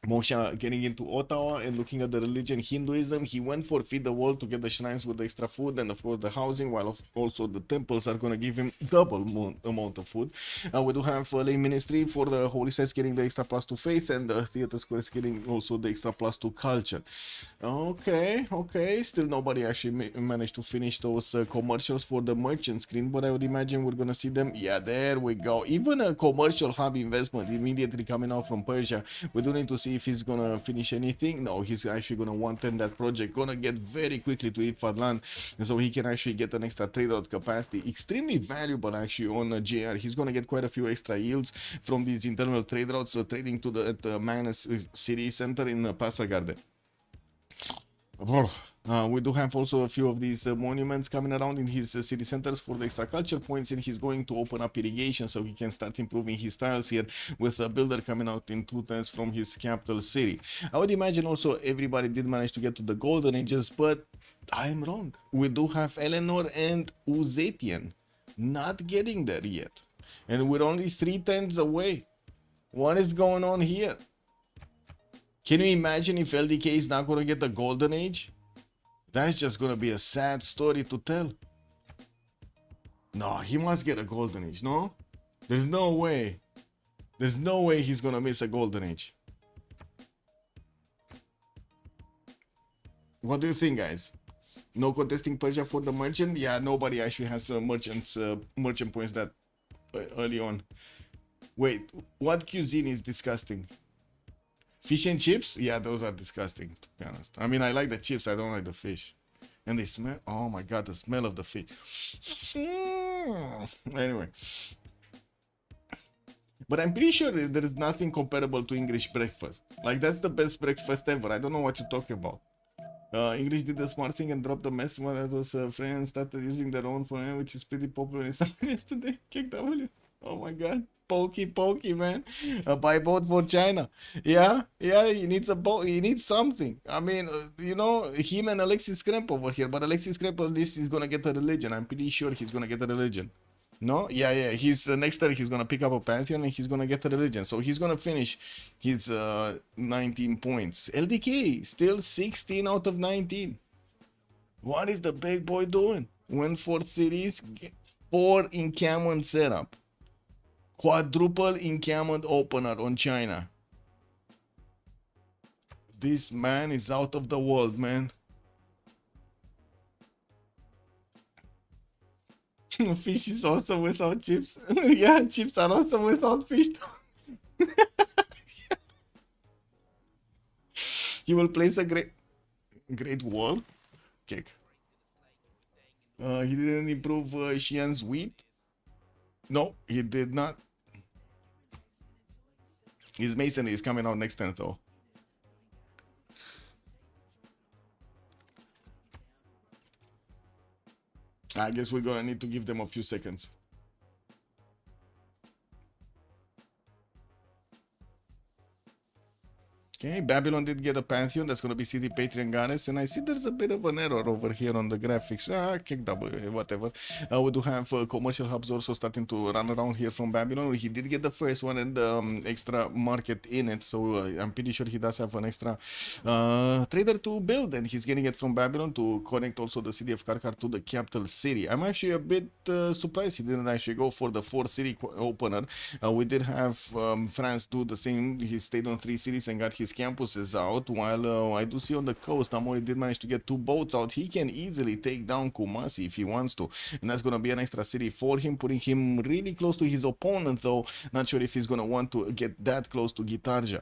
Moshe getting into Ottawa and looking at the religion Hinduism. He went for Feed the World to get the shrines with the extra food and of course the housing, while also the temples are going to give him double amount of food. We do have lay ministry for the holy sites getting the extra +2 faith, and the theater squares getting also the extra +2 culture. Okay, still nobody actually managed to finish those commercials for the merchant screen, but I would imagine we're going to see them. Yeah, there we go. Even a commercial hub investment immediately coming out from Persia. We do need to see if he's gonna finish anything. No, he's actually gonna want that project, gonna get very quickly to Ifadlan, so he can actually get an extra trade out capacity, extremely valuable actually on JR. He's gonna get quite a few extra yields from these internal trade routes, trading to the Magnus city center in Passagarde. We do have also a few of these monuments coming around in his city centers for the extra culture points, and he's going to open up irrigation so he can start improving his tiles here with a builder coming out in 2 turns from his capital city. I would imagine also everybody did manage to get to the golden ages, but I'm wrong. We do have Eleanor and Uzetian not getting there yet, and we're only 3 turns away. What is going on here? Can you imagine if LDK is not going to get the golden age? That's just going to be a sad story to tell. No, he must get a golden age, no? There's no way. There's no way he's going to miss a golden age. What do you think, guys? No contesting Persia for the merchant? Yeah, nobody actually has merchant points that early on. Wait, what cuisine is disgusting? Fish and chips? Yeah, those are disgusting, to be honest. I mean, I like the chips, I don't like the fish. And they smell, oh my god, the smell of the fish. Anyway. But I'm pretty sure there is nothing comparable to English breakfast. Like, that's the best breakfast ever. I don't know what you're talking about. English did the smart thing and dropped the mess when it was friends started using their own phone, which is pretty popular in some areas today. KW. Oh my god. Pokey, man. Buy boat for China. Yeah, he needs a boat. He needs something. I mean, you know, him and Alexis Kremp over here. But Alexis Kremp at least is gonna get a religion. I'm pretty sure he's gonna get a religion. No? Yeah. He's next turn he's gonna pick up a Pantheon and he's gonna get a religion. So he's gonna finish his 19 points. LDK still 16 out of 19. What is the big boy doing? Went 4th series, 4 encampment setup. Quadruple encampment opener on China. This man is out of the world, man. Fish is also without chips. Yeah, chips are also without fish. He will place a great wall. Kick. He didn't improve Xi'an's wheat. No, he did not. His masonry is coming out next turn though. I guess we're gonna need to give them a few seconds. Okay, Babylon did get a Pantheon. That's going to be City Patreon Goddess. And I see there's a bit of an error over here on the graphics. Kick W, whatever. We do have commercial hubs also starting to run around here from Babylon. He did get the first one and the extra market in it. So I'm pretty sure he does have an extra trader to build. And he's getting it from Babylon to connect also the city of Karkar to the capital city. I'm actually a bit surprised he didn't actually go for the 4-city opener. We did have France do the same. He stayed on 3 cities and got his campuses out, while I do see on the coast Amori did manage to get 2 boats out. He can easily take down Kumasi if he wants to, and that's going to be an extra city for him, putting him really close to his opponent, though not sure if he's going to want to get that close to Gitarja.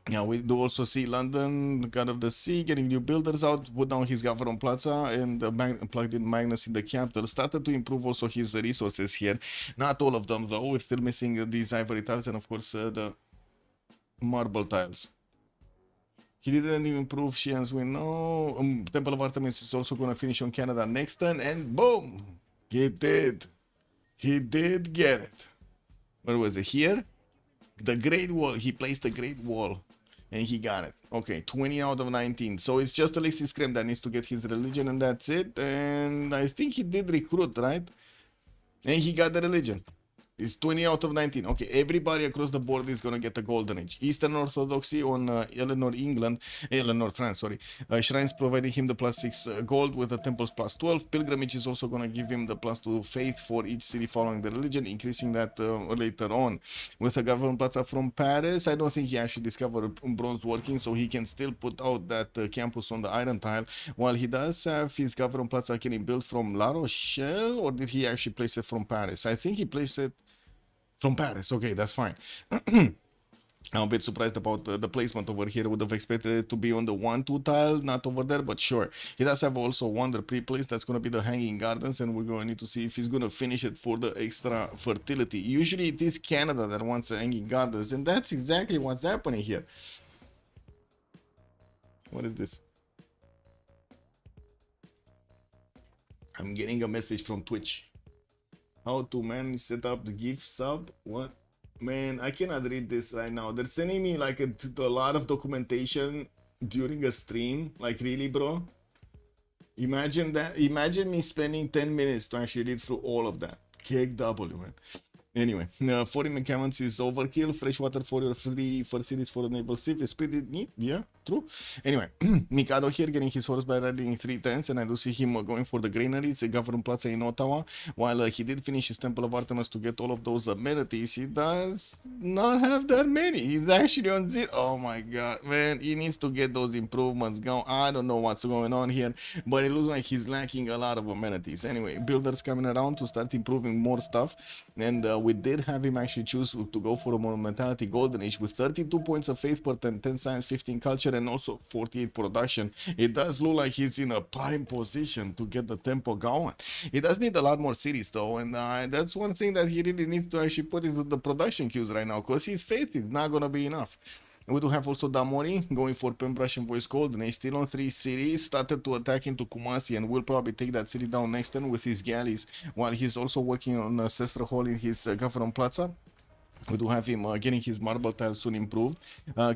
Yeah, we do also see London, God of the Sea, getting new builders out, put down his Gavron Plaza, and plugged in Magnus in the capital. Started to improve also his resources here. Not all of them, though. We're still missing these ivory tiles and, of course, the marble tiles. He didn't even improve Xian's win. No. Temple of Artemis is also going to finish on Canada next turn, and boom! He did. He did get it. Where was it? Here? The Great Wall. He placed the Great Wall. And he got it. Okay, 20 out of 19. So it's just Alexis Krem that needs to get his religion, and that's it. And I think he did recruit, right? And he got the religion. It's 20 out of 19. Okay, everybody across the board is going to get the Golden Age. Eastern Orthodoxy on Eleanor, France, sorry. Shrines providing him the +6 gold with the temples +12. Pilgrimage is also going to give him the +2 faith for each city following the religion, increasing that later on. With a government plaza from Paris, I don't think he actually discovered bronze working, so he can still put out that campus on the iron tile. While he does have his government plaza getting built from La Rochelle, or did he actually place it from Paris? I think he placed it from Paris. Okay, that's fine. I'm a bit surprised about the placement over here. Would have expected it to be on the 1-2 tile, not over there, but sure. He does have also Wonder pre-placed. That's going to be the Hanging Gardens, and we're going to need to see if he's going to finish it for the extra fertility. Usually it is Canada that wants the Hanging Gardens, and that's exactly what's happening here. What is this? I'm getting a message from Twitch. How to manage set up the gift sub? What? Man, I cannot read this right now. They're sending me like a lot of documentation during a stream. Like, really, bro? Imagine that. Imagine me spending 10 minutes to actually read through all of that. Kick W, man. Anyway, 40 mechanics is overkill. Freshwater for your free facilities for the naval ship is pretty neat. Yeah, true. Anyway, Mikado here getting his horse by riding 3 turns, and I do see him going for the granaries, Government Plaza in Ottawa. While he did finish his Temple of Artemis to get all of those amenities, he does not have that many. He's actually on 0. Oh my god, man, he needs to get those improvements going. I don't know what's going on here, but it looks like he's lacking a lot of amenities. Anyway, builders coming around to start improving more stuff, and we did have him actually choose to go for a monumentality golden age with 32 points of faith per 10 science, 15 culture, and also 48 production. It does look like he's in a prime position to get the tempo going. He does need a lot more cities though, and that's one thing that he really needs to actually put into the production queues right now, because his faith is not gonna be enough. We do have also Damori going for Pembrush and Voice Golden Age, still on 3 cities, started to attack into Kumasi, and will probably take that city down next turn with his galleys, while he's also working on Sestra Hall in his Government Plaza. We do have him getting his marble tile soon improved.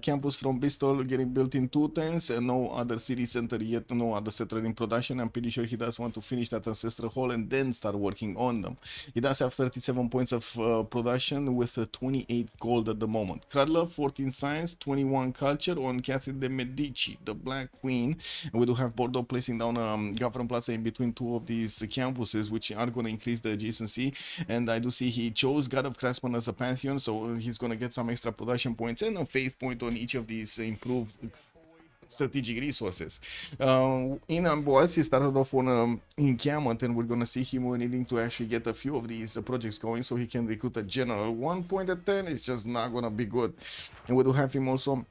Campus from Bristol getting built in 2 turns, and no other city center yet, no other settler in production. I'm pretty sure he does want to finish that Ancestral Hall and then start working on them. He does have 37 points of production with 28 gold at the moment. Cradler, 14 science, 21 culture on Catherine de Medici, the Black Queen. And we do have Bordeaux placing down Government Plaza in between 2 of these campuses, which are going to increase the adjacency. And I do see he chose God of Craftsman as a Pantheon, so he's going to get some extra production points and a faith point on each of these improved strategic resources. In Amboise, he started off on encampment, and we're going to see him needing to actually get a few of these projects going so he can recruit a general. 1 point a turn is just not going to be good. And we do have him also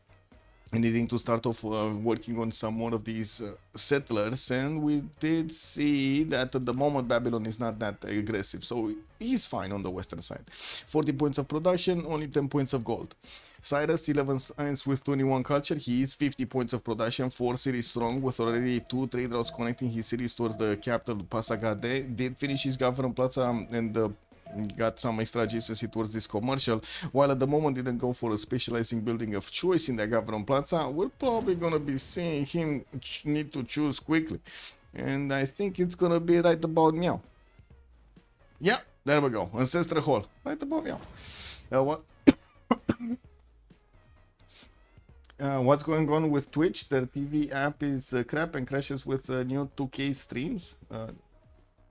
needing to start off working on some more of these settlers, and we did see that at the moment Babylon is not that aggressive, so he's fine on the western side. 40 points of production, only 10 points of gold. Cyrus, 11 science with 21 culture, he is 50 points of production, 4 cities strong with already 2 trade routes connecting his cities towards the capital Pasagade. Did finish his Government Plaza and the got some extra GCC towards this commercial, while at the moment didn't go for a specializing building of choice in the Gavron Plaza. We're probably gonna be seeing him need to choose quickly, and I think it's gonna be right about meow. Yeah, there we go. Ancestral Hall, right about meow. What? What's going on with Twitch? Their TV app is crap and crashes with new 2K streams.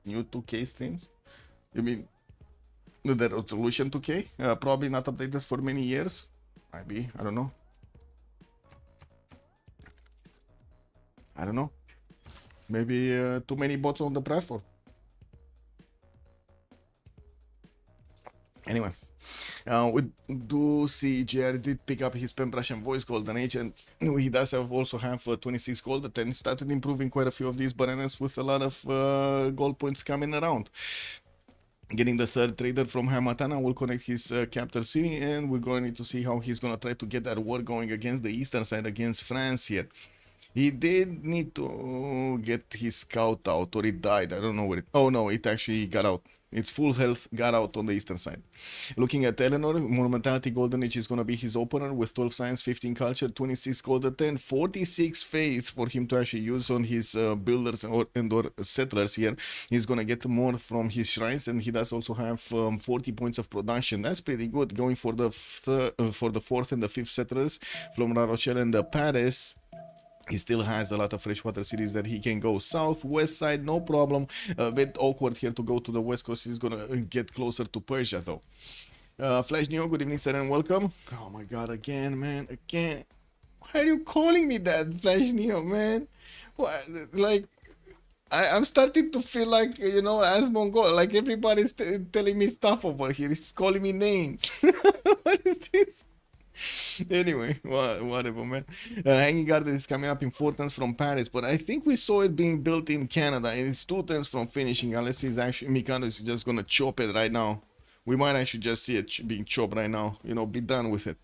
New 2K streams? You mean the resolution 2K? Probably not updated for many years. Maybe, I don't know. I don't know. Maybe too many bots on the platform. Anyway, we do see JR did pick up his pen brush and voice golden age, and he does also have 26 gold that then started improving quite a few of these bananas with a lot of gold points coming around. Getting the third trader from Hamatana will connect his capital city, and we're going to need to see how he's going to try to get that war going against the eastern side, against France here. He did need to get his scout out, or it died. I don't know where it... Oh no, it actually got out. Its full health got out on the eastern side. Looking at Eleanor, Monumentality Golden Age is going to be his opener with 12 science, 15 culture, 26 gold at 10, 46 faith for him to actually use on his builders or settlers here. He's going to get more from his shrines, and he does also have 40 points of production. That's pretty good, going for the fourth and the fifth settlers from La Rochelle and the Paris. He still has a lot of freshwater cities that he can go south, west side, no problem. A bit awkward here to go to the west coast. He's gonna get closer to Persia though. Flash Neo, good evening, sir, and welcome. Oh my god, again, man, again. Why are you calling me that, Flash Neo, man? What, like, I'm starting to feel like, you know, as Mongol, like everybody's telling me stuff over here. He's calling me names. What is this? Anyway, whatever, man. Hanging Garden is coming up in 4 tons from Paris, but I think we saw it being built in Canada, and it's 2 tons from finishing, unless he's actually, Mikado is just gonna chop it right now. We might actually just see it being chopped right now, you know, be done with it.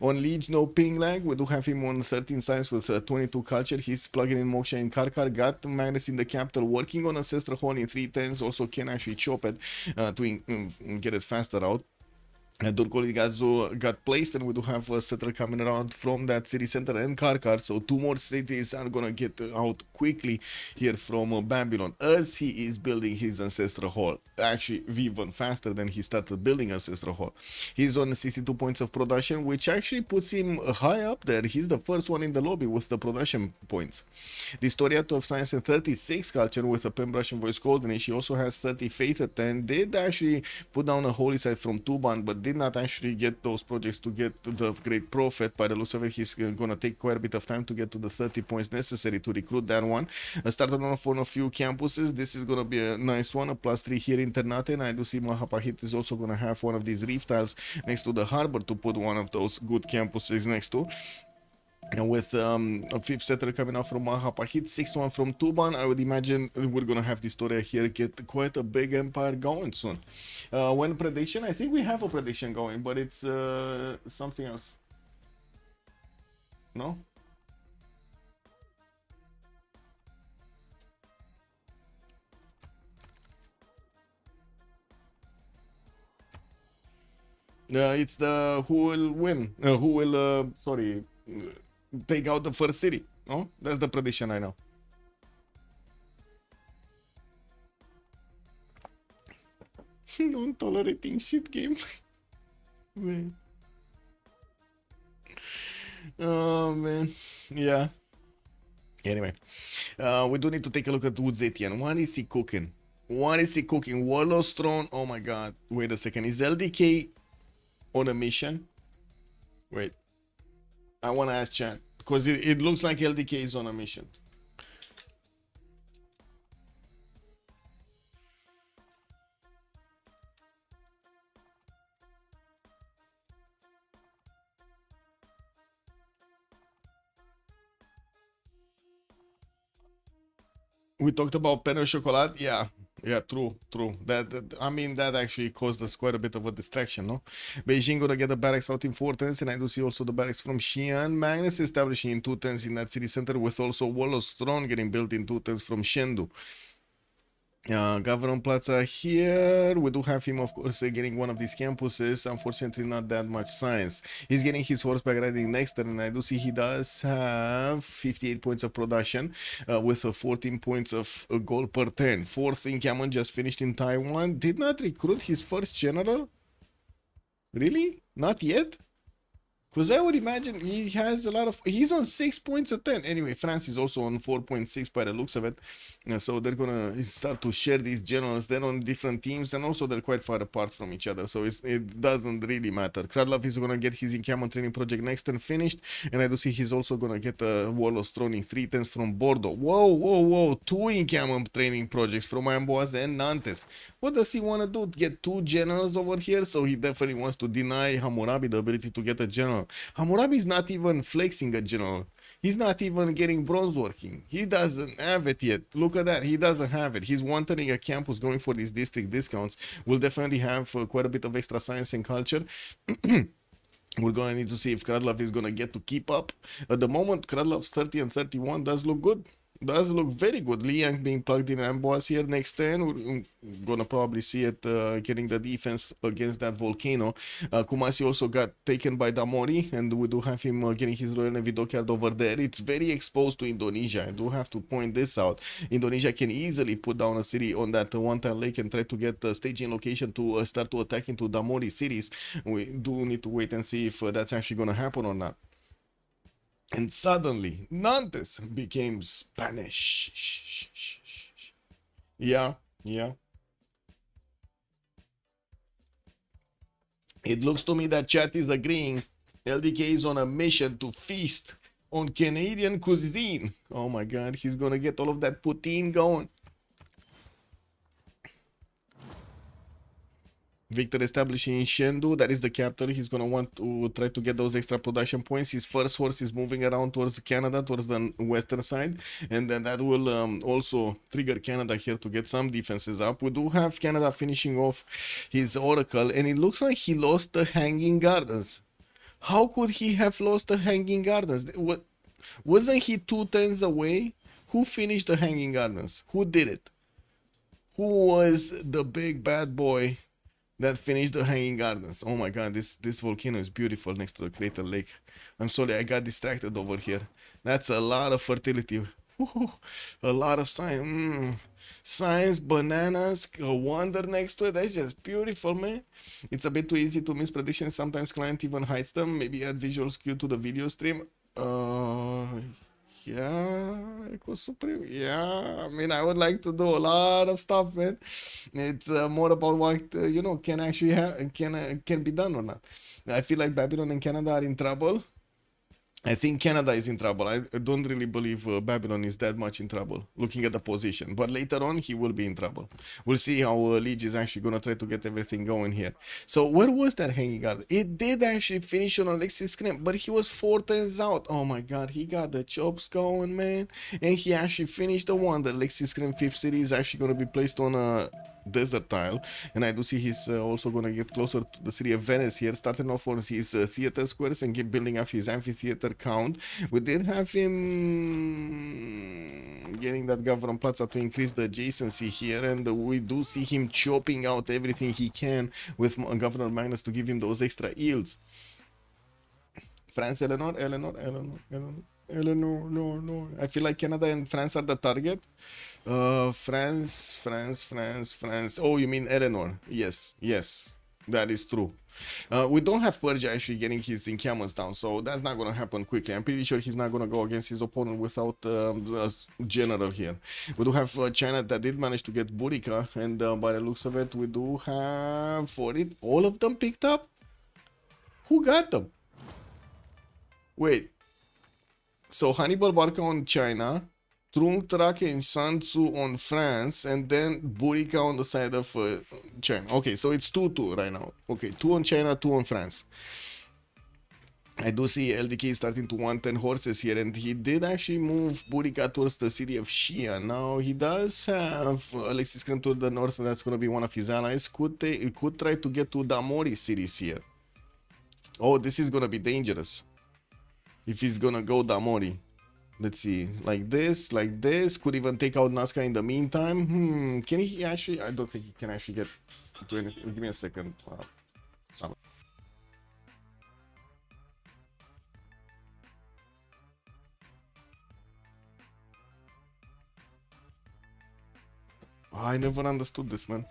On Liege, no ping lag. We do have him on 13 science with 22 culture. He's plugging in Moksha and Karkar. Got Magnus in the capital, working on Ancestral Hall in 3 tens. Also can actually chop it to get it faster out. Durkoligazu got placed, and we do have a settler coming around from that city center and Karkar, so 2 more cities are gonna get out quickly here from Babylon as he is building his Ancestral Hall. Actually, even faster than he started building Ancestral Hall. He's on 62 points of production, which actually puts him high up there. He's the first one in the lobby with the production points. The Historiato of Science and 36 culture with a pen brush and voice golden. She also has 30 faith at 10. Did actually put down a holy site from Tuban, but did not actually get those projects to get the great prophet. By the looks of it, he's gonna take quite a bit of time to get to the 30 points necessary to recruit that one. Started on for a few campuses. This is gonna be a nice one, a +3 here in Ternate, and I do see Mahapahit is also gonna have one of these reef tiles next to the harbor to put one of those good campuses next to. And with a 5th settler coming out from Mahapahit, 6th one from Tuban, I would imagine we're gonna have this story here get quite a big empire going soon. When prediction, I think we have a prediction going, but it's something else. No? It's the who will win, who will, sorry, take out the first city. No, that's the prediction I know. Non-tolerating shit game. Man. Oh man, yeah. Anyway, we do need to take a look at Wood Zetian. What is he cooking? What is he cooking? Warlord's Throne. Oh my god. Wait a second. Is LDK on a mission? Wait. I want to ask chat, because it looks like LDK is on a mission. We talked about Pen Chocolat. Yeah, true. That I mean, that actually caused us quite a bit of a distraction, no? Beijing gonna get the barracks out in 4 tens, and I do see also the barracks from Xi'an. Magnus establishing in 2 tens in that city center, with also Warlord's Throne getting built in 2 tens from Chengdu. Governor Plaza here. We do have him, of course, getting one of these campuses. Unfortunately, not that much science. He's getting his horseback riding next turn, and I do see he does have 58 points of production with 14 points of gold per turn. Fourth encampment just finished in Taiwan. Did not recruit his first general? Really? Not yet? Because I would imagine he has a lot of... He's on 6 points a turn. Anyway, France is also on 4.6 by the looks of it. So they're going to start to share these generals. They're on different teams, and also they're quite far apart from each other. So it doesn't really matter. Kradlov is going to get his encampment training project next turn finished. And I do see he's also going to get a Warlord's Throwing 3 turns from Bordeaux. Whoa, whoa, whoa. 2 encampment training projects from Amboise and Nantes. What does he want to do? Get 2 generals over here? So he definitely wants to deny Hammurabi the ability to get a general. Hammurabi is not even flexing a general. He's not even getting bronze working. He doesn't have it yet. Look at that. He doesn't have it. He's wanting a campus going for these district discounts. We'll definitely have quite a bit of extra science and culture. We're going to need to see if Kradlov is going to get to keep up. At the moment, Kradlov's 30 and 31 does look good. Does look very good. Liang being plugged in Amboise here next turn. We're gonna probably see it getting the defense against that volcano. Kumasi also got taken by Damori, and we do have him getting his Royal Navy dockyard over there. It's very exposed to Indonesia. I do have to point this out. Indonesia can easily put down a city on that one-tile lake and try to get a staging location to start to attack into Damori cities. We do need to wait and see if that's actually gonna happen or not. And suddenly, Nantes became Spanish. Yeah. It looks to me that chat is agreeing. LDK is on a mission to feast on Canadian cuisine. Oh my god, he's gonna get all of that poutine going. Victor establishing in Chengdu, that is the capital. He's going to want to try to get those extra production points. His first horse is moving around towards Canada, towards the western side, and then that will also trigger Canada here to get some defenses up. We do have Canada finishing off his Oracle, and it looks like he lost the Hanging Gardens. How could he have lost the Hanging Gardens? Wasn't he 2 turns away? Who finished the Hanging Gardens? Who did it? Who was the big bad boy that finished the Hanging Gardens? Oh my god, this volcano is beautiful next to the crater lake. I'm sorry, I got distracted over here. That's a lot of fertility. Woohoo, a lot of science. Science, bananas, a wonder next to it. That's just beautiful, man. It's a bit too easy to miss predictions. Sometimes client even hides them. Maybe add visual skew to the video stream. Yeah, Eco Supreme. Yeah, I mean, I would like to do a lot of stuff, man. It's more about what can actually can be done or not. I feel like Babylon and Canada are in trouble. I think Canada is in trouble. I don't really believe Babylon is that much in trouble, looking at the position. But later on, he will be in trouble. We'll see how Liege is actually going to try to get everything going here. So where was that Hanging Garden? It did actually finish on Alexis Scrim, but he was 4 turns out. Oh my god, he got the chops going, man. And he actually finished the one. The Alexis Scrim 5th city is actually going to be placed on a desert tile, and I do see he's also going to get closer to the city of Venice here, starting off on his theater squares and keep building up his amphitheater count. We did have him getting that Governor Plaza to increase the adjacency here, and we do see him chopping out everything he can with Governor Magnus to give him those extra yields. France, Eleanor. No. I feel like Canada and France are the target. France. Oh, you mean Eleanor? Yes, that is true. We don't have Persia actually getting his encampments down, so that's not going to happen quickly. I'm pretty sure he's not going to go against his opponent without the general here. We do have China that did manage to get Burica, and by the looks of it, we do have for it all of them picked up. Who got them? Wait. So Hannibal Barca on China, Trung Traque and Shansu on France, and then Burica on the side of China. Okay, so it's 2-2 right now. Okay, 2 on China, 2 on France. I do see LDK starting to want 10 horses here, and he did actually move Burica towards the city of Shia. Now, he does have Alexis Krem to the north, and that's going to be one of his allies. Could try to get to Damori cities here. Oh, this is going to be dangerous if he's going to go Damori. Let's see, like this, like this. Could even take out Nazca in the meantime. Can he actually? I don't think he can actually get to anything. Give me a second. Some- I never understood this, man.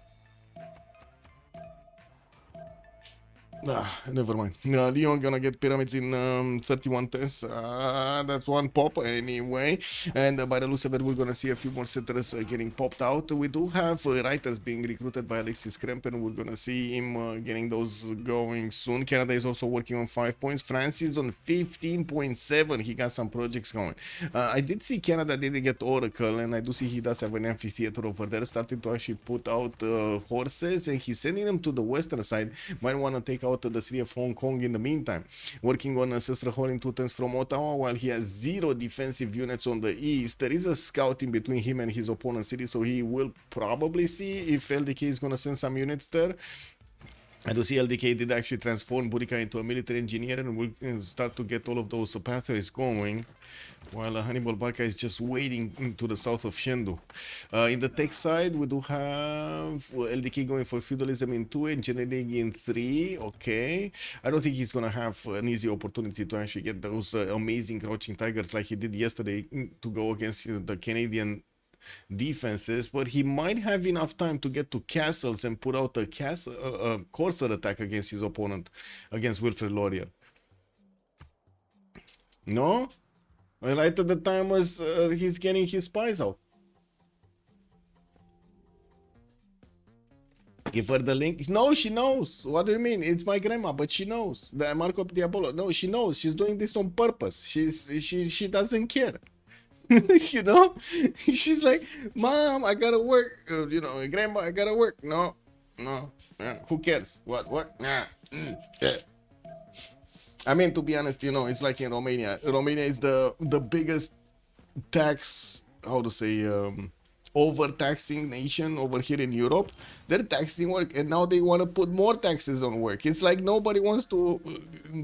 Never mind. Leon gonna get pyramids in 31 tests. That's one pop anyway. And by the loose of it, we're gonna see a few more settlers getting popped out. We do have writers being recruited by Alexis Krempen. We're gonna see him getting those going soon. Canada is also working on 5 points. France is on 15.7. He got some projects going. I did see Canada didn't get Oracle, and I do see he does have an amphitheater over there, starting to actually put out horses, and he's sending them to the western side. Might want to take out the city of Hong Kong in the meantime. Working on Ancestral Hall in 2 turns from Ottawa, while he has 0 defensive units on the east. There is a scout in between him and his opponent's city, so he will probably see if LDK is going to send some units there. I do see LDK did actually transform Burica into a military engineer, and will start to get all of those pathways going, while Hannibal Barca is just waiting to the south of Shendu. In the tech side, we do have LDK going for feudalism in 2, engineering in 3. Okay, I don't think he's gonna have an easy opportunity to actually get those amazing crouching tigers like he did yesterday to go against the Canadian defenses, but he might have enough time to get to castles and put out a courser attack against his opponent, against Wilfred Laurier. No? Right at the time was he's getting his spies out. Give her the link. No, she knows. What do you mean? It's my grandma, but she knows. The Marco Diabolo. No, she knows. She's doing this on purpose. She doesn't care. You know, she's like, Mom, I gotta work. Grandma, I gotta work. No, who cares? What? Yeah. I mean, to be honest, it's like in Romania. Romania is the biggest tax, how to say, overtaxing nation over here in Europe. They're taxing work, and now they want to put more taxes on work. It's like nobody wants to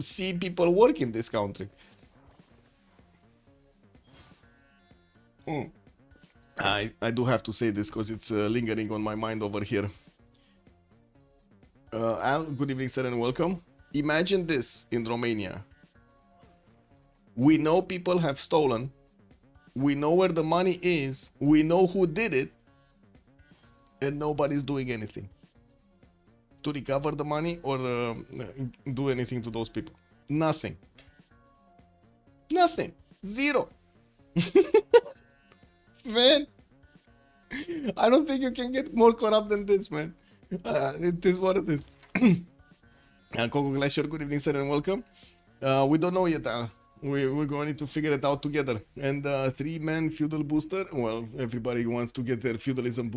see people work in this country. I do have to say this because it's lingering on my mind over here. Al, good evening, sir, and welcome. Imagine this in Romania. We know people have stolen. We know where the money is. We know who did it. And nobody's doing anything to recover the money or do anything to those people. Nothing. Nothing. Zero. Man, I don't think you can get more corrupt than this, man. It is what it is. Coco Glacier, good evening, sir, and welcome. We don't know yet. We're going to figure it out together. And 3-man feudal booster. Well, everybody wants to get their feudalism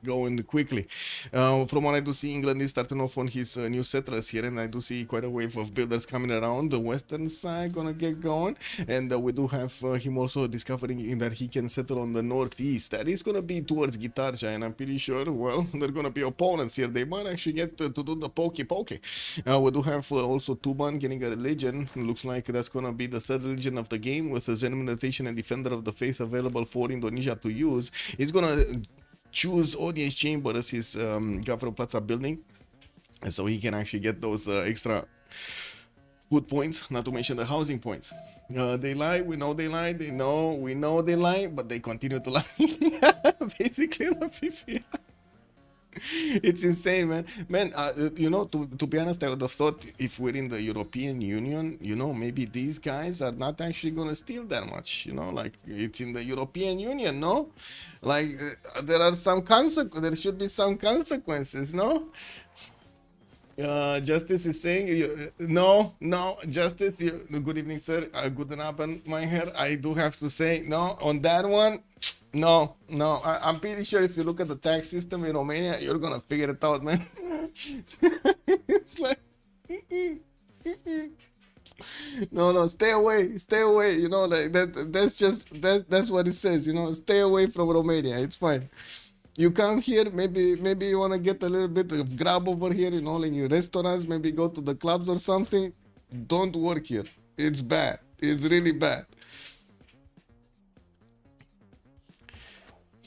going quickly. From what I do see, England is starting off on his new settlers here, and I do see quite a wave of builders coming around. The western side gonna get going, and we do have him also discovering that he can settle on the northeast. That is gonna be towards Gitarja, and I'm pretty sure, well, they're gonna be opponents here. They might actually get to do the pokey. We do have also Tuban getting a religion. Looks like that's gonna be the 3rd religion of the game, with a Zen meditation and Defender of the Faith available for Indonesia to use. He's gonna choose Audience Chamber as his Gavro Plaza building, and so he can actually get those extra food points, not to mention the housing points. They lie, we know they lie, we know they lie, but they continue to lie. Basically, it's insane, man. To be honest, I would have thought if we're in the European Union, maybe these guys are not actually gonna steal that much. Like, it's in the European Union, no? Like, there should be some consequences, no? Justice is saying, no, Justice, good evening, sir. Good evening, my hair. I do have to say, no, on that one. No, I'm pretty sure if you look at the tax system in Romania, you're gonna figure it out, man. It's like, no, stay away. Like that's what it says, stay away from Romania. It's fine. You come here, maybe you wanna get a little bit of grab over here, like in restaurants, maybe go to the clubs or something. Don't work here. It's bad. It's really bad.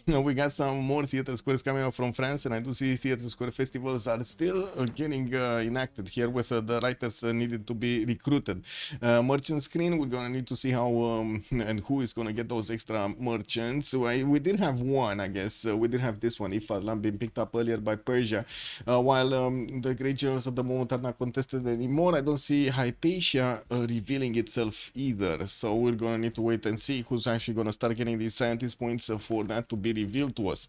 We got some more theater squares coming out from France, and I do see theater square festivals are still getting enacted here with the writers needed to be recruited. Merchant screen, we're gonna need to see how and who is gonna get those extra merchants. So we did have one, I guess. We did have this one, if I've been picked up earlier by Persia. While the Great Generals at the moment are not contested anymore, I don't see Hypatia revealing itself either. So we're gonna need to wait and see who's actually gonna start getting these scientist points for that to be revealed to us.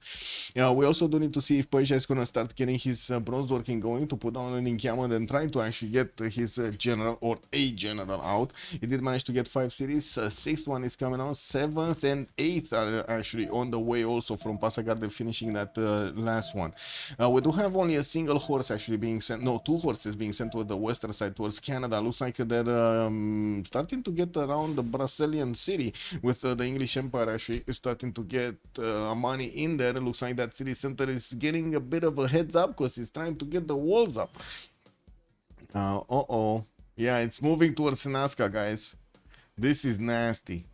We also do need to see if Persia is gonna start getting his bronze working going to put down an encampment and try to actually get his general or a general out. He did manage to get 5 cities. Sixth one is coming out. 7th and 8th are actually on the way also from Passagarde, finishing that last one. We do have only a single horse actually being sent, no, 2 horses being sent to the western side towards Canada. Looks like they're starting to get around the Brazilian city with the English Empire actually starting to get money in there. It looks like that city center is getting a bit of a heads up because it's trying to get the walls up. Yeah, it's moving towards Nazca, guys. This is nasty.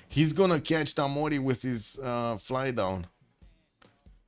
He's gonna catch Tamori with his fly down.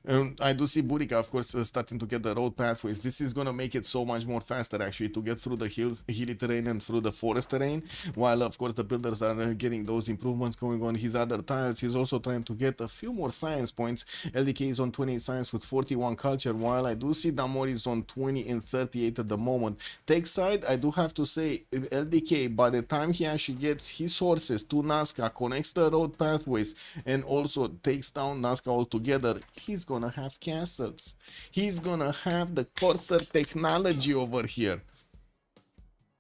And I do see Burica, of course, starting to get the road pathways. This is going to make it so much more faster, actually, to get through the hilly terrain and through the forest terrain. While, of course, the builders are getting those improvements going on his other tiles. He's also trying to get a few more science points. LDK is on 28 science with 41 culture, while I do see Damori is on 20 and 38 at the moment. Tech side, I do have to say, LDK, by the time he actually gets his horses to Nazca, connects the road pathways, and also takes down Nazca altogether, he's gonna have castles. He's gonna have the Corsair technology over here.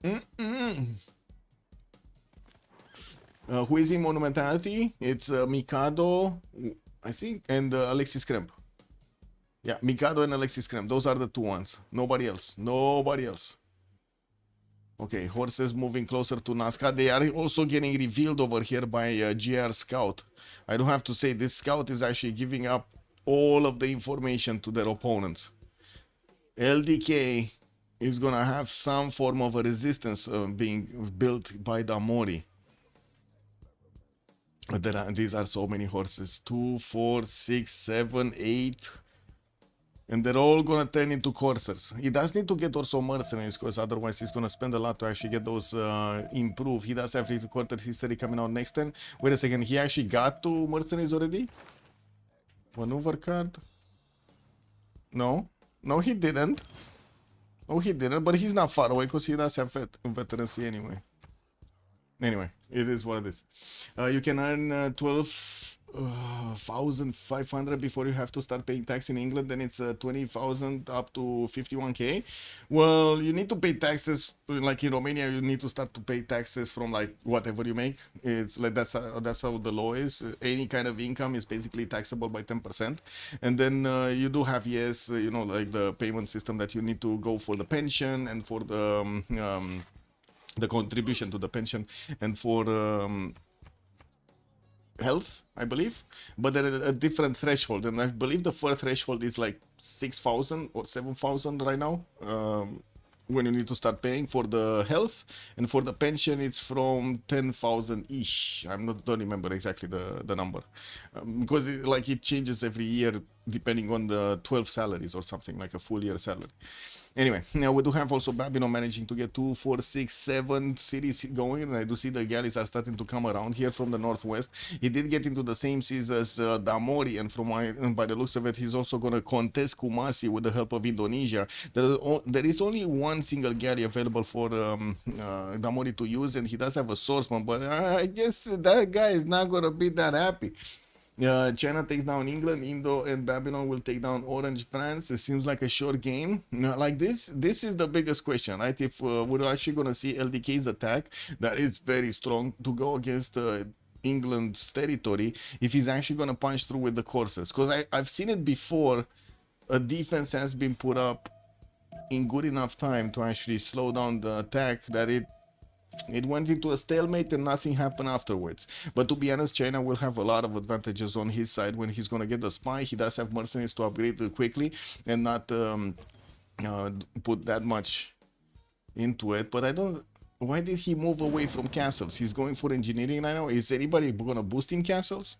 Who is in Monumentality? It's Mikado, I think, and Alexis Kremp. Yeah, Mikado and Alexis Kremp. Those are the 2 ones. Nobody else. Nobody else. Okay, horses moving closer to Nazca. They are also getting revealed over here by GR Scout. I do have to say, this Scout is actually giving up all of the information to their opponents. LDK is gonna have some form of a resistance being built by Damori. These are so many horses. 2, 4, 6, 7, 8. And they're all gonna turn into coursers. He does need to get also mercenaries, because otherwise he's gonna spend a lot to actually get those improved. He does have 3/4 history coming out next turn. Wait a second, he actually got 2 mercenaries already? Maneuver card? No, he didn't. No, he didn't, but he's not far away because he does have veterancy anyway. Anyway, it is what it is. You can earn 12,500 before you have to start paying tax in England. Then it's 20,000 up to 51k. Well, you need to pay taxes like in Romania. You need to start to pay taxes from like whatever you make. It's like that's how the law is. Any kind of income is basically taxable by 10%. And then you do have like the payment system that you need to go for the pension and for the contribution to the pension and for health, I believe, but there are a different threshold, and I believe the first threshold is like 6,000 or 7,000 right now, when you need to start paying for the health, and for the pension it's from 10,000 ish. Don't remember exactly the number, because it changes every year depending on the 12 salaries or something, like a full year salary. Anyway, now we do have also Babylon managing to get 2, 4, 6, 7 cities going, and I do see the galleys are starting to come around here from the northwest. He did get into the same seas as Damori, and by the looks of it, he's also going to contest Kumasi with the help of Indonesia. There is only one single galley available for Damori to use, and he does have a swordsman, but I guess that guy is not going to be that happy. China takes down England, Indo and Babylon will take down Orange, France. It seems like a short game. Like this is the biggest question, right? If we're actually going to see LDK's attack, that is very strong to go against England's territory, if he's actually going to punch through with the courses. Because I've seen it before, a defense has been put up in good enough time to actually slow down the attack that it went into a stalemate and nothing happened afterwards. But to be honest, China will have a lot of advantages on his side when he's going to get the spy. He does have mercenaries to upgrade quickly and not put that much into it. But I don't... Why did he move away from castles? He's going for engineering right now. Is anybody going to boost him castles?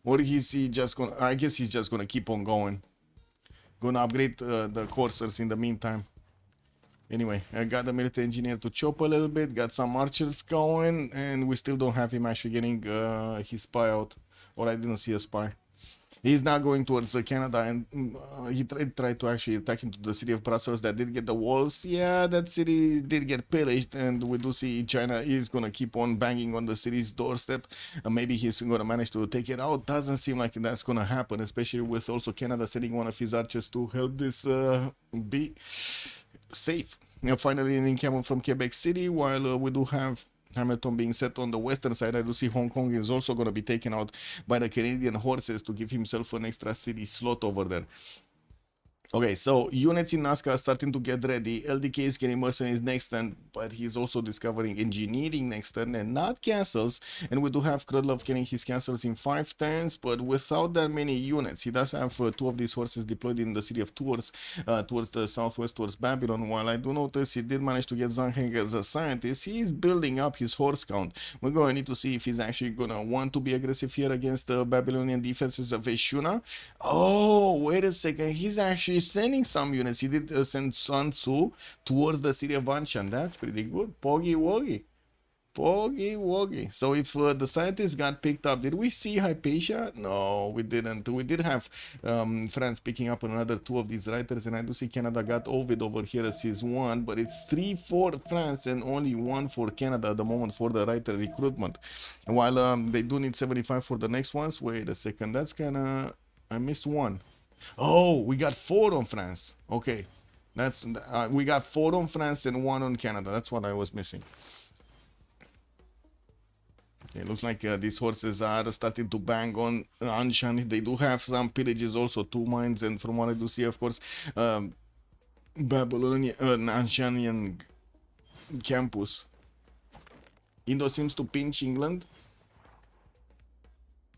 Or is he just gonna? I guess he's just gonna keep on going. Gonna upgrade the coursers in the meantime. Anyway, I got the military engineer to chop a little bit, got some archers going, and we still don't have him actually getting his spy out. Or I didn't see a spy. He's not going towards Canada, and he tried to actually attack into the city of Brussels that did get the walls. Yeah, that city did get pillaged, and we do see China is gonna keep on banging on the city's doorstep. Maybe he's gonna manage to take it out. Doesn't seem like that's gonna happen, especially with also Canada sending one of his archers to help this be safe. Finally, an encampment from Quebec City, while we do have Hamilton being set on the western side. I do see Hong Kong is also going to be taken out by the Canadian horses to give himself an extra city slot over there. Okay, so units in Nazca are starting to get ready. LDK is getting mercenaries next turn, but he's also discovering engineering next turn and not castles. And we do have Krudlov getting his castles in 5 turns, but without that many units. He does have 2 of these horses deployed in the city of Tours, towards the southwest, towards Babylon. While I do notice he did manage to get Zhang Heng as a scientist, he's building up his horse count. We're going to need to see if he's actually going to want to be aggressive here against the Babylonian defenses of Veshuna. Oh, wait a second, he's actually sending some units. He did send Sun Tzu towards the city of Anshan. That's pretty good. Poggy woggy. Poggy woggy. So if the scientists got picked up, did we see Hypatia? No, we didn't. We did have France picking up another 2 of these writers, and I do see Canada got Ovid over here as his 1, but it's 3 for France and only 1 for Canada at the moment for the writer recruitment. And while they do need 75 for the next ones, wait a second, that's kind of... I missed 1. Oh, we got 4 on France. Okay, that's we got 4 on France and 1 on Canada. That's what I was missing. It looks like these horses are starting to bang on Anshan. They do have some pillages, also 2 mines, and from what I do see, of course, Babylonian Anshanian campus. Indo seems to pinch England.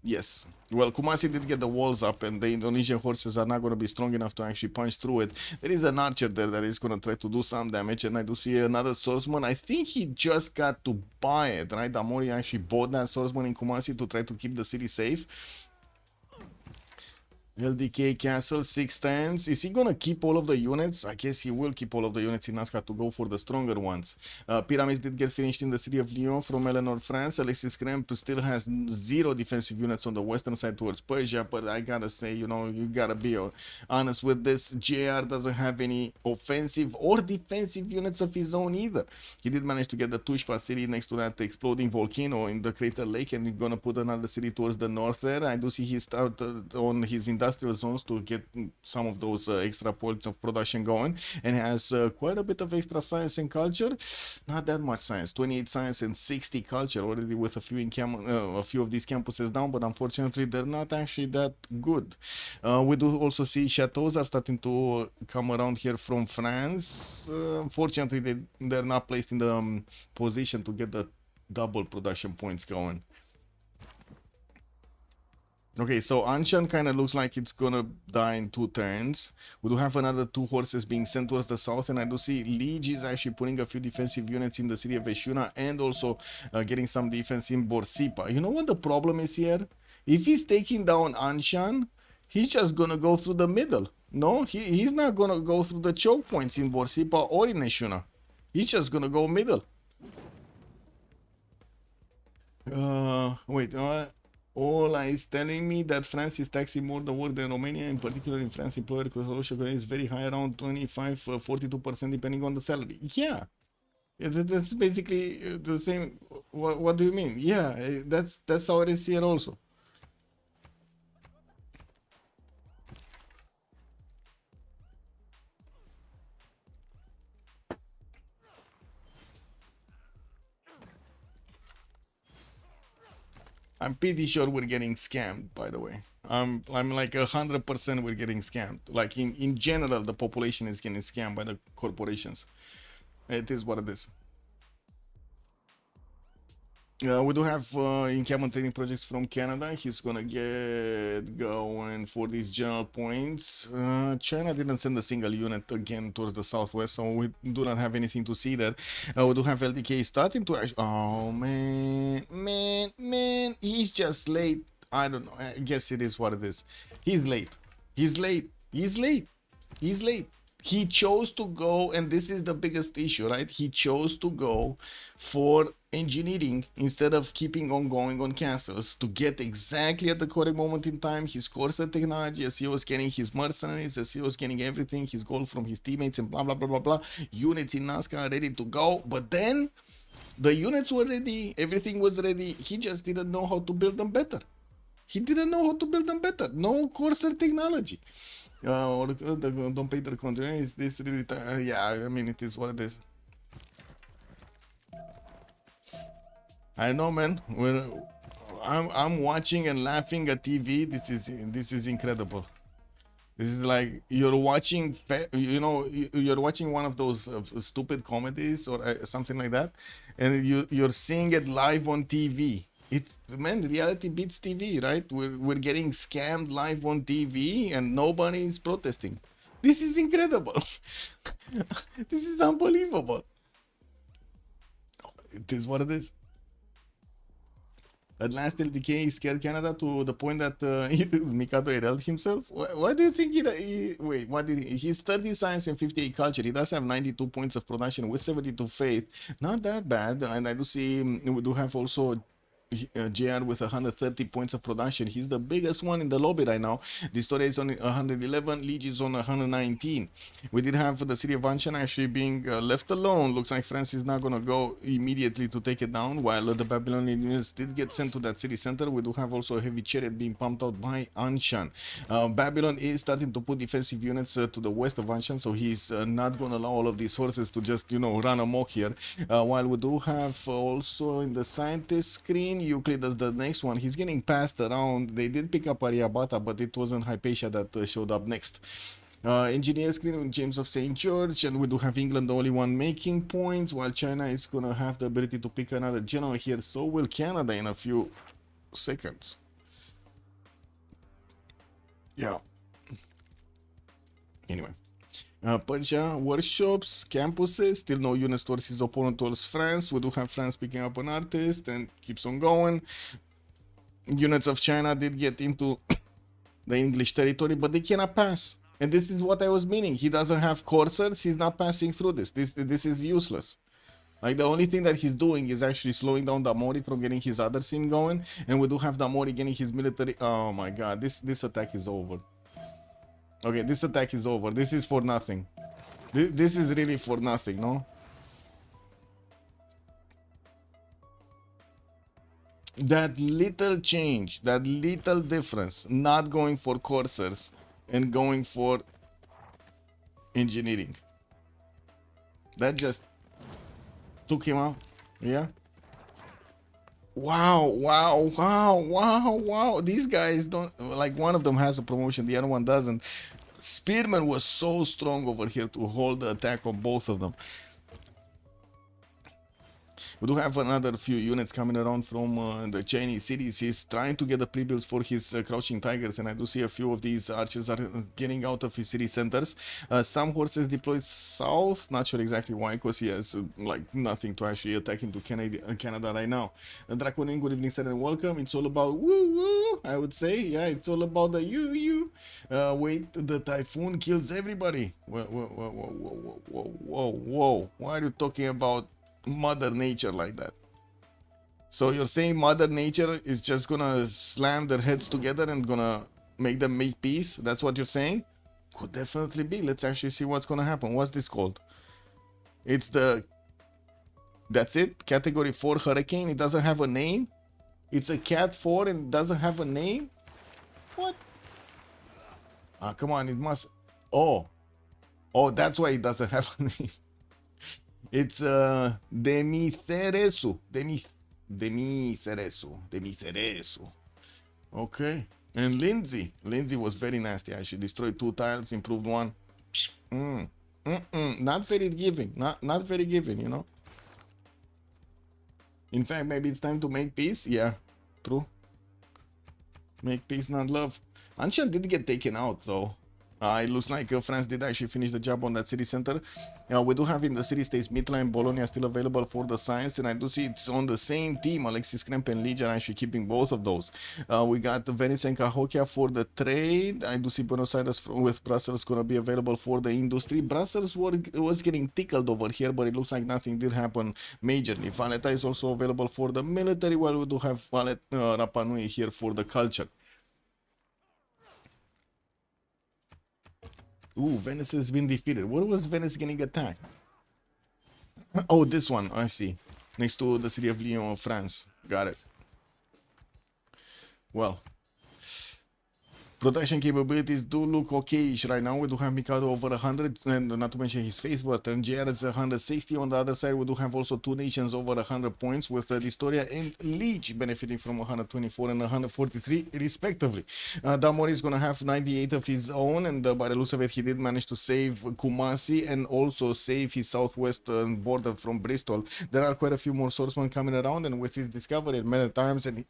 Yes. Well, Kumasi did get the walls up, and the Indonesian horses are not going to be strong enough to actually punch through it. There is an archer there that is going to try to do some damage, and I do see another swordsman. I think he just got to buy it, right? Amori actually bought that swordsman in Kumasi to try to keep the city safe. LDK castle 6 turns. Is he gonna keep all of the units? I guess he will keep all of the units in Nazca to go for the stronger ones. Pyramids did get finished in the city of Lyon from Eleanor, France. Alexis Kremp still has 0 defensive units on the western side towards Persia, but I gotta say, you know, you gotta be honest with this. JR doesn't have any offensive or defensive units of his own either. He did manage to get the Tushpa city next to that exploding volcano in the crater lake, and he's gonna put another city towards the north there. I do see he started on his industrial zones to get some of those extra points of production going, and has quite a bit of extra science and culture. Not that much science, 28 science and 60 culture already, with a few a few of these campuses down, but unfortunately they're not actually that good. We do also see chateaus are starting to come around here from France. Unfortunately they're not placed in the position to get the double production points going. Okay, so Anshan kind of looks like it's gonna die in 2 turns. We do have another 2 horses being sent towards the south, and I do see Liege is actually putting a few defensive units in the city of Veshuna, and also getting some defense in Borsipa. You know what the problem is here? If he's taking down Anshan, he's just gonna go through the middle. No, he's not gonna go through the choke points in Borsipa or in Veshuna. He's just gonna go middle. Wait, Ola is telling me that France is taxing more the work than Romania. In particular, in France, employer cost is very high, around 25-42% depending on the salary. Yeah, that's basically the same. What do you mean? Yeah, that's how it is here also. I'm pretty sure we're getting scammed, by the way. I'm like 100% we're getting scammed. Like in general, the population is getting scammed by the corporations. It is what it is. We do have encampment training projects from Canada. He's gonna get going for these general points. China didn't send a single unit again towards the southwest, so we do not have anything to see there. We do have LDK starting to actually... Oh, man. He's just late. I don't know. I guess it is what it is. He's late. He's late. He's late. He's late. He chose to go, and this is the biggest issue, right? He chose to go for engineering instead of keeping on going on castles to get exactly at the correct moment in time his Corsair technology, as he was getting his mercenaries, as he was getting everything, his gold from his teammates, and blah blah blah blah blah. Units in Nazca ready to go, but then the units were ready, everything was ready. He just didn't know how to build them better. He didn't know how to build them better. No Corsair technology. Don't pay the country. Is this really? Yeah, I mean, it is what it is. I know, man. I'm watching and laughing at TV. This is incredible. This is like you're watching, you're watching one of those stupid comedies or something like that, and you're seeing it live on TV. It's, man, reality beats TV, right? We're getting scammed live on TV and nobody is protesting. This is incredible. This is unbelievable. It is what it is. At last, LDK scared Canada to the point that Mikado erased himself. Why do you think wait, what did he? He's 30 science and 58 culture. He does have 92 points of production with 72 faith. Not that bad. And I do see we do have also JR with 130 points of production. He's the biggest one in the lobby right now. The story is on 111, Liege is on 119. We did have the city of Anshan actually being left alone. Looks like France is not gonna go immediately to take it down, while the Babylonian units did get sent to that city center. We do have also a heavy chariot being pumped out by Anshan. Babylon is starting to put defensive units to the west of Anshan, so he's not gonna allow all of these horses to just, run amok here. While we do have also in the scientist screen, Euclid as the next one. He's getting passed around. They did pick up Ariabata, but it wasn't Hypatia that showed up next. Engineer screen with James of St. George, and we do have England the only one making points, while China is gonna have the ability to pick another general here. So will Canada in a few seconds. Yeah. Anyway. Persia, workshops, campuses, still no units towards his opponent towards France. We do have France picking up an artist and keeps on going. Units of China did get into the English territory, but they cannot pass. And this is what I was meaning. He doesn't have coursers, he's not passing through this. This is useless. Like, the only thing that he's doing is actually slowing down Damori from getting his other sim going. And we do have Damori getting his military. Oh my god, this attack is over. Okay, this attack is over. This is for nothing. This is really for nothing, no? That little change, that little difference, not going for coursers and going for engineering. That just took him out. Yeah. Wow. These guys don't, like, one of them has a promotion, the other one doesn't. Spearman was so strong over here to hold the attack on both of them. We do have another few units coming around from the Chinese cities. He's trying to get the pre-builds for his crouching tigers, and I do see a few of these archers are getting out of his city centers. Some horses deployed south, not sure exactly why, because he has like nothing to actually attack into Canada right now. Draconian, good evening, sir, and welcome. It's all about woo, I would say. Yeah, it's all about the you. Wait, the typhoon kills everybody. Whoa. Why are you talking about Mother Nature like that? So you're saying Mother Nature is just gonna slam their heads together and gonna make them make peace? That's what you're saying? Could definitely be. Let's actually see what's gonna happen. What's this called? It's the... That's it? Category 4 Hurricane. It doesn't have a name? It's a Cat 4 and it doesn't have a name? What? Ah, come on, it must... Oh, that's why it doesn't have a name. It's Demitheresu. Demitheresu. Okay. And Lindsay was very nasty. I should destroy 2 tiles, improved 1. Not very giving. Not very giving, you know. In fact, maybe it's time to make peace. Yeah, true. Make peace, not love. Anshan did get taken out though. It looks like France did actually finish the job on that city center. We do have in the city states midline Bologna still available for the science, and I do see it's on the same team. Alexis Kremp and Ligia are actually keeping both of those. We got Venice and Cahokia for the trade. I do see Buenos Aires with Brussels going to be available for the industry. Brussels was getting tickled over here, but it looks like nothing did happen majorly. Valletta is also available for the military, while we do have Rapa Nui here for the culture. Ooh, Venice has been defeated. Where was Venice getting attacked? Oh, this one. I see. Next to the city of Lyon, France. Got it. Well, production capabilities do look okay-ish right now. We do have Mikado over 100, and not to mention his face button. JR is 160. On the other side, we do have also two nations over 100 points, with Distoria and Leech benefiting from 124 and 143 respectively. Damori is going to have 98 of his own, and by the looks of it, he did manage to save Kumasi and also save his southwestern border from Bristol. There are quite a few more swordsmen coming around, and with his discovery many times and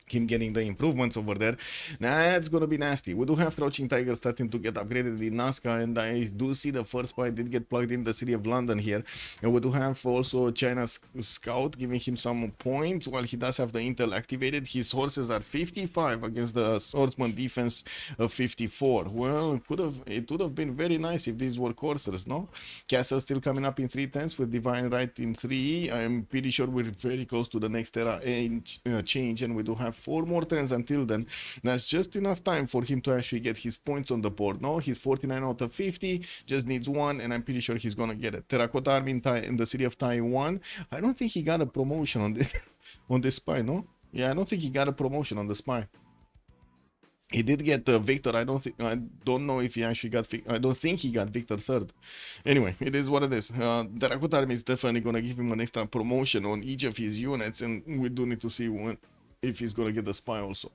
him getting the improvements over there, that's gonna be nasty. We do have Crouching Tiger starting to get upgraded in Nazca, and I do see the first spy did get plugged in the city of London here. And we do have also China's Scout giving him some points, while he does have the intel activated. His horses are 55 against the swordsman defense of 54. Well, it would have been very nice if these were coursers, no? Castle still coming up in 310s with Divine Right in 3. I'm pretty sure we're very close to the next era change, and we do have 4 more turns until then. That's just enough time for him to actually get his points on the board. No, he's 49 out of 50, just needs 1, and I'm pretty sure he's gonna get it. Terracotta Army in the city of Taiwan. I don't think he got a promotion on this on this spy, no? Yeah, I don't think he got a promotion on the spy. He did get Victor. I don't know if he actually got. I don't think he got Victor 3rd. Anyway, it is what it is. Terracotta Army is definitely gonna give him an extra promotion on each of his units, and we do need to see if he's gonna get the spy also.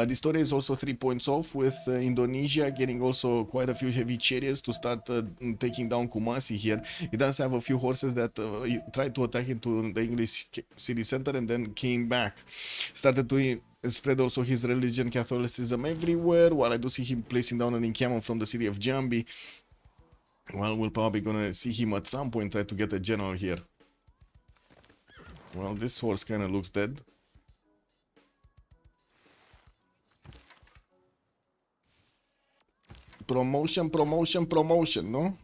This story is also 3 points off, with Indonesia getting also quite a few heavy chariots to start taking down Kumasi here. He does have a few horses that tried to attack into the English city center and then came back. Started to spread also his religion, Catholicism everywhere, while I do see him placing down an encampment from the city of Jambi. Well, we're probably gonna see him at some point try to get a general here. Well, this horse kind of looks dead. Promotion, no?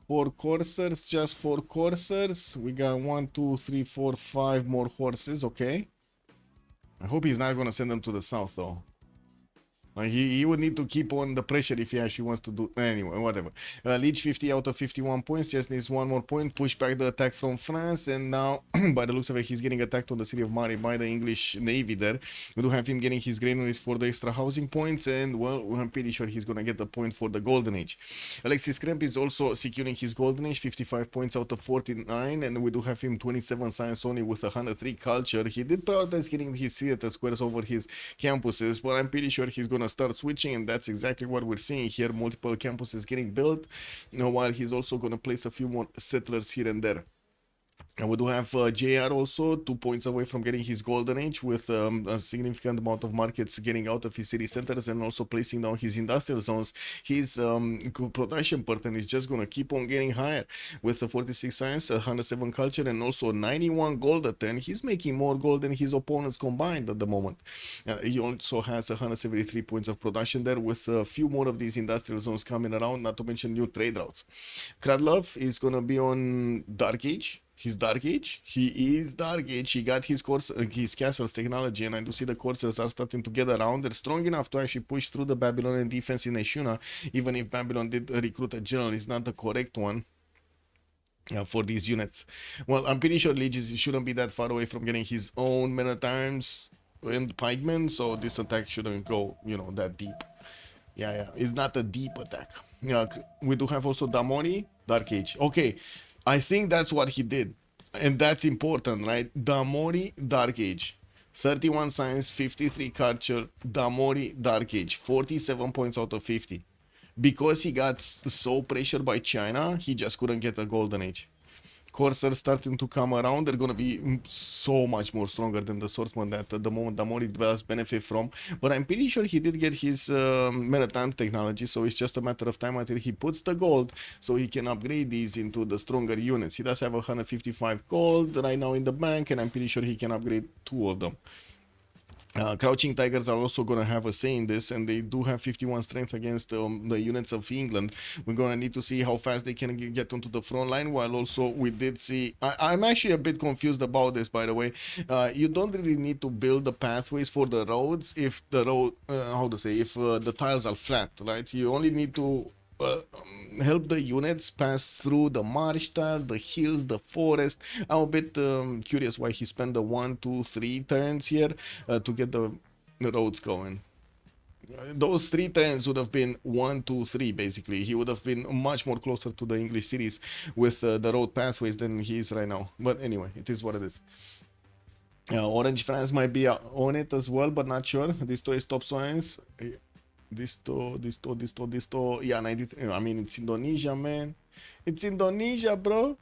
4 coursers, just 4 coursers. We got 1, 2, 3, 4, 5 more horses, okay. I hope he's not gonna send them to the south though. He would need to keep on the pressure if he actually wants to do. Anyway, whatever. Leech 50 out of 51 points, just needs 1 more point. Push back the attack from France, and now, by the looks of it, he's getting attacked on the city of Mari by the English Navy there. We do have him getting his granaries for the extra housing points, and well, I'm pretty sure he's gonna get the point for the Golden Age. Alexis Kremp is also securing his Golden Age, 55 points out of 49, and we do have him 27 science only with 103 culture. He did prioritize getting his theater squares over his campuses, but I'm pretty sure he's gonna start switching, and that's exactly what we're seeing here. Multiple campuses getting built, while he's also going to place a few more settlers here and there. And we do have JR also 2 points away from getting his Golden Age, with a significant amount of markets getting out of his city centers and also placing down his industrial zones. His production pattern is just going to keep on getting higher, with 46 science, 107 culture, and also 91 gold at 10. He's making more gold than his opponents combined at the moment. He also has 173 points of production there, with a few more of these industrial zones coming around, not to mention new trade routes. Kradlov is going to be on Dark Age. He's Dark Age. He is Dark Age. He got his castle's technology, and I do see the coursers are starting to get around. They're strong enough to actually push through the Babylonian defense in Eshuna, even if Babylon did recruit a general. It's not the correct one for these units. Well, I'm pretty sure Legis shouldn't be that far away from getting his own men at arms and pikemen, so this attack shouldn't go, that deep. Yeah, it's not a deep attack. Yeah, we do have also Damori, Dark Age. Okay. I think that's what he did, and that's important, right? Damori, Dark Age, 31 science, 53 culture. Damori, Dark Age, 47 points out of 50. Because he got so pressured by China, he just couldn't get a Golden Age. Corsairs starting to come around, they're gonna be so much more stronger than the swordsman that at the moment the more it does benefit from. But I'm pretty sure he did get his maritime technology, so it's just a matter of time until he puts the gold so he can upgrade these into the stronger units. He does have 155 gold right now in the bank, and I'm pretty sure he can upgrade 2 of them. Crouching Tigers are also going to have a say in this, and they do have 51 strength against the units of England. We're going to need to see how fast they can get onto the front line, while also we did see... I'm actually a bit confused about this, by the way. You don't really need to build the pathways for the roads if the road... if the tiles are flat, right? You only need to... help the units pass through the marsh tiles, the hills, the forest. I'm a bit curious why he spent the 1, 2, 3 turns here to get the roads going. Those 3 turns would have been 1, 2, 3 basically. He would have been much more closer to the English cities with the road pathways than he is right now. But anyway, it is what it is. Orange France might be on it as well, but not sure. These 2 is top science. Disto. Yeah, 93. I mean, it's Indonesia, man. It's Indonesia, bro.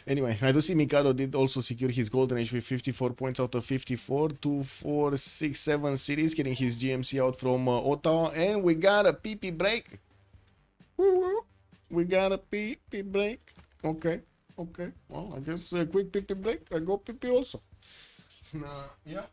Anyway, I do see Mikado did also secure his golden age with 54 points out of 54. 2, 4, 6, 7 cities, getting his GMC out from Ottawa. And we got a PP break. Woo-woo. We got a PP break. Okay. Well, I guess a quick PP break. I go PP also. Yeah.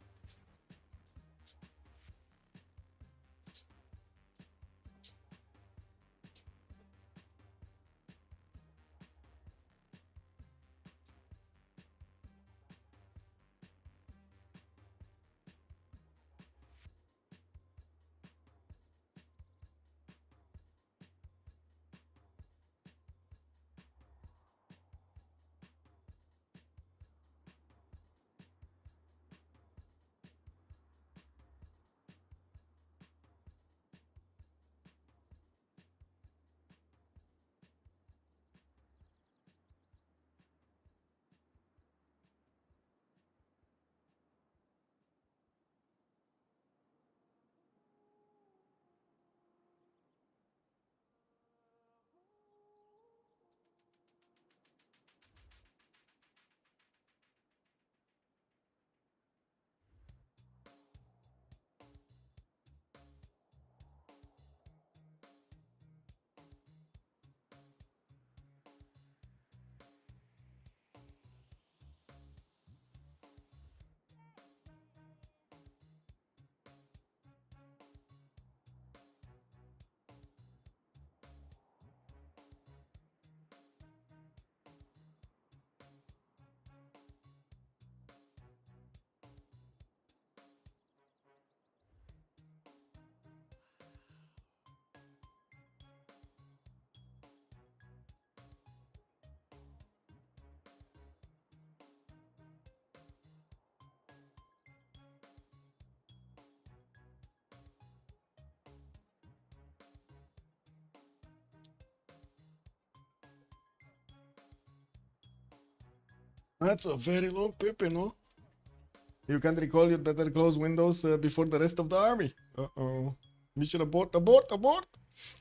That's a very long PP, no? You can't recall, you'd better close windows before the rest of the army. Uh-oh. Mission abort.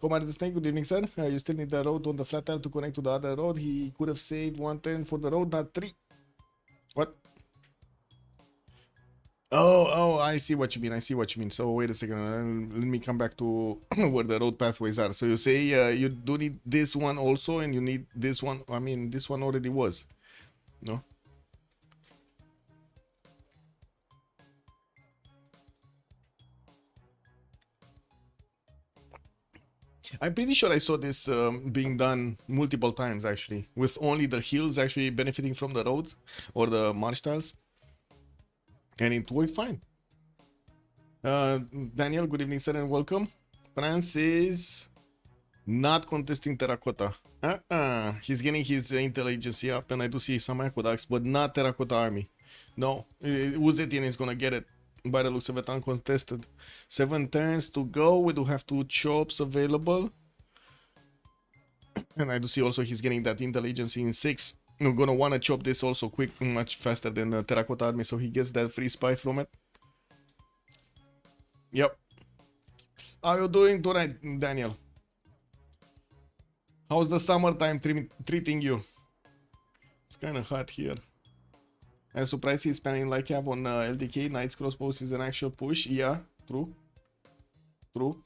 Commander the Snake, good evening, sir. You still need the road on the flat tile to connect to the other road. He could have saved 1 turn for the road, not 3. What? Oh, I see what you mean. So wait a second, let me come back to where the road pathways are. So you say you do need this one also, and you need this one. I mean, this one already was, no? I'm pretty sure I saw this being done multiple times actually, with only the hills actually benefiting from the roads or the marsh tiles, and it worked fine. Daniel, good evening, sir, and welcome. France is not contesting terracotta. He's getting his intelligence up, and I do see some aqueducts, but not terracotta army. No, Uzetian is gonna get it. By the looks of it, uncontested. 7 turns to go. We do have 2 chops available. And I do see also he's getting that intelligence in 6. We're gonna wanna chop this also quick, much faster than the Terracotta Army, so he gets that free spy from it. Yep. How are you doing tonight, Daniel? How's the summertime treating you? It's kind of hot here. I'm surprised he's spanning like Cav on LDK. Knight's crossbows is an actual push. Yeah, true. True.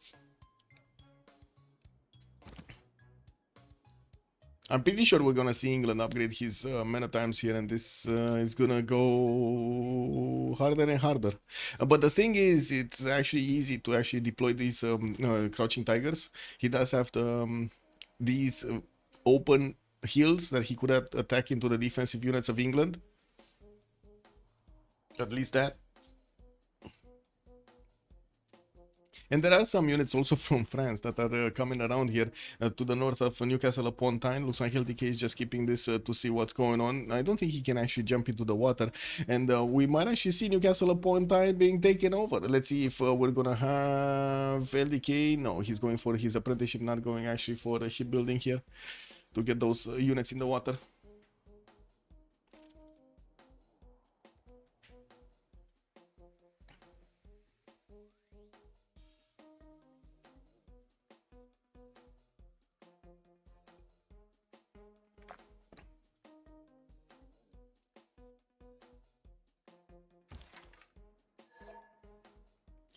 I'm pretty sure we're gonna see England upgrade his mana times here, and this is gonna go harder and harder. But the thing is, it's actually easy to actually deploy these crouching tigers. He does have the, these open hills that he could attack into the defensive units of England. At least that. And there are some units also from France that are coming around here to the north of Newcastle upon Tyne. Looks like LDK is just keeping this to see what's going on. I don't think he can actually jump into the water. And we might actually see Newcastle upon Tyne being taken over. Let's see if we're going to have LDK. No, he's going for his apprenticeship, not going actually for shipbuilding here to get those units in the water.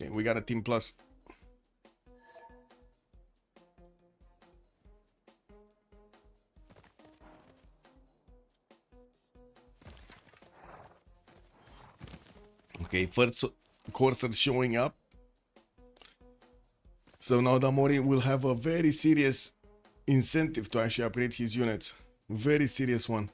Okay, we got a team plus. Okay, first Corsair showing up. So now Damori will have a very serious incentive to actually upgrade his units. Very serious one.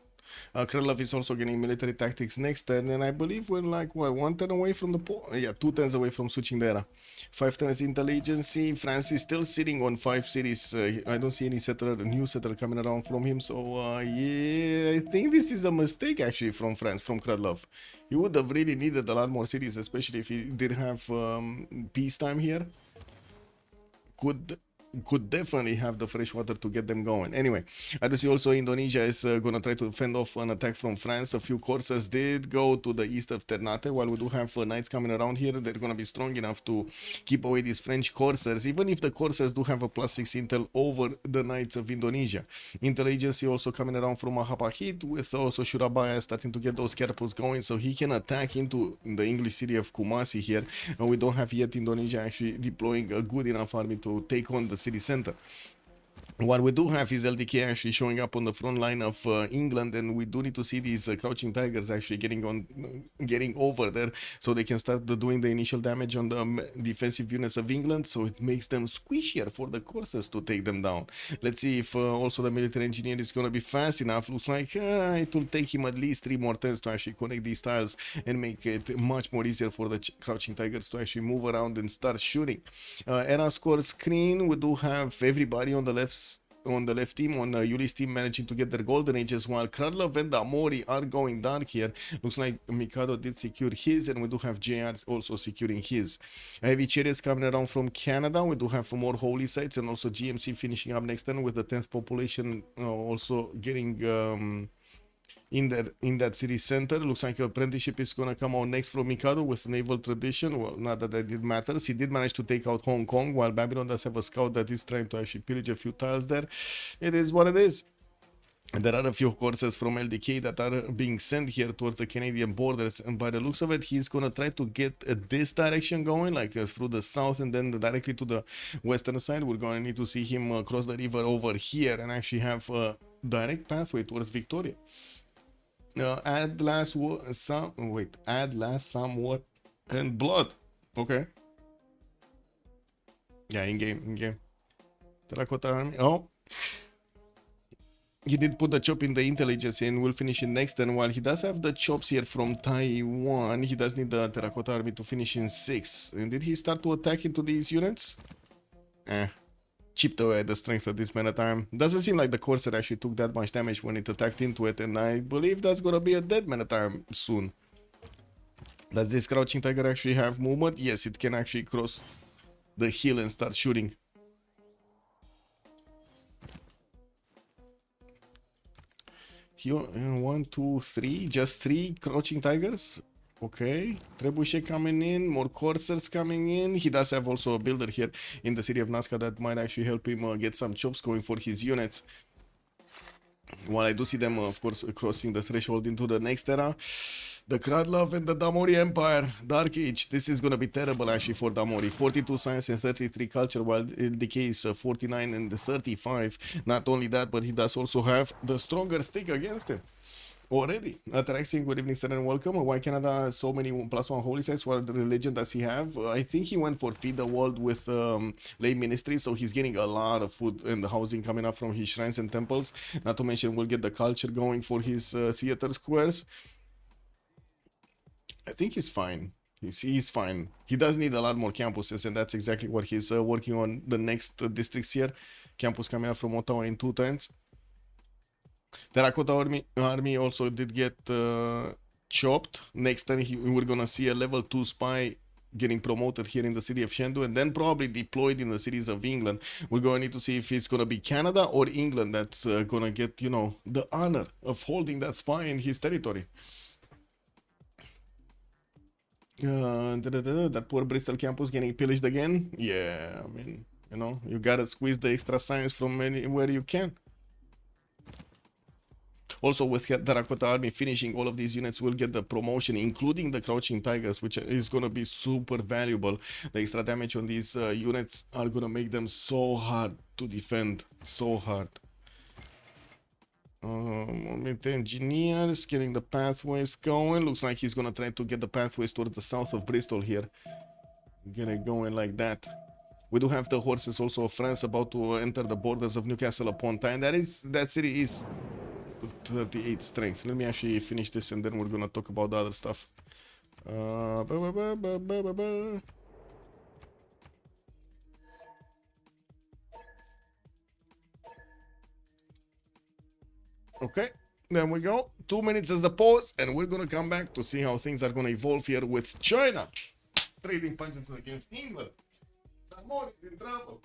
Krylov is also getting military tactics next turn, and I believe we're like, what, 1 turn away from the yeah, 2 turns away from switching the era. 5 turns intelligence. France is still sitting on 5 cities. I don't see any new settler coming around from him, so yeah, I think this is a mistake actually from France, from Krylov. He would have really needed a lot more cities, especially if he did have peacetime here. Could definitely have the fresh water to get them going. Anyway, I do see also Indonesia is gonna try to fend off an attack from France. A few Corsairs did go to the east of Ternate. While we do have knights coming around here, they're gonna be strong enough to keep away these French Corsairs, even if the Corsairs do have a +6 intel over the knights of Indonesia. Intelligence also coming around from Mahapahit, with also Surabaya starting to get those catapults going, so he can attack into the English city of Kumasi here. We don't have yet Indonesia actually deploying a good enough army to take on the city center. What we do have is LDK actually showing up on the front line of England, and we do need to see these crouching tigers actually getting over there so they can start doing the initial damage on the defensive units of England, so it makes them squishier for the Corsairs to take them down. Let's see if also the military engineer is going to be fast enough. Looks like it will take him at least 3 more turns to actually connect these tiles and make it much more easier for the crouching tigers to actually move around and start shooting. Era score screen, we do have everybody on the left team, on the Ulyss team, managing to get their golden ages, while Krylov and Damori are going dark here. Looks like Mikado did secure his, and we do have JR also securing his. Heavy chariots coming around from Canada. We do have more holy sites, and also GMC finishing up next turn with the 10th population also getting in that city center. Looks like apprenticeship is gonna come out next from Mikado with naval tradition. Well, not that it matters. He did manage to take out Hong Kong, while Babylon does have a scout that is trying to actually pillage a few tiles there. It is what it is. And there are a few Corsairs from LDK that are being sent here towards the Canadian borders, and by the looks of it, he's gonna try to get this direction going, like through the south, and then directly to the western side. We're gonna need to see him cross the river over here and actually have a direct pathway towards Victoria. Add last somewhat and blood. Okay. Yeah, in game. Terracotta army. Oh, he did put the chop in the intelligence, and we'll finish it next. And while he does have the chops here from Taiwan, he does need the Terracotta army to finish in 6. And did he start to attack into these units? Chipped away at the strength of this mana time. Doesn't seem like the Corsair actually took that much damage when it attacked into it, and I believe that's gonna be a dead mana time soon. Does this crouching tiger actually have movement? Yes, it can actually cross the hill and start shooting. Here, 1, 2, 3, just 3 crouching tigers. Okay, Trebuchet coming in, more Corsairs coming in. He does have also a builder here in the city of Nazca that might actually help him get some chops going for his units. While I do see them, of course, crossing the threshold into the next era. The Kradlov and the Damori Empire, Dark Age. This is gonna be terrible actually for Damori. 42 science and 33 culture, while Decay is 49 and 35. Not only that, but he does also have the stronger stick against him. Already. Ataraxian, good evening, sir, and welcome. Why Canada has so many +1 holy sites? What religion does he have? I think he went for Feed the World with lay ministry, so he's getting a lot of food and housing coming up from his shrines and temples. Not to mention, we'll get the culture going for his theater squares. I think he's fine. He's fine. He does need a lot more campuses, and that's exactly what he's working on the next districts here. Campus coming up from Ottawa in 2 turns. Terracotta army also did get chopped. Next time we're gonna see a level 2 spy getting promoted here in the city of Shendu, and then probably deployed in the cities of England. We're gonna need to see if it's gonna be Canada or England that's gonna get, you know, the honor of holding that spy in his territory. That poor Bristol campus getting pillaged again. Yeah, I mean, you know, you gotta squeeze the extra science from anywhere you can. Also, with Terracotta Army finishing all of these units, will get the promotion, including the Crouching Tigers, which is going to be super valuable. The extra damage on these units are going to make them so hard to defend. So hard. With engineers getting the pathways going. Looks like he's going to try to get the pathways towards the south of Bristol here. Get it going like that. We do have the horses also of France about to enter the borders of Newcastle upon Tyne. That city is 38 strength. Let me actually finish this and then we're gonna talk about the other stuff. Okay, then we go. 2 minutes as a pause, and we're gonna come back to see how things are gonna evolve here with China trading punches against England. Someone is in trouble.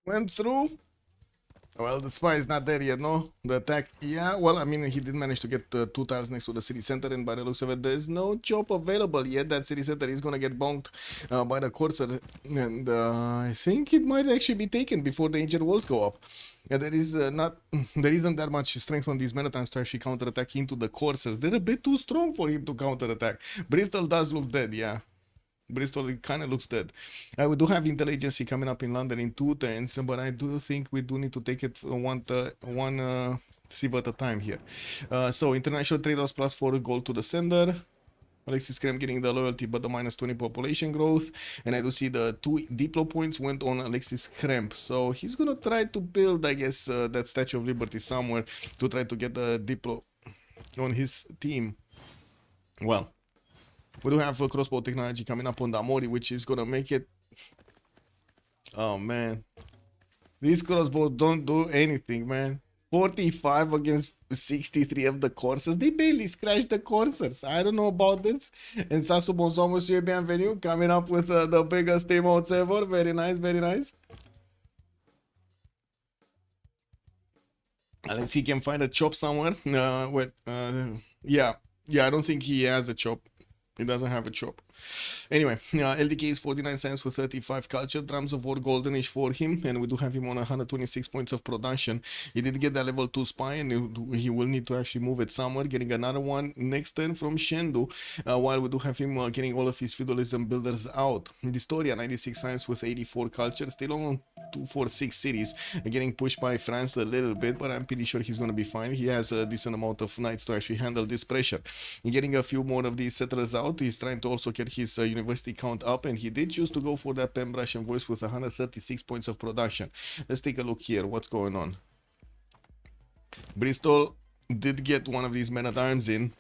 Went through. Well, the spy is not there yet, no? The attack, yeah, well, I mean, he did manage to get 2 tiles next to the city center, and by the looks of it, there's no job available yet. That city center is gonna get bonked by the Corsair, and I think it might actually be taken before the Ancient Walls go up. Yeah, there isn't that much strength on these Menotrans to actually counterattack into the Corsairs. They're a bit too strong for him to counterattack. Bristol does look dead, yeah. Bristol kind of looks dead. We do have intelligence coming up in London in 2 turns, but I do think we do need to take it one Civ at a time here. So international trade-offs +4 gold to the sender. Alexis Krem getting the loyalty but the minus 20 population growth, and I do see the 2 Diplo points went on Alexis Krem, so he's gonna try to build, I guess, that Statue of Liberty somewhere to try to get the Diplo on his team. Well, we do have a crossbow technology coming up on Damori, which is gonna make it. Oh man, these crossbows don't do anything, man. 45 against 63 of the coursers. They barely scratched the coursers. I don't know about this. And Sasu, bonsoir, monsieur, bienvenue. Coming up with the biggest emotes ever. Very nice, very nice. Let's see if he can find a chop somewhere. Yeah, I don't think he has a chop. He doesn't have a chop. Anyway, LDK is 49 cents for 35 culture. Drums of War Goldenish for him, and we do have him on 126 points of production. He did get that level 2 spy, and he will need to actually move it somewhere. Getting another one next turn from Shendu, while we do have him getting all of his feudalism builders out. Distoria 96 cents with 84 culture, still on 246 cities, getting pushed by France a little bit, but I'm pretty sure he's going to be fine. He has a decent amount of knights to actually handle this pressure. Getting a few more of these settlers out. He's trying to also get his university count up, and he did choose to go for that Pem Russian voice with 136 points of production. Let's take a look here. What's going on? Bristol did get one of these men-at-arms in.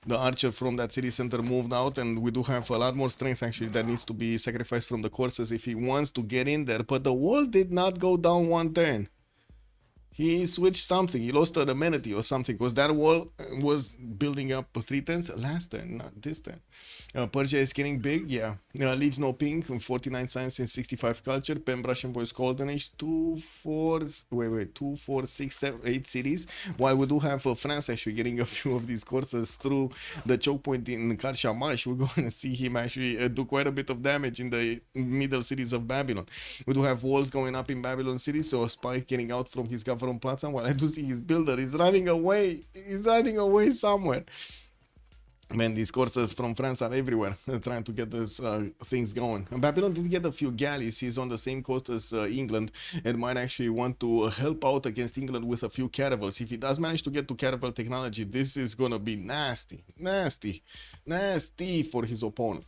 The archer from that city center moved out, and we do have a lot more strength actually that needs to be sacrificed from the courses if he wants to get in there. But the wall did not go down one turn. He switched something. He lost an amenity or something, because that wall was building up 3 turns last turn, not this turn. Persia is getting big, yeah. Leeds no ping, 49 science and 65 culture. Pem Russian voice golden age, 2, 4, 6, 7, 8 cities. While we do have France actually getting a few of these courses through the choke point in Karshamash. We're going to see him actually do quite a bit of damage in the middle cities of Babylon. We do have walls going up in Babylon City, so a spy getting out from his government Plaza. While I do see his builder is running away. He's running away somewhere. Man, these courses from France are everywhere, trying to get those things going. And Babylon did get a few galleys. He's on the same coast as England, and might actually want to help out against England with a few caravels. If he does manage to get to caravel technology, this is gonna be nasty for his opponent.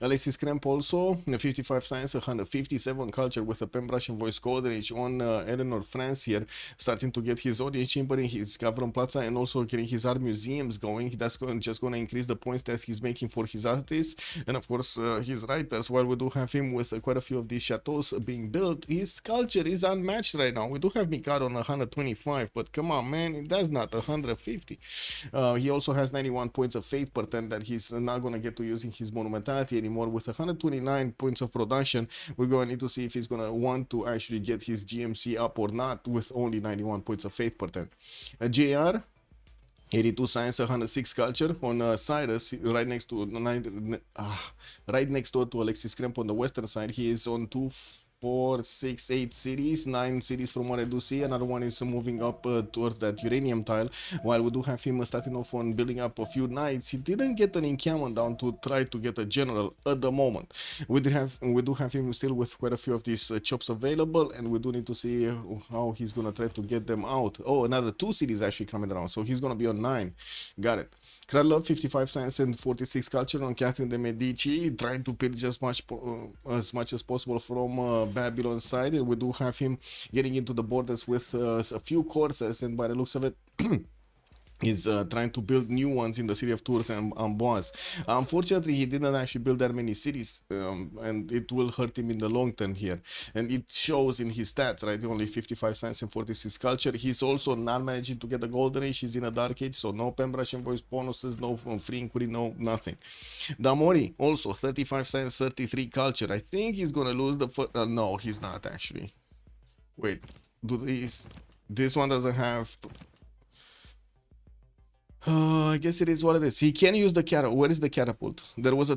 Alexis Kremp also 55 science, 157 culture with a Pem Russian voice golden age on Eleanor France here, starting to get his audience chamber in his Gavron Plaza, and also getting his art museums going. That's just gonna increase the points that he's making for his artists, and of course his writers. While we do have him with quite a few of these chateaus being built, his culture is unmatched right now. We do have Mikado on 125, but come on, man, that's not 150. He also has 91 points of faith per turn that he's not gonna get to using his monumentality anymore. With 129 points of production, we're going to need to see if he's gonna want to actually get his GMC up or not with only 91 points of faith per turn. JR 82 science, 106 culture on Cyrus, right next to right next door to Alexis Kremp on the western side. He is on 2, 4, 6, 8 cities, 9 cities from what I do see. Another one is moving up towards that uranium tile. While we do have him starting off on building up a few knights, he didn't get an encampment down to try to get a general at the moment. We do have him still with quite a few of these chops available, and we do need to see how he's gonna try to get them out. Oh, another 2 cities actually coming around, so he's gonna be on 9. Got it. Kralov 55 science and 46 culture on Catherine de Medici, trying to pillage as much as possible from Babylon side, and we do have him getting into the borders with a few courses, and by the looks of it he's trying to build new ones in the city of Tours and Amboise. Unfortunately, he didn't actually build that many cities, and it will hurt him in the long term here. And it shows in his stats, right? Only 55 science and 46 culture. He's also not managing to get the golden age. He's in a dark age, so no Pem Russian voice bonuses, no free inquiry, no nothing. Damori also 35 science, 33 culture. I think he's gonna lose the first. No, he's not actually. Wait, this one doesn't have. I guess it is what it is. He can use the catapult. Where is the catapult? There was a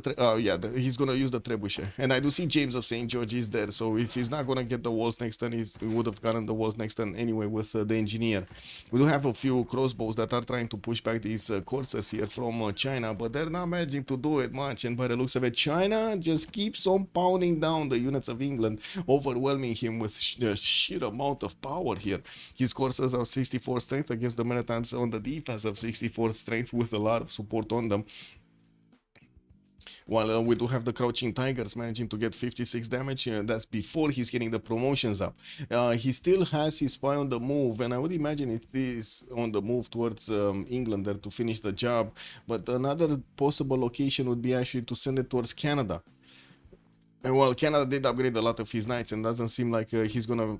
he's gonna use the trebuchet, and I do see James of St. George is there, so if he's not gonna get the walls next turn, he would have gotten the walls next turn anyway with the engineer. We do have a few crossbows that are trying to push back these courses here from China, but they're not managing to do it much, and by the looks of it, China just keeps on pounding down the units of England, overwhelming him with the sheer amount of power here. His courses are 64 strength against the men-at-arms on the defense of 64 strength with a lot of support on them. While we do have the Crouching Tigers managing to get 56 damage. That's before he's getting the promotions up. He still has his spy on the move, and I would imagine it is on the move towards England there to finish the job. But another possible location would be actually to send it towards Canada. And well, Canada did upgrade a lot of his knights, and doesn't seem like he's gonna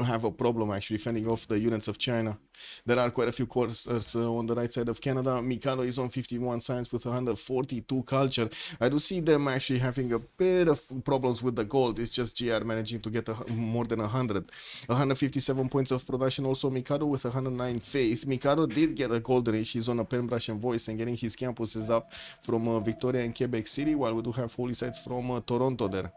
have a problem actually fending off the units of China. There are quite a few coursers on the right side of Canada. Mikado is on 51 science with 142 culture. I do see them actually having a bit of problems with the gold. It's just GR managing to get more than 157 points of production. Also Mikado with 109 faith. Mikado did get a golden age. He's on a pen brush and voice and getting his campuses up from Victoria and Quebec City, while we do have holy sites from Toronto there.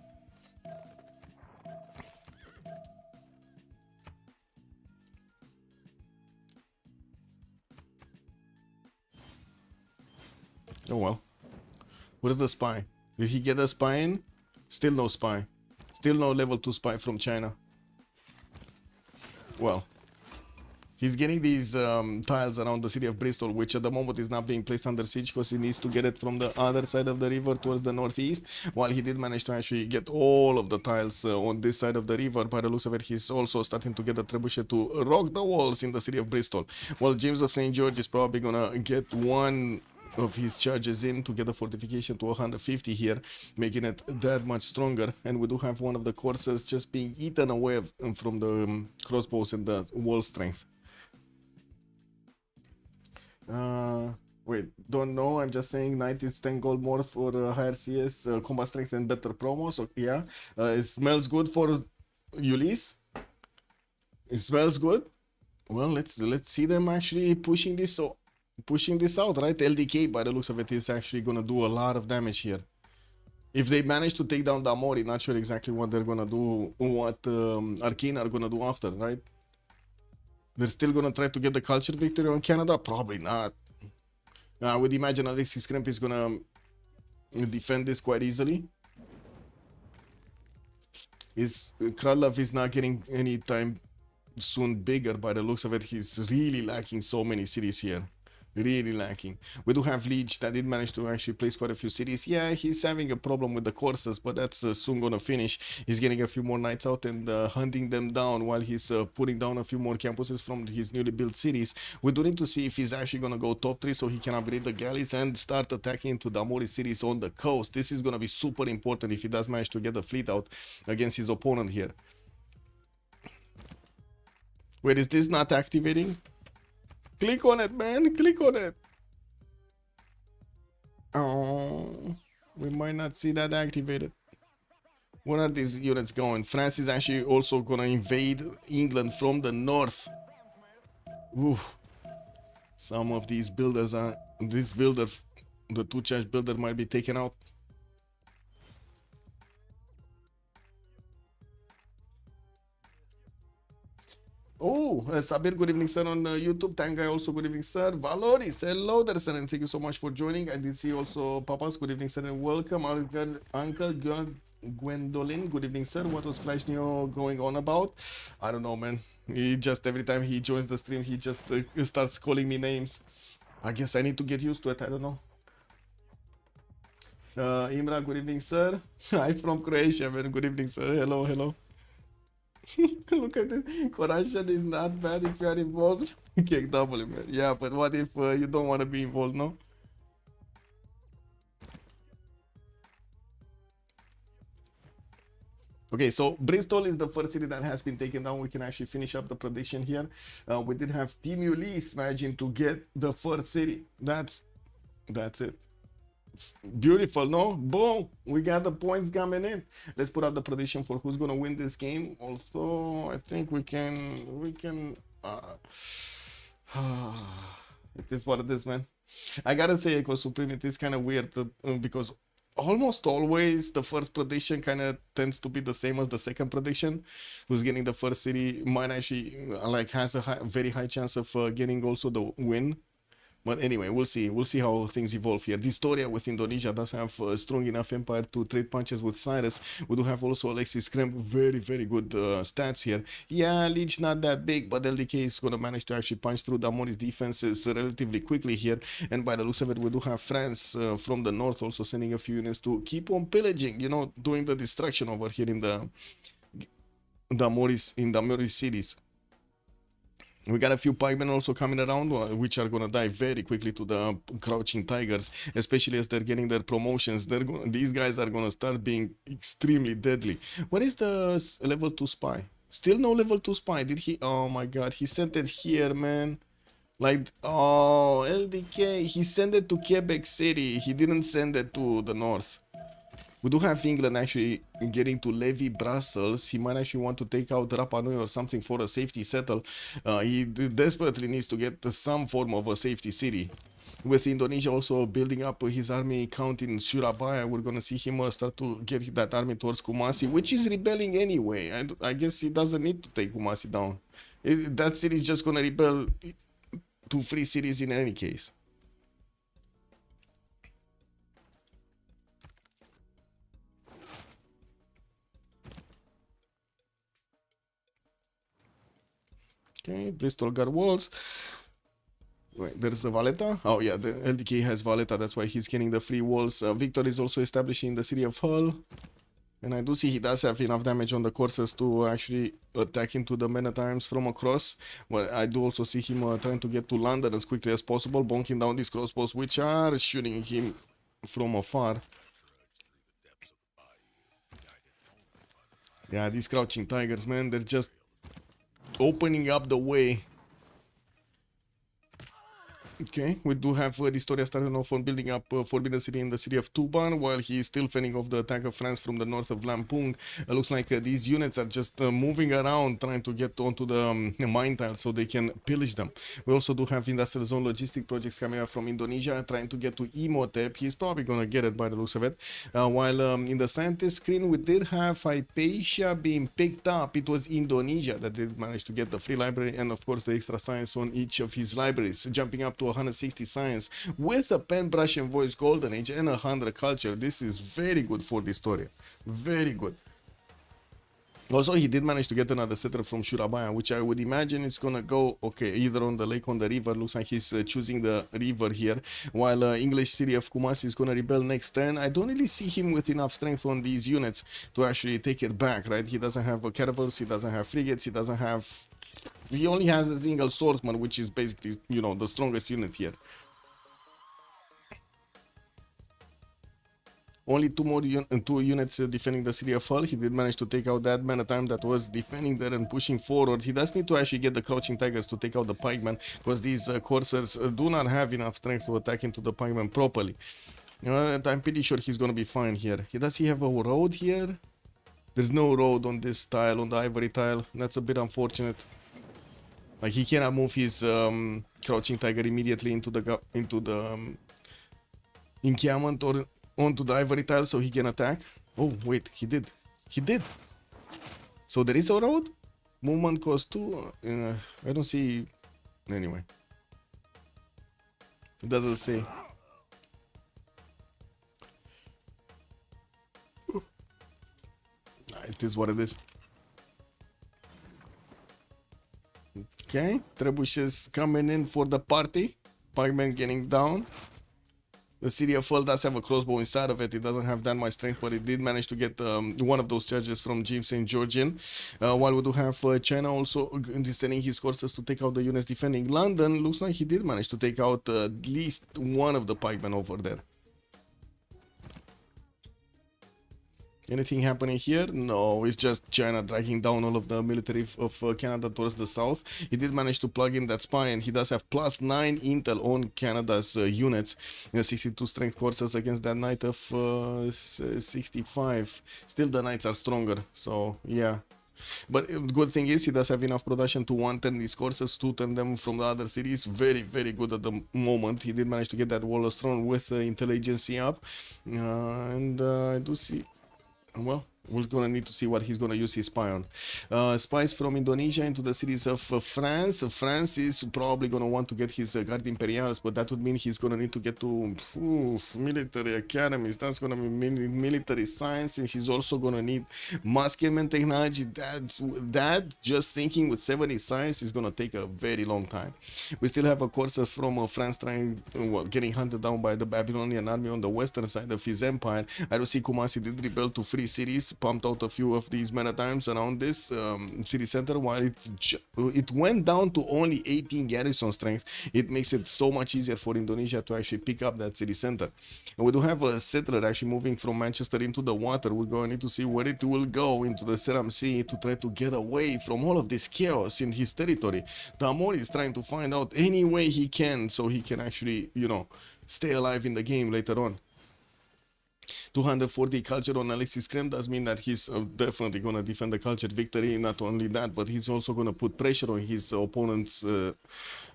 Oh well. Where's the spy? Did he get a spy in? Still no spy. Still no level 2 spy from China. Well. He's getting these tiles around the city of Bristol, which at the moment is not being placed under siege because he needs to get it from the other side of the river towards the northeast. While he did manage to actually get all of the tiles on this side of the river, by the looks of it, he's also starting to get the trebuchet to rock the walls in the city of Bristol. Well, James of St. George is probably gonna get one of his charges in to get the fortification to 150 here, making it that much stronger. And we do have one of the coursers just being eaten away from the crossbows and the wall strength. Wait, don't know, I'm just saying knight is 10 gold more for higher CS, combat strength and better promos. So yeah, it smells good for Ulyss. It smells good. Well, let's see them actually pushing this out, right? LDK, by the looks of it, is actually gonna do a lot of damage here. If they manage to take down Damori, not sure exactly what they're gonna do, what Arcane are gonna do after, right? They're still gonna try to get the culture victory on Canada? Probably not. I would imagine Alexis Kremp is gonna defend this quite easily. Kralov is not getting any time soon bigger by the looks of it. He's really lacking so many cities here. Really lacking. We do have Leech that did manage to actually place quite a few cities. Yeah, he's having a problem with the courses, but that's soon gonna finish. He's getting a few more knights out and hunting them down while he's putting down a few more campuses from his newly built cities. We do need to see if he's actually gonna go top 3 so he can upgrade the galleys and start attacking into Damori cities on the coast. This is gonna be super important if he does manage to get the fleet out against his opponent here. Wait, is this not activating? Click on it, man. Click on it. Oh, we might not see that activated. Where are these units going? France is actually also gonna invade England from the north. Ooh. Some of these builders are... This builder, the 2-charge builder, might be taken out. Oh, Sabir, good evening, sir, on YouTube. Tangai, also good evening, sir. Valoris, hello there, sir, and thank you so much for joining. I did see also Papas, good evening, sir, and welcome. Uncle Gwendolyn, good evening, sir. What was Flash Neo going on about? I don't know, man. He just, every time he joins the stream, he just starts calling me names. I guess I need to get used to it, I don't know. Imra, good evening, sir. I'm from Croatia, man. Good evening, sir. Hello, hello. Look at it. Corruption is not bad if you are involved. Kick double, man. Yeah, but what if you don't want to be involved, no? Okay, so Bristol is the first city that has been taken down. We can actually finish up the prediction here. We did have Team Ulyss managing to get the first city. That's it. Beautiful, no? Boom! We got the points coming in. Let's put out the prediction for who's gonna win this game. Also, I think we can it is what it is, man. I gotta say, Echo Supreme, it is kind of weird because almost always the first prediction kind of tends to be the same as the second prediction. Who's getting the first city might actually like has a very high chance of getting also the win. But anyway, we'll see. We'll see how things evolve here. Distoria with Indonesia does have a strong enough empire to trade punches with Cyrus. We do have also Alexis Krem, very, very good stats here. Yeah, Leech not that big, but LDK is going to manage to actually punch through Damori's defenses relatively quickly here. And by the looks of it, we do have France from the north also sending a few units to keep on pillaging, you know, doing the destruction over here in the Damori's cities. We got a few pikemen also coming around, which are gonna die very quickly to the crouching tigers, especially as they're getting their promotions. These guys are gonna start being extremely deadly. What is the level 2 spy? Still no level 2 spy. Did he? Oh my god, he sent it here, man. Like, oh, LDK, he sent it to Quebec City. He didn't send it to the north. We do have England actually getting to levy Brussels. He might actually want to take out Rapa Nui or something for a safety settle. He desperately needs to get some form of a safety city. With Indonesia also building up his army count in Surabaya, we're going to see him start to get that army towards Kumasi, which is rebelling anyway. I guess he doesn't need to take Kumasi down. That city is just going to rebel to free cities in any case. Okay, Bristol got walls. Wait, there's a Valletta. Oh yeah, the LDK has Valletta, that's why he's getting the free walls. Victor is also establishing the city of Hull. And I do see he does have enough damage on the courses to actually attack into the men at arms from across. Well, I do also see him trying to get to London as quickly as possible, bonking down these crossbows, which are shooting him from afar. Yeah, these crouching tigers, man, they're just opening up the way. Okay, we do have Distoria starting off on building up Forbidden City in the city of Tuban, while he is still fending off the attack of France from the north of Lampung. Looks like these units are just moving around, trying to get onto the mine tiles so they can pillage them. We also do have industrial zone logistic projects coming up from Indonesia, trying to get to Imhotep. He's probably gonna get it by the looks of it. While in the scientist screen, we did have Hypatia being picked up. It was Indonesia that did manage to get the free library, and of course the extra science on each of his libraries, jumping up to 160 science with a pen, brush and voice golden age and 100 culture. This is very good for this story, very good. Also, he did manage to get another settler from Surabaya, which I would imagine is gonna go okay either on the lake or on the river. Looks like he's choosing the river here, while English city of Kumasi is gonna rebel next turn. I don't really see him with enough strength on these units to actually take it back, right? He doesn't have caravels, he doesn't have frigates, he doesn't have... He only has a single swordsman, which is basically, you know, the strongest unit here. Only two units defending the city of Hull. He did manage to take out that man at time that was defending there and pushing forward. He does need to actually get the crouching tigers to take out the pikemen, because these coursers do not have enough strength to attack into the pikemen properly. You know, I'm pretty sure he's gonna be fine here. Does he have a road here? There's no road on this tile, on the ivory tile. That's a bit unfortunate. Like, he cannot move his crouching tiger immediately into the encampment or onto the ivory tile so he can attack. Oh wait, he did. He did. So there is a road. Movement cost 2. I don't see. Anyway, it doesn't say. It is what it is. Okay, Trebuchet coming in for the party. Pikeman getting down. The city of Hull does have a crossbow inside of it. It doesn't have that much strength, but it did manage to get one of those charges from James St. Georgian. While we do have China also sending his courses to take out the units defending London. Looks like he did manage to take out at least one of the pikemen over there. Anything happening here? No, it's just China dragging down all of the military of Canada towards the south. He did manage to plug in that spy, and he does have +9 intel on Canada's units. 62 strength courses against that knight of 65. Still, the knights are stronger, so yeah. But good thing is he does have enough production to one-turn these courses, two-turn them from the other cities. Very, very good at the moment. He did manage to get that Wallace throne with intelligence up. And I do see... Well, We're gonna need to see what he's gonna use his spy on. Spies from Indonesia into the cities of France. France is probably gonna want to get his Guard Imperials, but that would mean he's gonna need to get to military academies. That's gonna be military science, and he's also gonna need Muskeman technology. That just thinking with 70 science is gonna take a very long time. We still have a course from France trying, getting hunted down by the Babylonian army on the western side of his empire. I do see Kumasi did rebel to free cities, pumped out a few of these many times around this city center. While it went down to only 18 garrison strength, it makes it so much easier for Indonesia to actually pick up that city center. And we do have a settler actually moving from Manchester into the water. We're going to need to see where it will go into the Seram Sea to try to get away from all of this chaos in his territory. Tamori is trying to find out any way he can so he can actually, you know, stay alive in the game later on. 240 culture on Alexis Krem does mean that he's definitely going to defend the culture victory. Not only that, but he's also going to put pressure on his opponent's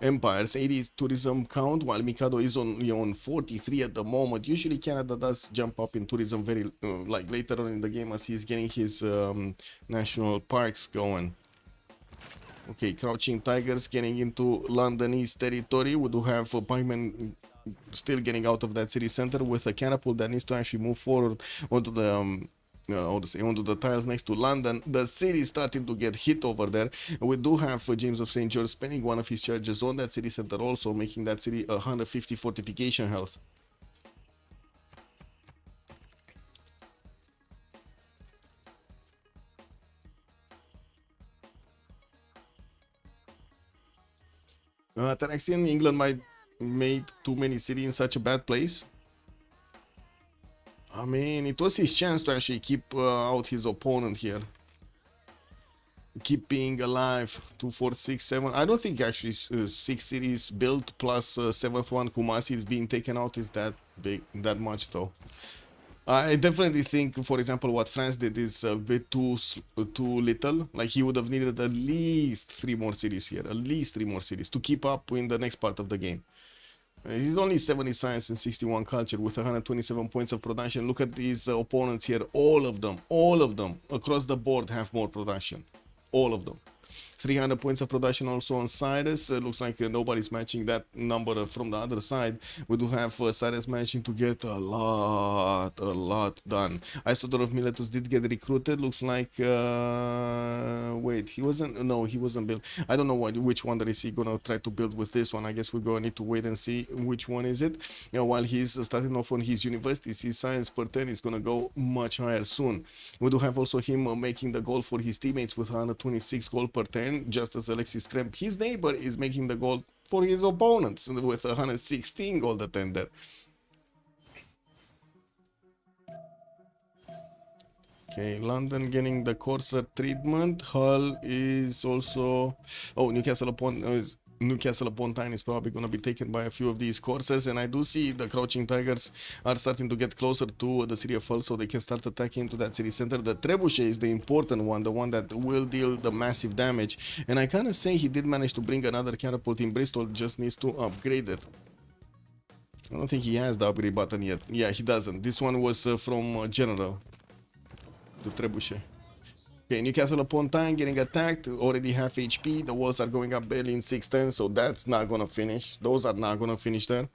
empires. 80 tourism count, while Mikado is only on 43 at the moment. Usually Canada does jump up in tourism very like later on in the game as he's getting his national parks going. Okay, Crouching Tigers getting into London East territory. We do have Pikemen still getting out of that city center with a catapult that needs to actually move forward onto the onto the tiles next to London. The city is starting to get hit over there. We do have James of St. George spending one of his charges on that city center, also making that city 150 fortification health. Tanaxian, England might made too many cities in such a bad place. I mean, it was his chance to actually keep out his opponent here. Keep being alive. 2, 4, 6, 7. I don't think actually 6 cities built plus 7th one Kumasi is being taken out is that big, that much though. I definitely think, for example, what France did is a bit too little. Like he would have needed at least 3 more cities here, at least 3 more cities to keep up in the next part of the game. He's only 70 science and 61 culture with 127 points of production. Look at these opponents here. All of them across the board have more production. All of them. 300 points of production also on Cyrus. Looks like nobody's matching that number from the other side. We do have Cyrus managing to get a lot done. Isodor of Miletus did get recruited. Looks like wait, he wasn't built. I don't know which one that is he gonna try to build with this one. I guess we're gonna need to wait and see which one is it. You know, while he's starting off on his university, his science per 10 is gonna go much higher soon. We do have also him making the goal for his teammates with 126 goal per 10. Just as Alexis Kremp, his neighbor, is making the goal for his opponents with 116 goal at 10 there. Okay, London getting the Corsair treatment. Hull is also... Oh, Newcastle upon Tyne is probably going to be taken by a few of these courses, and I do see the Crouching Tigers are starting to get closer to the city of Hull so they can start attacking into that city center. The Trebuchet is the important one, the one that will deal the massive damage, and I kind of say he did manage to bring another catapult in. Bristol just needs to upgrade it. I don't think he has the upgrade button yet. Yeah, he doesn't. This one was from General, the Trebuchet. Okay, Newcastle upon Tyne getting attacked, already half HP. The walls are going up barely in 610, so that's not gonna finish. Those are not gonna finish there.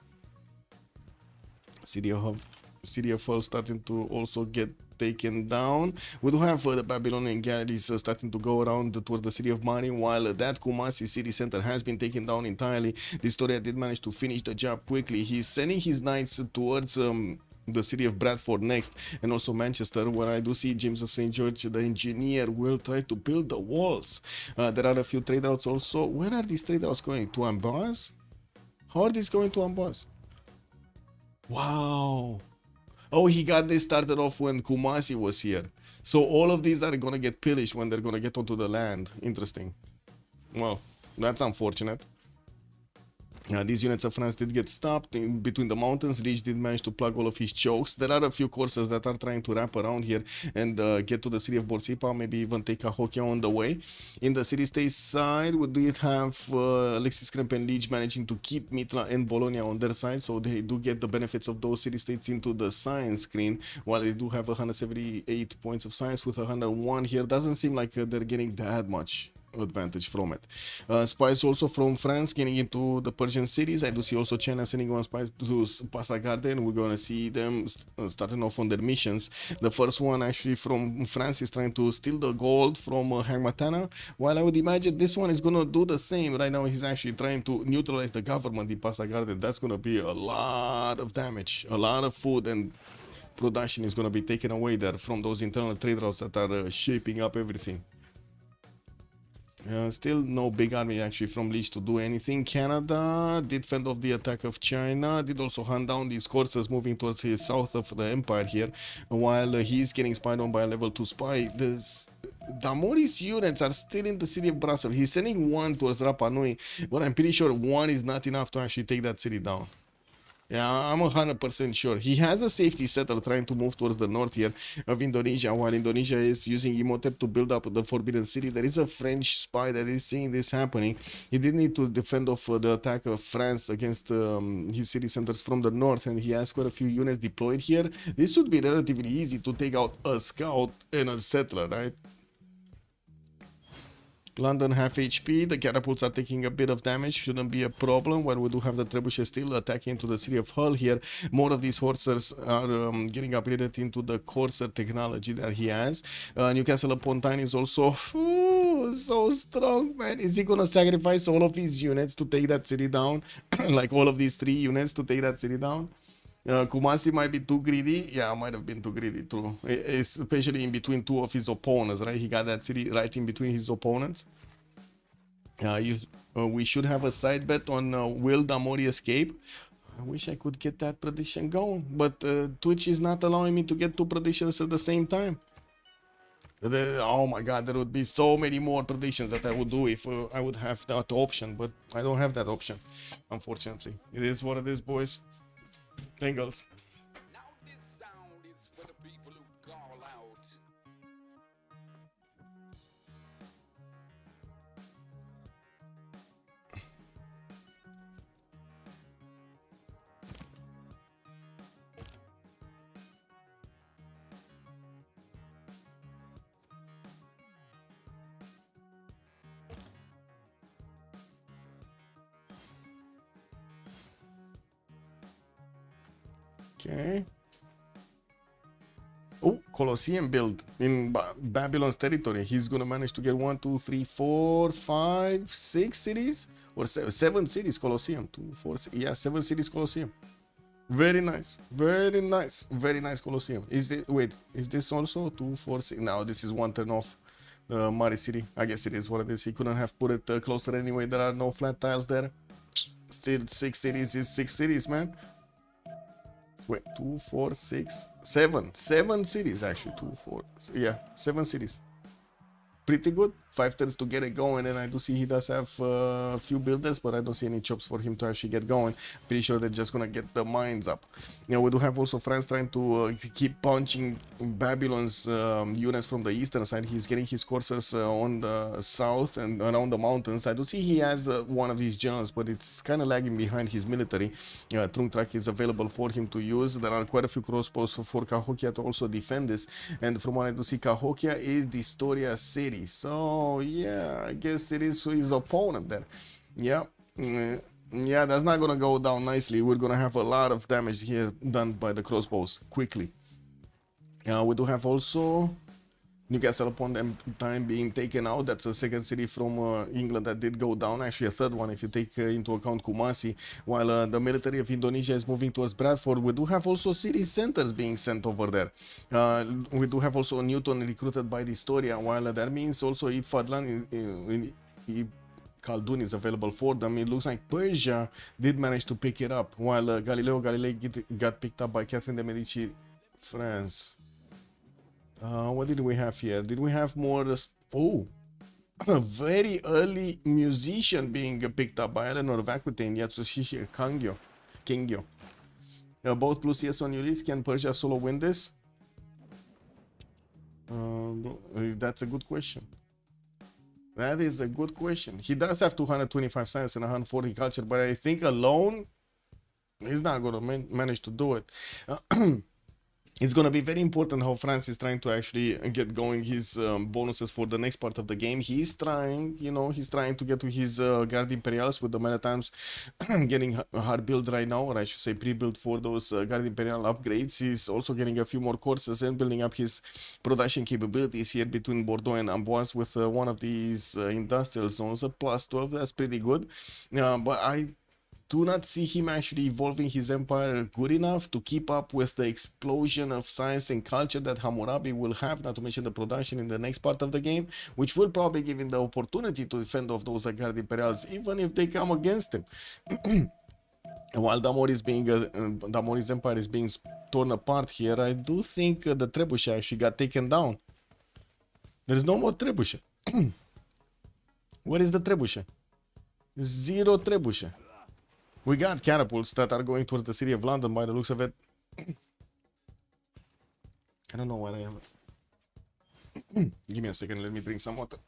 City of Hull starting to also get taken down. We do have the Babylonian galleys starting to go around towards the city of Mari, while that Kumasi city center has been taken down entirely. Historia did manage to finish the job quickly. He's sending his knights towards the city of Bradford next, and also Manchester, where I do see James of St. George, the engineer, will try to build the walls. There are a few trade routes also. Where are these trade routes going? To Amboise? How are these going to Amboise? Wow. Oh, he got this started off when Kumasi was here. So all of these are gonna get pillaged when they're gonna get onto the land. Interesting. Well, that's unfortunate. These units of France did get stopped in between the mountains. Liege did manage to plug all of his chokes. There are a few courses that are trying to wrap around here and get to the city of Borsippa, maybe even take Cahokia on the way. In the city-state side, we did have Alexis Kremp and Liege managing to keep Mitra and Bologna on their side, so they do get the benefits of those city-states into the science screen, while they do have 178 points of science with 101 here. Doesn't seem like they're getting that much advantage from it. Spies also from France getting into the Persian cities. I do see also China sending one spy to Passagarde, and we're going to see them starting off on their missions. The first one actually from France is trying to steal the gold from Hangmatana, while I would imagine this one is going to do the same. Right now he's actually trying to neutralize the government in Passagarde. That's going to be a lot of damage, a lot of food and production is going to be taken away there from those internal trade routes that are shaping up everything. Still no big army actually from Liege to do anything. Canada did fend off the attack of China, did also hunt down these courses moving towards the south of the empire here, while he's getting spied on by a level 2 spy. Damoris units are still in the city of Brussels. He's sending one towards Rapa Nui, but I'm pretty sure one is not enough to actually take that city down. Yeah, I'm 100% sure. He has a safety settler trying to move towards the north here of Indonesia, while Indonesia is using Imhotep to build up the Forbidden City. There is a French spy that is seeing this happening. He did need to defend off the attack of France against his city centers from the north, and he has quite a few units deployed here. This would be relatively easy to take out a scout and a settler, right? London half HP, the catapults are taking a bit of damage, shouldn't be a problem, while we do have the trebuchet still attacking into the city of Hull here. More of these horsers are getting upgraded into the courser technology that he has. Newcastle upon Tyne is also so strong, man. Is he gonna sacrifice all of his units to take that city down? Like all of these 3 units to take that city down? Kumasi might be too greedy. Yeah, might have been too greedy too, especially in between 2 of his opponents, right? He got that city right in between his opponents. We should have a side bet on will Damori escape. I wish I could get that prediction going, but Twitch is not allowing me to get 2 predictions at the same time. Oh my god, there would be so many more predictions that I would do if I would have that option, but I don't have that option, unfortunately. It is what it is, boys. Tingles. Now this sound is for the people who call out. Okay. Oh, Colosseum build in Babylon's territory. He's gonna manage to get 1, 2, 3, 4, 5, 6 cities or 7 cities. Colosseum, 2, 4, 6, yeah, 7 cities Colosseum. Very nice, very nice, very nice Colosseum. Is this, wait, is this also 2, 4, 6? No, this is 1 turn off the Mari city. I guess it is what it is. He couldn't have put it closer anyway. There are no flat tiles there. Still 6 cities is 6 cities, man. Wait, 2, 4, 6, 7. 7 cities actually. 2, 4. Yeah, 7 cities. Pretty good. 5 turns to get it going, and I do see he does have a few builders, but I don't see any chops for him to actually get going. Pretty sure they're just gonna get the mines up. You know, we do have also France trying to keep punching Babylon's units from the eastern side. He's getting his courses on the south and around the mountains. I do see he has one of these generals, but it's kind of lagging behind his military. Trunk is available for him to use. There are quite a few crossbows for Cahokia to also defend this, and from what I do see, Cahokia is the Storia city. So yeah, I guess it is his opponent there. Yeah, yeah, that's not gonna go down nicely. We're gonna have a lot of damage here done by the crossbows quickly. We do have also Newcastle upon Tyne being taken out. That's a second city from England that did go down. Actually, a third one if you take into account Kumasi. While the military of Indonesia is moving towards Bradford, we do have also city centers being sent over there. We do have also Newton recruited by the Storia, while that means also if Fadlan Khaldun is available for them. It looks like Persia did manage to pick it up, while Galileo Galilei got picked up by Catherine de Medici, France. What did we have here? Did we have more? Oh, A very early musician being picked up by Eleanor Vakuten, Yatsushi Kengyo. Both plus CS on Ulyss. Can Persia solo win this? That's a good question. That is a good question. He does have 225 science and 140 culture, but I think alone he's not going to manage to do it. It's going to be very important how France is trying to actually get going his bonuses for the next part of the game. He's trying, he's trying to get to his Guard Imperials with the Manatimes getting a hard build right now, or I should say pre-build for those Guard Imperial upgrades. He's also getting a few more courses and building up his production capabilities here between Bordeaux and Amboise with one of these industrial zones, a plus 12. That's pretty good. But I do not see him actually evolving his empire good enough to keep up with the explosion of science and culture that Hammurabi will have, not to mention the production in the next part of the game, which will probably give him the opportunity to defend off those Guard Imperials, even if they come against him. While Damori's empire is being torn apart here, I do think the Trebuchet actually got taken down. There's no more Trebuchet. Where is the Trebuchet? Zero Trebuchet. We got catapults that are going towards the city of London by the looks of it. I don't know what I am. Give me a second, let me drink some water.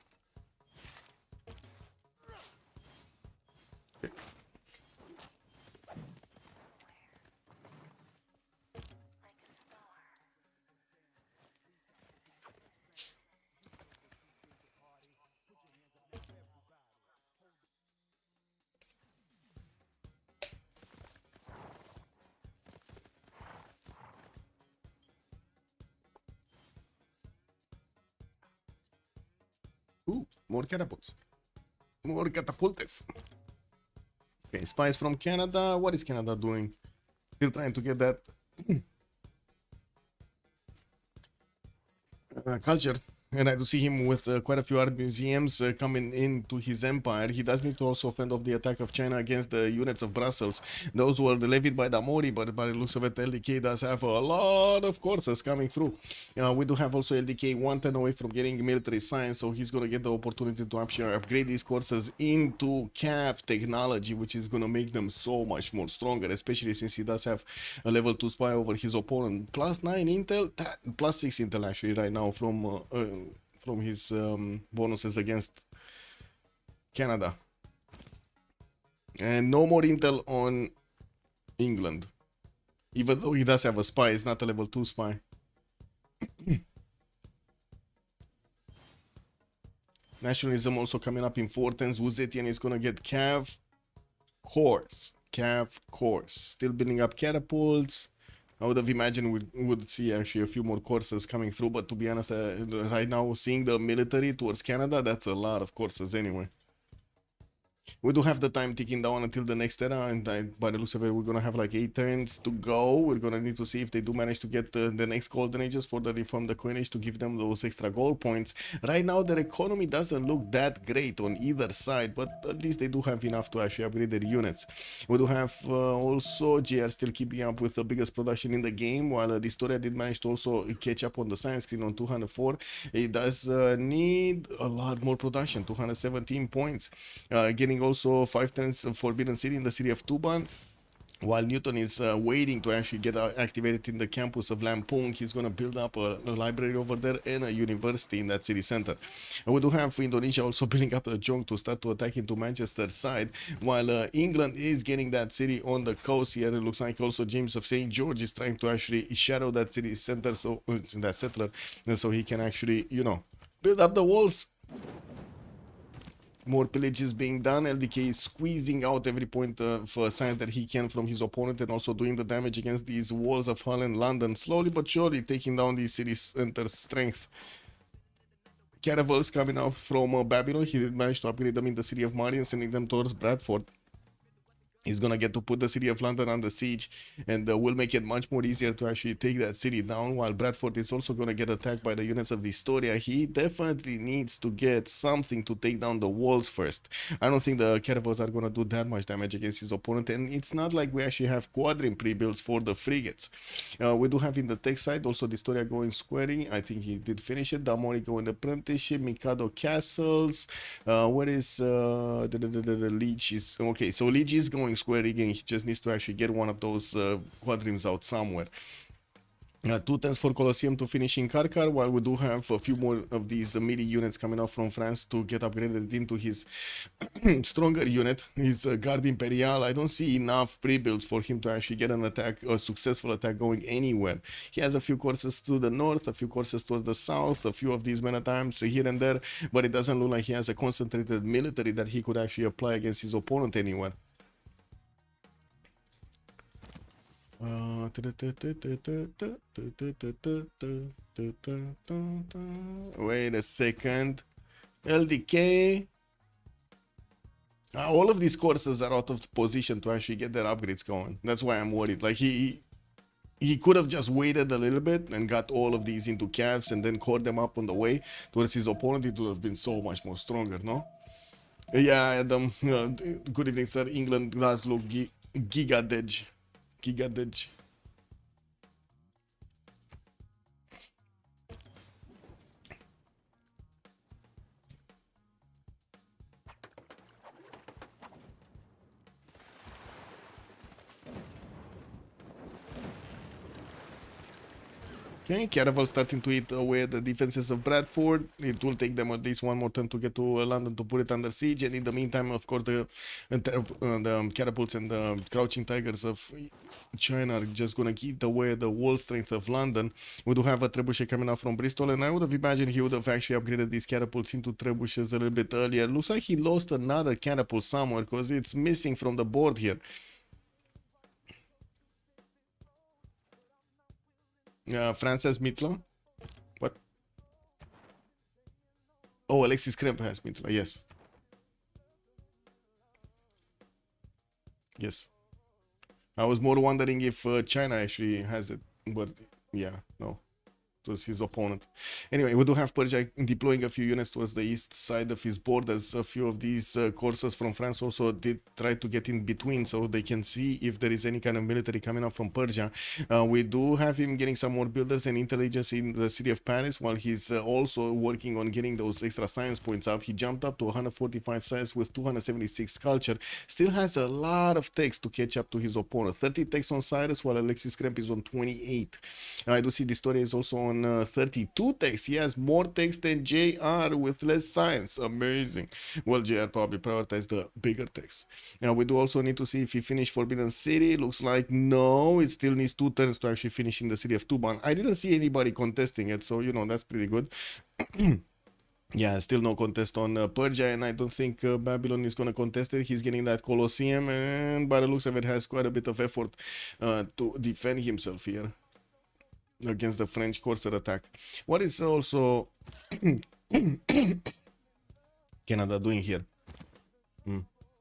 Okay. Ooh, more catapults. More catapultes. Okay, spies from Canada. What is Canada doing? Still trying to get that culture. And I do see him with quite a few art museums coming into his empire. He does need to also fend off the attack of China against the units of Brussels. Those were levied by Damori, but by the looks of it, LDK does have a lot of courses coming through. We do have also LDK 110 away from getting military science, so he's going to get the opportunity to actually upgrade these courses into CAV technology, which is going to make them so much more stronger, especially since he does have a level 2 spy over his opponent. Plus 9 intel, plus 6 intel actually right now from his bonuses against Canada. And no more intel on England. Even though he does have a spy, it's not a level 2 spy. Nationalism also coming up in Fortens. Uzetian is gonna get Cav Course. Still building up catapults. I would have imagined we would see actually a few more courses coming through, but to be honest, right now seeing the military towards Canada, that's a lot of courses anyway. We do have the time ticking down until the next era, and by the looks of it, we're gonna have like 8 turns to go. We're gonna need to see if they do manage to get the next golden ages for the reform the coinage to give them those extra gold points. Right now, their economy doesn't look that great on either side, but at least they do have enough to actually upgrade their units. We do have also JR still keeping up with the biggest production in the game, while Distoria did manage to also catch up on the science screen on 204. It does need a lot more production, 217 points. Getting also 5 turns of Forbidden City in the city of Tuban, while Newton is waiting to actually get activated in the campus of Lampung. He's going to build up a library over there and a university in that city center. And we do have Indonesia also building up a junk to start to attack into Manchester side, while England is getting that city on the coast here. It looks like also James of St. George is trying to actually shadow that city center, so that settler, and so he can actually, build up the walls. More pillages being done. LDK is squeezing out every point of science that he can from his opponent, and also doing the damage against these walls of Hull and London, slowly but surely taking down these city center strength. Caravels coming out from Babylon. He did manage to upgrade them in the city of Mari and sending them towards Bradford. He's gonna get to put the city of London under siege, and will make it much more easier to actually take that city down, while Bradford is also gonna get attacked by the units of the Historia. He definitely needs to get something to take down the walls first. I don't think the caravels are gonna do that much damage against his opponent, and it's not like we actually have quadrim pre-builds for the frigates. We do have in the tech side also the Historia going squaring. I think he did finish it. Damori going apprenticeship, Mikado castles. Where is the Liege is okay, so Liege is going square again. He just needs to actually get one of those quadrims out somewhere. 2 turns for Colosseum to finish in Karkar, while we do have a few more of these melee units coming out from France to get upgraded into his stronger unit, his Guard Imperial. I don't see enough pre-builds for him to actually get an attack, a successful attack going anywhere. He has a few courses to the north, a few courses towards the south, a few of these men at arms here and there, but it doesn't look like he has a concentrated military that he could actually apply against his opponent anywhere. Wait a second. LDK. All of these courses are out of position to actually get their upgrades going. That's why I'm worried. Like he could have just waited a little bit and got all of these into calves and then caught them up on the way towards his opponent. It would have been so much more stronger, no? Yeah, Adam. Good evening, sir. England does look gigadej. Gigadej. Okay, Caravel starting to eat away at the defenses of Bradford. It will take them at least one more turn to get to London to put it under siege. And in the meantime, of course, the catapults and the crouching tigers of China are just going to keep away the wall strength of London. We do have a trebuchet coming out from Bristol, and I would have imagined he would have actually upgraded these catapults into trebuchets a little bit earlier. Looks like he lost another catapult somewhere because it's missing from the board here. France has Mitla. What? Oh, Alexis Kremp has Mitla. Yes. Yes. I was more wondering if China actually has it, but yeah, no. It was his opponent. Anyway, we do have Persia deploying a few units towards the east side of his borders. A few of these courses from France also did try to get in between so they can see if there is any kind of military coming up from Persia. We do have him getting some more builders and intelligence in the city of Paris, while he's also working on getting those extra science points up. He jumped up to 145 science with 276 culture. Still has a lot of techs to catch up to his opponent. 30 techs on Cyrus, while Alexis Kremp is on 28. I do see the story is also on 32 techs. He has more techs than JR with less science. Amazing. Well, JR probably prioritized the bigger techs. Now we do also need to see if he finished Forbidden City. Looks like no. It still needs 2 turns to actually finish in the city of Tuban. I didn't see anybody contesting it, so you know that's pretty good. Yeah, still no contest on Persia, and I don't think Babylon is going to contest it. He's getting that Colosseum, and by the looks of it, has quite a bit of effort to defend himself here against the French Corsair attack. What is also Canada doing here?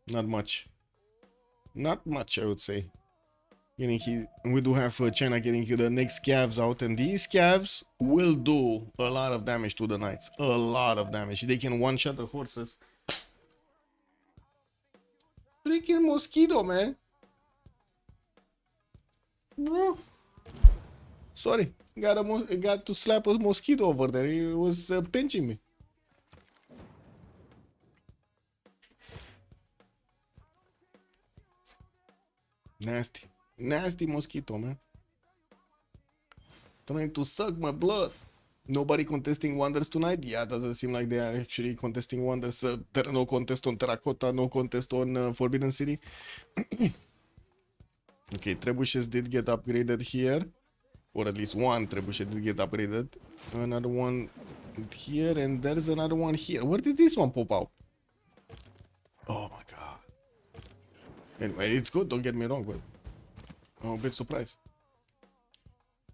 Not much. Not much, I would say. We do have China getting the next calves out, and these calves will do a lot of damage to the knights. A lot of damage. They can one-shot the horses. Freaking mosquito, man. Bro. Sorry, got to slap a mosquito over there. He was pinching me. Nasty. Nasty mosquito, man. Trying to suck my blood. Nobody contesting wonders tonight? Yeah, doesn't seem like they are actually contesting wonders. No contest on Terracotta, no contest on Forbidden City. Okay, trebuchets did get upgraded here. Or at least one trebuchet did get upgraded. Another one here, and there's another one here. Where did this one pop out? Oh my god. Anyway, it's good, don't get me wrong, but I'm a bit surprised.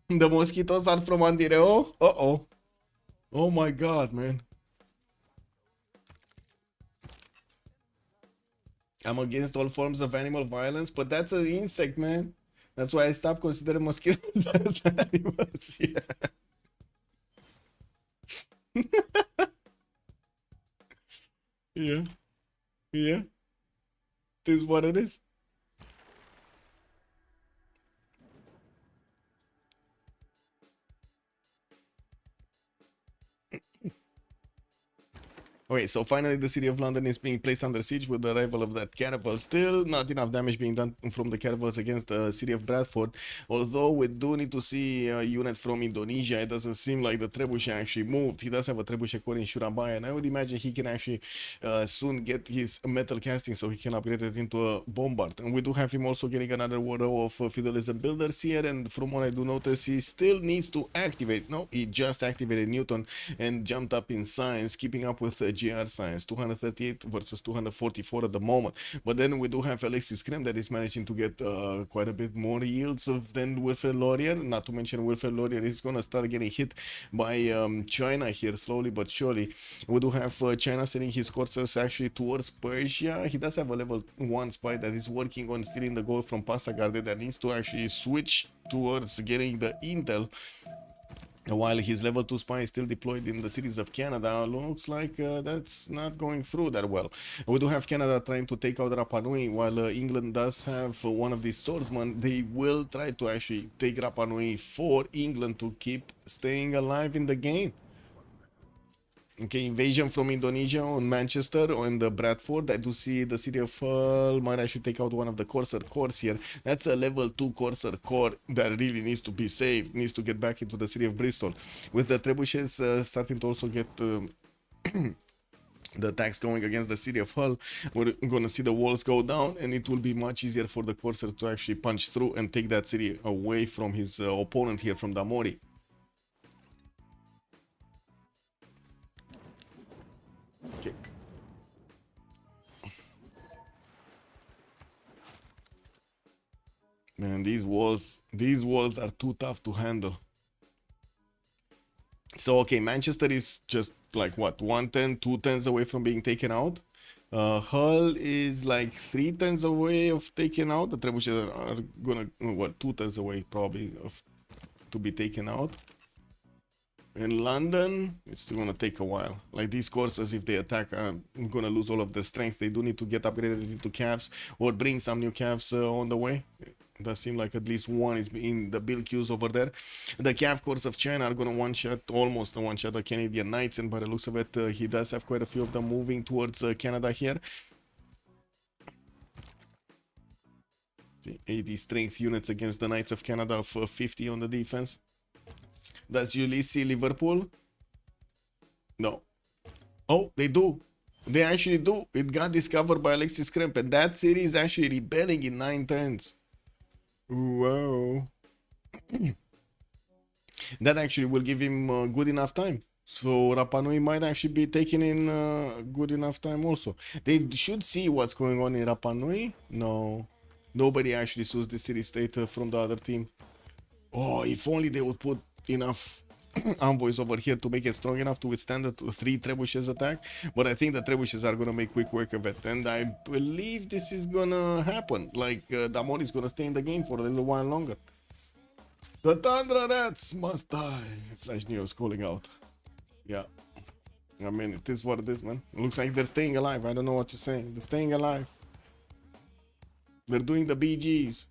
The mosquitoes are from Andireo? Uh-oh. Oh my god, man. I'm against all forms of animal violence, but that's an insect, man. That's why I stopped considering mosquitoes as animals. Yeah. Yeah. Yeah. This is what it is. Okay, so finally the city of London is being placed under siege with the arrival of that caravel. Still not enough damage being done from the caravels against the city of Bradford. Although we do need to see a unit from Indonesia. It doesn't seem like the trebuchet actually moved. He does have a trebuchet core in Surabaya, and I would imagine he can actually soon get his metal casting so he can upgrade it into a bombard. And we do have him also getting another row of feudalism builders here, and from what I do notice, he still needs to activate. No, he just activated Newton and jumped up in science, keeping up with GR science, 238 versus 244 at the moment. But then we do have Alexis Krem that is managing to get quite a bit more yields than Wilfred Laurier. Not to mention Wilfred Laurier is going to start getting hit by China here slowly but surely. We do have China sending his courses actually towards Persia. He does have a level 1 spy that is working on stealing the gold from Passagarde that needs to actually switch towards getting the intel. While his level 2 spy is still deployed in the cities of Canada, looks like that's not going through that well. We do have Canada trying to take out Rapa Nui, while England does have one of these swordsmen. They will try to actually take Rapa Nui for England to keep staying alive in the game. Okay, invasion from Indonesia on Manchester or in the Bradford. I do see the city of Hull might actually take out one of the Corsair cores here. That's a level 2 Corsair core that really needs to be saved, needs to get back into the city of Bristol. With the trebuchets starting to also get the attacks going against the city of Hull, we're gonna see the walls go down, and it will be much easier for the Corsair to actually punch through and take that city away from his opponent here from Damori. Kick. Man, these walls are too tough to handle. So okay, Manchester is just like what, 1 turn, 2 turns away from being taken out. Hull is like 3 turns away of taken out. The trebuchets are gonna, what, 2 turns away probably to be taken out. In London, it's still gonna take a while. Like these courses, if they attack, are gonna lose all of their strength. They do need to get upgraded into calves or bring some new calves on the way. It does seem like at least one is in the build queues over there. The calf cores of China are gonna one-shot, almost one-shot the Canadian Knights, and by the looks of it, he does have quite a few of them moving towards Canada here. The 80 strength units against the Knights of Canada of 50 on the defense. Does Ulyss see Liverpool? No. Oh, they do. They actually do. It got discovered by Alexis Kremp, and that city is actually rebelling in 9 turns. Whoa. That actually will give him good enough time. So Rapa Nui might actually be taken in good enough time also. They should see what's going on in Rapa Nui. No. Nobody actually sues the city-state from the other team. Oh, if only they would put enough envoys over here to make it strong enough to withstand the 3 trebuchets attack, but I think the trebuchets are gonna make quick work of it, and I believe this is gonna happen. Like Damon is gonna stay in the game for a little while longer. The Tundra Rats must die. Flash Neo's calling out. Yeah, I mean, it is what it is, man. It looks like they're staying alive. I don't know what you're saying. They're staying alive. They're doing the BGs.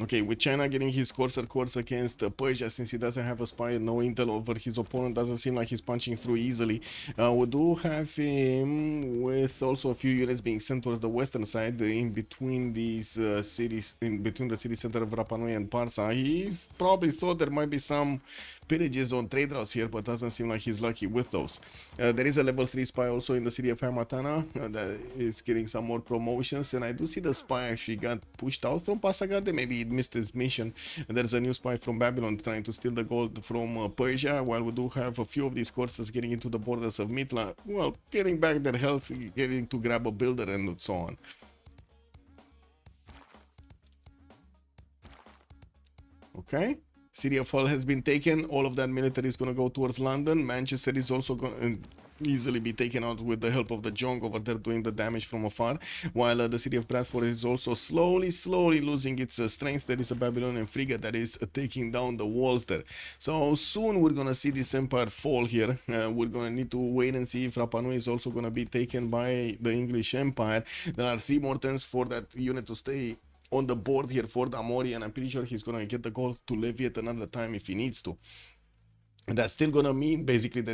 Okay, with China getting his Corsair course against Persia, since he doesn't have a spy and no intel over his opponent, doesn't seem like he's punching through easily. We do have him with also a few units being sent towards the western side, in between these cities, in between the city center of Rapa Nui and Parsa. He probably thought there might be some pillages on trade routes here, but doesn't seem like he's lucky with those. There is a level 3 spy also in the city of Hamatana that is getting some more promotions, and I do see the spy actually got pushed out from Passagarde. Maybe it missed his mission. And there's a new spy from Babylon trying to steal the gold from Persia, while we do have a few of these courses getting into the borders of Mitla, well, getting back their health, getting to grab a builder and so on. Okay, city of Hull has been taken. All of that military is going to go towards London. Manchester is also going, easily be taken out with the help of the Jong over there doing the damage from afar, while the city of Bradford is also slowly losing its strength. There is a Babylonian frigate that is taking down the walls there. So soon we're gonna see this empire fall here. We're gonna need to wait and see if Rapa Nui is also gonna be taken by the English Empire. There are 3 more turns for that unit to stay on the board here for Damori, and I'm pretty sure he's gonna get the goal to levy it another time if he needs to. And that's still gonna mean basically that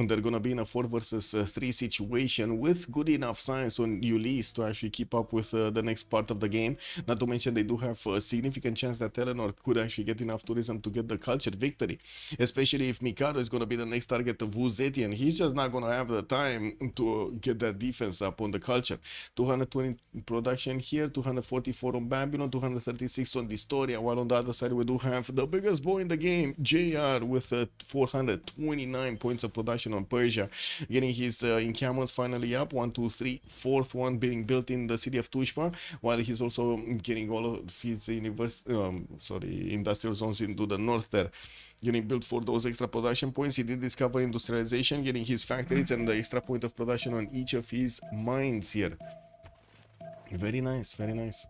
they're gonna be in a 4 versus 3 situation with good enough science on Ulyss to actually keep up with the next part of the game. Not to mention they do have a significant chance that Eleanor could actually get enough tourism to get the culture victory, especially if Mikado is gonna be the next target of Vuzeti, and he's just not gonna have the time to get that defense up on the culture. 220 production here, 244 on Babylon, 236 on Distoria, while on the other side we do have the biggest boy in the game, JR, with 429 points of production on Persia, getting his encampments finally up, 1, 2, 3, fourth one being built in the city of Tushpa, while he's also getting all of his industrial zones into the north there, getting built for those extra production points. He did discover industrialization, getting his factories and the extra point of production on each of his mines here. Very nice, very nice.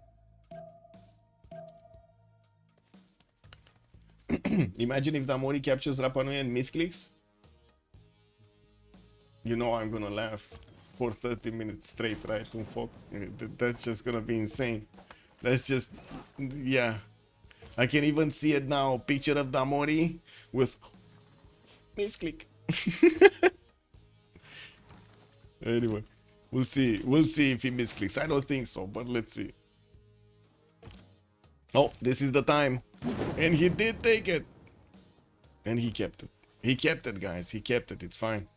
Imagine if Damori captures Rapa Nui and misclicks. You know I'm gonna laugh for 30 minutes straight, right? That's just gonna be insane. That's just, yeah. I can even see it now. Picture of Damori with misclick. Anyway, we'll see. We'll see if he misclicks. I don't think so, but let's see. Oh, this is the time. And he did take it. And he kept it. He kept it, guys. He kept it. It's fine.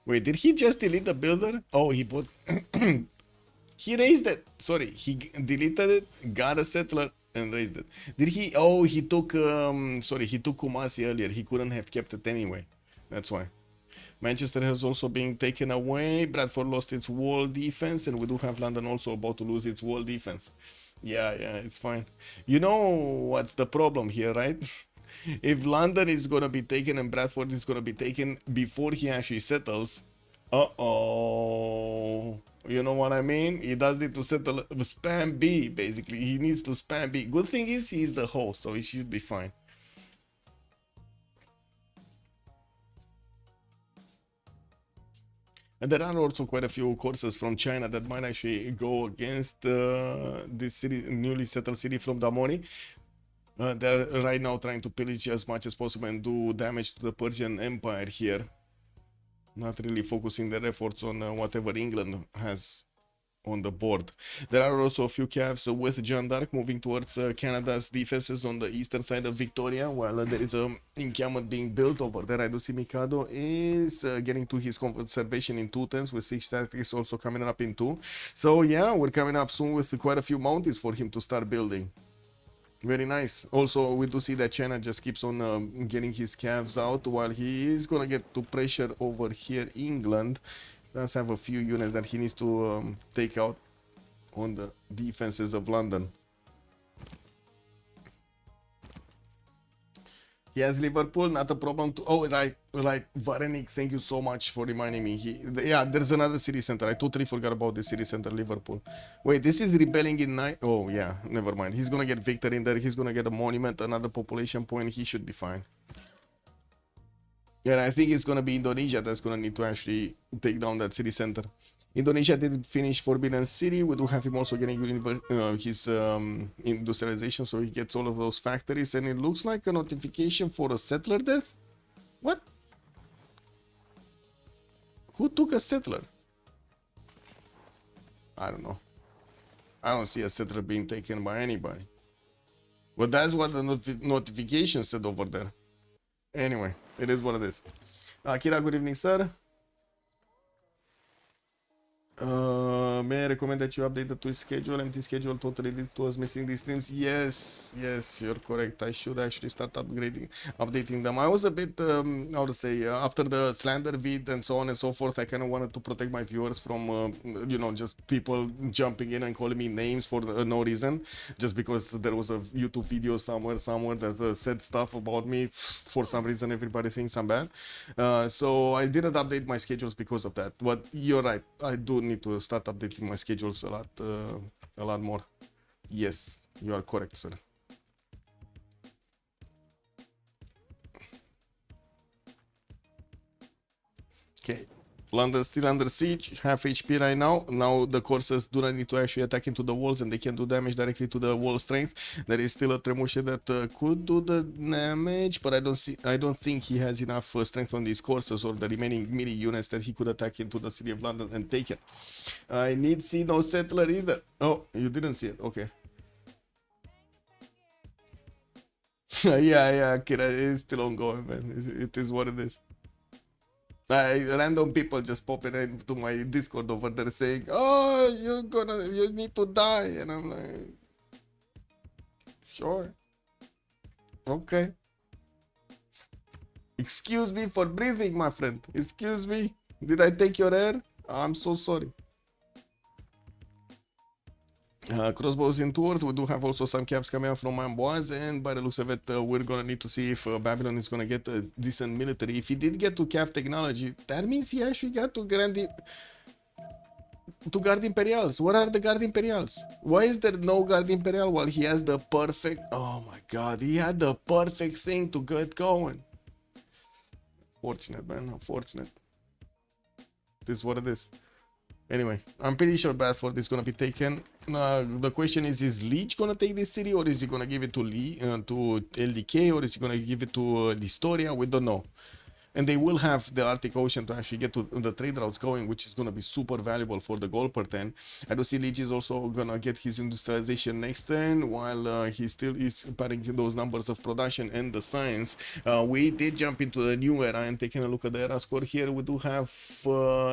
Wait, did he just delete the builder? Oh, he put... he raised it. Sorry, he deleted it, got a settler, and raised it. Did he... Oh, he took... sorry, he took Kumasi earlier. He couldn't have kept it anyway. That's why. Manchester has also been taken away. Bradford lost its wall defense, and we do have London also about to lose its wall defense. Yeah, it's fine. You know what's the problem here, right? If London is gonna be taken and Bradford is gonna be taken before he actually settles, you know what I mean? He does need to settle spam B, basically. He needs to spam B. Good thing is he's the host, so he should be fine. And there are also quite a few courses from China that might actually go against this city, newly settled city from Damori. They're right now trying to pillage as much as possible and do damage to the Persian Empire here. Not really focusing their efforts on whatever England has on the board. There are also a few calves with Jeanne d'Arc moving towards Canada's defenses on the eastern side of Victoria, while there is a encampment being built over there. I do see Mikado is getting to his conservation in 2 turns, with 6 tactics also coming up in 2. So yeah, we're coming up soon with quite a few mountains for him to start building. Very nice. Also, we do see that China just keeps on getting his calves out, while he is gonna get to pressure over here England. Does have a few units that he needs to take out on the defenses of London. He has Liverpool, not a problem to... Oh, right, Varenik, thank you so much for reminding me. Yeah, there's another city center. I totally forgot about the city center, Liverpool. Wait, this is rebelling in night... Oh, yeah, never mind. He's gonna get victory in there. He's gonna get a monument, another population point. He should be fine. Yeah, I think it's gonna be Indonesia that's gonna need to actually take down that city center. Indonesia did finish Forbidden City. We do have him also getting his industrialization, so he gets all of those factories, and it looks like a notification for a settler death. What? Who took a settler? I don't know. I don't see a settler being taken by anybody. But that's what the notification said over there. Anyway, it is what it is. Akira, good evening, sir. May I recommend that you update the Twitch schedule? Empty schedule totally leads to us missing these streams. Yes, yes, you're correct. I should actually start updating them. I was a bit, how to say, after the slander vid and so on and so forth, I kind of wanted to protect my viewers from, you know, just people jumping in and calling me names for no reason, just because there was a YouTube video somewhere that said stuff about me. For some reason, everybody thinks I'm bad. So I didn't update my schedules because of that. But you're right. I do need to start updating my schedules a lot more. Yes, you are correct, sir. Okay. London still under siege, half HP right now. Now the courses do not need to actually attack into the walls and they can do damage directly to the wall strength. There is still a Trebuchet that could do the damage, but I don't think he has enough strength on these courses or the remaining mini units that he could attack into the city of London and take it. I need see no settler either. Oh, you didn't see it. Okay. yeah, Kira, it's still ongoing, man. It is what it is. Random people just popping into my Discord over there saying, "Oh, you need to die," and I'm like, "Sure, okay." Excuse me for breathing, my friend. Excuse me. Did I take your air? I'm so sorry. Crossbows in tours. We do have also some caps coming out from Amboise, and by the looks of it, we're gonna need to see if Babylon is gonna get a decent military. If he did get to CAF technology, that means he actually got to Guard Imperials. What are the Guard Imperials? Why is there no Guard Imperial while he has the perfect... Oh my god, he had the perfect thing to get going. Fortunate, man, unfortunate. This is what it is. Anyway, I'm pretty sure Bradford is gonna be taken. The question is Leech gonna take this city, or is he gonna give it to LDK, or is he gonna give it to Listoria? We don't know. And they will have the Arctic Ocean to actually get to the trade routes going, which is going to be super valuable for the gold per 10. I do see Leech is also going to get his industrialization next turn, while he still is padding those numbers of production and the science. We did jump into the new era, and taking a look at the era score here, we do have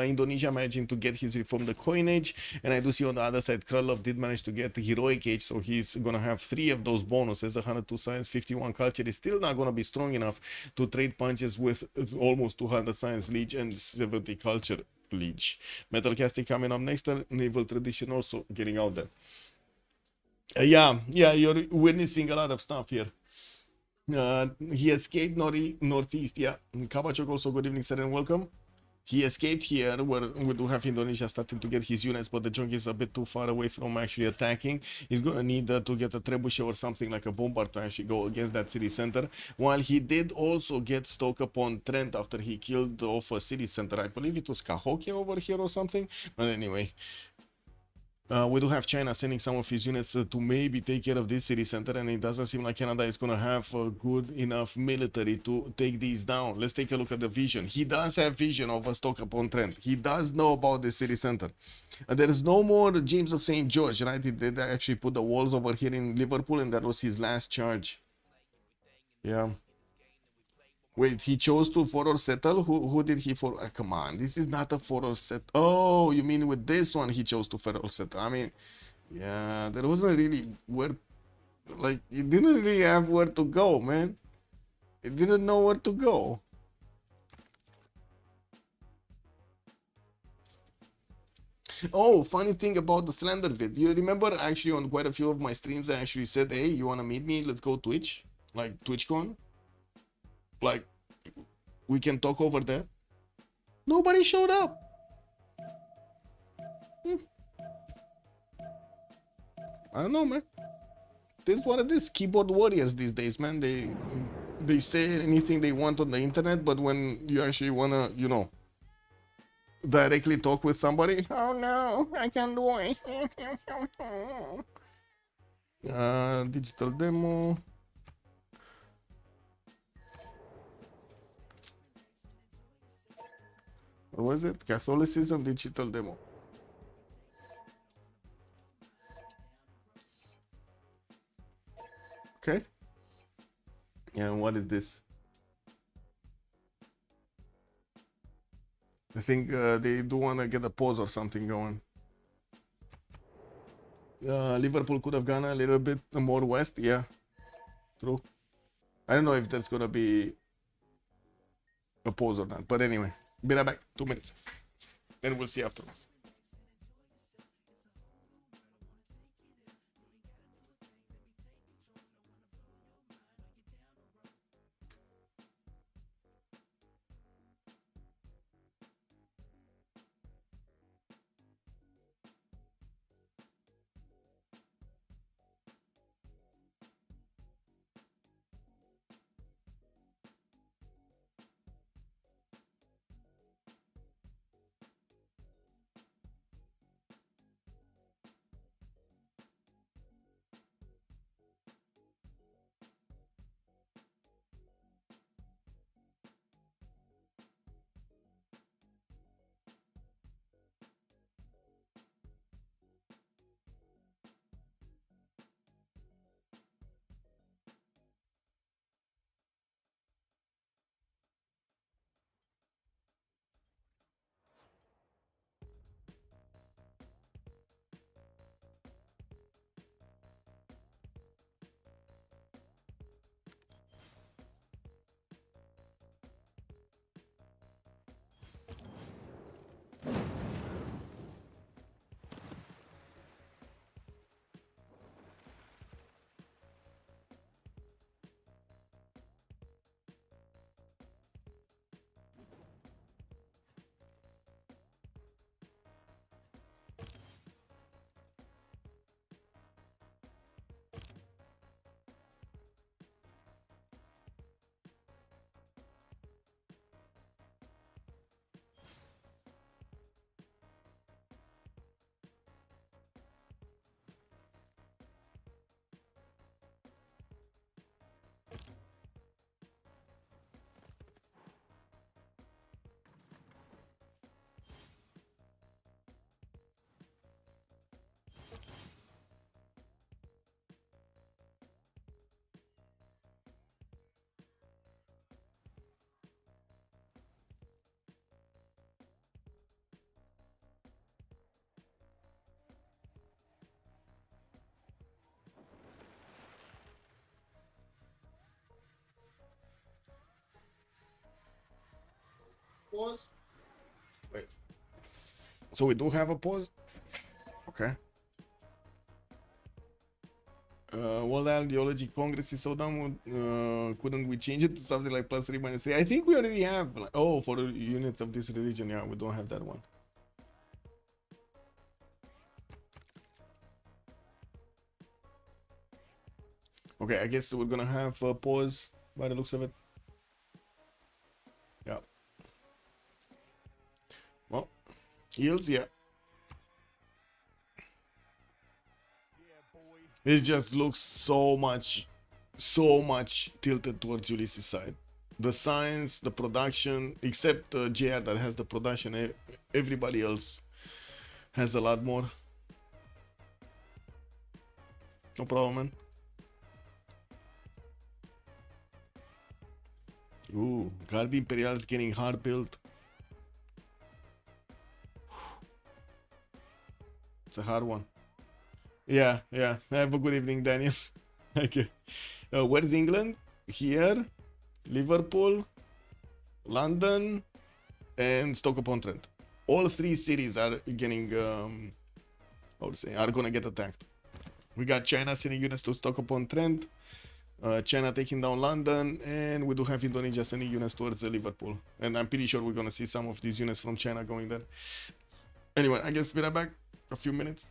Indonesia managing to get his from the coinage, and I do see on the other side Krylov did manage to get the heroic age, so he's going to have 3 of those bonuses. 102 science, 51 culture is still not going to be strong enough to trade punches with almost 200 science Leech and 70 culture Leech. Metal casting coming up next turn. Naval tradition also getting out there. Yeah, you're witnessing a lot of stuff here. He escaped northeast. Yeah, Kabachok also, good evening, sir, and welcome. He escaped here, where we do have Indonesia starting to get his units, but the junk is a bit too far away from actually attacking. He's going to need to get a trebuchet or something like a bombard to actually go against that city center. While he did also get Stoke upon Trent after he killed off a city center. I believe it was Cahokia over here or something. But anyway. We do have China sending some of his units to maybe take care of this city center, and it doesn't seem like Canada is going to have a good enough military to take these down. Let's take a look at the vision. He does have vision of a Stoke upon Trent. He does know about the city center. There is no more James of St. George, right? He did actually put the walls over here in Liverpool, and that was his last charge. Yeah. Wait, he chose to for or settle? Who did he for? Come on, this is not a for or set. Oh, you mean with this one he chose to for or settle? I mean, yeah, there wasn't really where, like, he didn't really have where to go, man. He didn't know where to go. Oh, funny thing about the Slender vid. You remember actually on quite a few of my streams I actually said, hey, you wanna meet me? Let's go Twitch, like TwitchCon. Like, we can talk over there. Nobody showed up. I don't know, man. This is what it is. Keyboard warriors these days, man. They say anything they want on the internet, but when you actually wanna, you know, directly talk with somebody, oh no, I can't do it. Digital demo. What was it? Catholicism digital demo. Okay. Yeah, what is this? I think they do want to get a pause or something going. Liverpool could have gone a little bit more west. Yeah, true. I don't know if there's gonna be a pause or not. But anyway, be right back. 2 minutes. And we'll see after. Pause. Wait. So we do have a pause? Okay. World Ideology Congress is so dumb. Couldn't we change it to something like +3 -3? I think we already have. Like, oh, for the units of this religion, yeah, we don't have that one. Okay, I guess we're gonna have a pause by the looks of it. Yeah. Well, yields, yeah. This just looks so much tilted towards Ulyss's side. The science, the production, except JR that has the production, everybody else has a lot more. No problem, man. Ooh, Guard Imperial is getting hard built. It's a hard one. Yeah. Have a good evening, Daniel. Okay. Where's England? Here, Liverpool, London, and Stoke-upon-Trent. All three cities are getting, are gonna get attacked. We got China sending units to Stoke-upon-Trent, China taking down London, and we do have Indonesia sending units towards Liverpool. And I'm pretty sure we're gonna see some of these units from China going there. Anyway, I guess we'll be back a few minutes.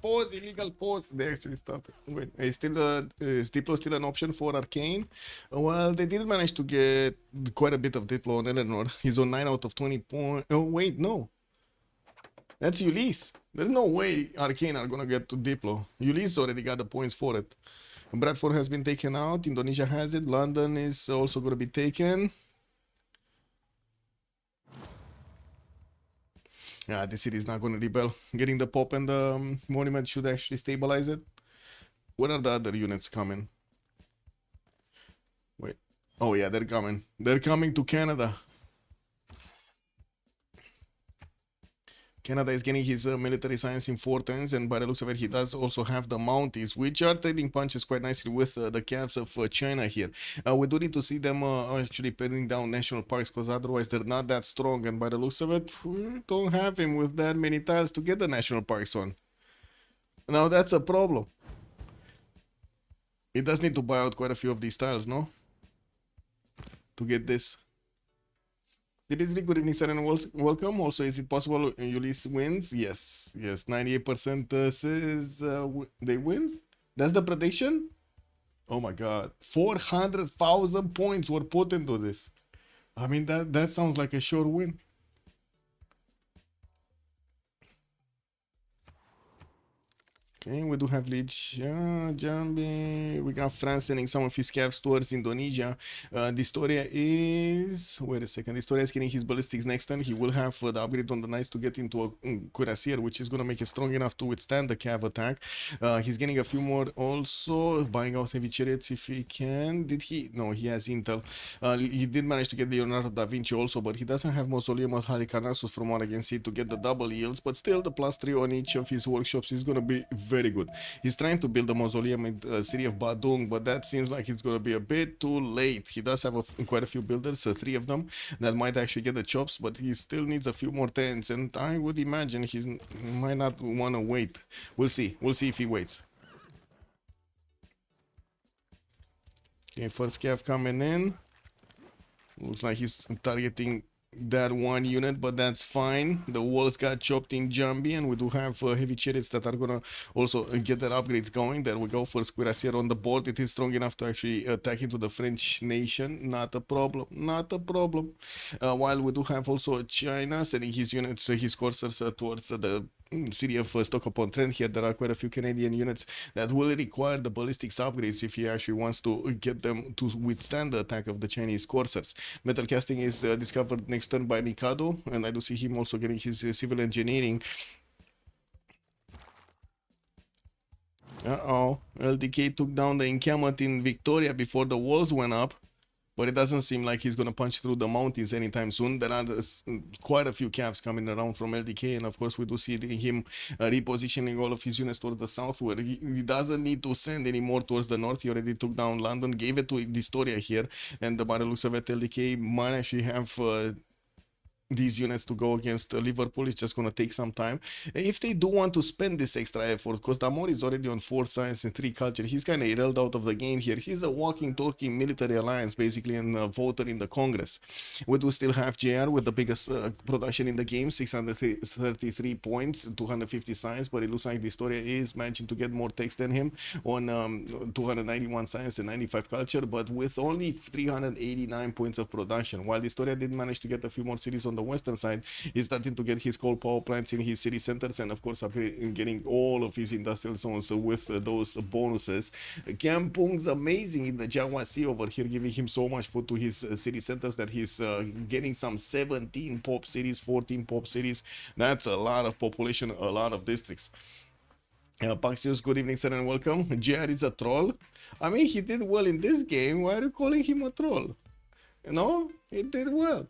Pause, illegal pause. They actually started. Wait, is Diplo still an option for Arcane? Well, they did manage to get quite a bit of Diplo on Eleanor. He's on 9 out of 20 points. Oh, wait, no. That's Ulyss. There's no way Arcane are gonna get to Diplo. Ulyss already got the points for it. Bradford has been taken out. Indonesia has it. London is also gonna be taken. Yeah, this city is not gonna rebel. Getting the pop and the monument should actually stabilize it. Where are the other units coming? Wait. Oh yeah, they're coming. They're coming to Canada. Canada is getting his military science in 410s, and by the looks of it, he does also have the Mounties, which are trading punches quite nicely with the calves of China here. We do need to see them actually paring down national parks, because otherwise they're not that strong, and by the looks of it, we don't have him with that many tiles to get the national parks on. Now that's a problem. He does need to buy out quite a few of these tiles, no? To get this. Dimitri, good evening, sir, and welcome. Also, is it possible Ulyss wins? Yes, 98% says they win. That's the prediction? Oh my god. 400,000 points were put into this. I mean, that sounds like a sure win. Okay, we do have Leech, Jambi. We got France sending some of his scavs towards Indonesia. Distoria is... Wait a second. Distoria is getting his ballistics next turn. He will have the upgrade on the knights to get into a cuirassier, which is going to make it strong enough to withstand the cav attack. He's getting a few more also. Buying out heavy chariots if he can. Did he? No, he has intel. He did manage to get Leonardo da Vinci also, but he doesn't have Mausoleum of Halicarnassus from what I can see to get the double yields. But still, the +3 on each of his workshops is going to be very good. He's trying to build a mausoleum in the city of Badung, but that seems like it's going to be a bit too late. He does have quite a few builders, 3 of them, that might actually get the chops, but he still needs a few more tents, and I would imagine he might not want to wait. We'll see. We'll see if he waits. Okay, first cav coming in. Looks like he's targeting that one unit, but that's fine. The walls got chopped in Jambi, and we do have heavy chariots that are gonna also get their upgrades going. There we go. First cuirassier on the board. It is strong enough to actually attack into the French nation. Not a problem. Not a problem. While we do have also China sending his units, his coursers towards the city of Stoke-upon-Trent. Here there are quite a few Canadian units that will require the ballistics upgrades if he actually wants to get them to withstand the attack of the Chinese coursers. Metal casting is discovered next turn by Mikado, and I do see him also getting his civil engineering. LDK took down the encampment in Victoria before the walls went up. But it doesn't seem like he's going to punch through the mountains anytime soon. There are quite a few calves coming around from LDK. And of course, we do see him repositioning all of his units towards the south, where he doesn't need to send any more towards the north. He already took down London, gave it to Distoria here. And by the looks of it, LDK might actually have these units to go against Liverpool. It's just going to take some time. If they do want to spend this extra effort, because Damor is already on 4 science and 3 culture, he's kind of erased out of the game here. He's a walking, talking military alliance, basically, and a voter in the Congress. We do still have JR with the biggest production in the game, 633 points, 250 science, but it looks like Distoria is managing to get more text than him on 291 science and 95 culture, but with only 389 points of production. While Distoria did manage to get a few more cities on the western side, he's starting to get his coal power plants in his city centers, and of course getting all of his industrial zones with those bonuses. Kampung's amazing in the CWC over here, giving him so much food to his city centers that he's getting some 17 pop cities, 14 pop cities. That's a lot of population, a lot of districts. Paxios, good evening, sir, and welcome. JR is a troll. I mean, he did well in this game. Why are you calling him a troll? You know, he did well.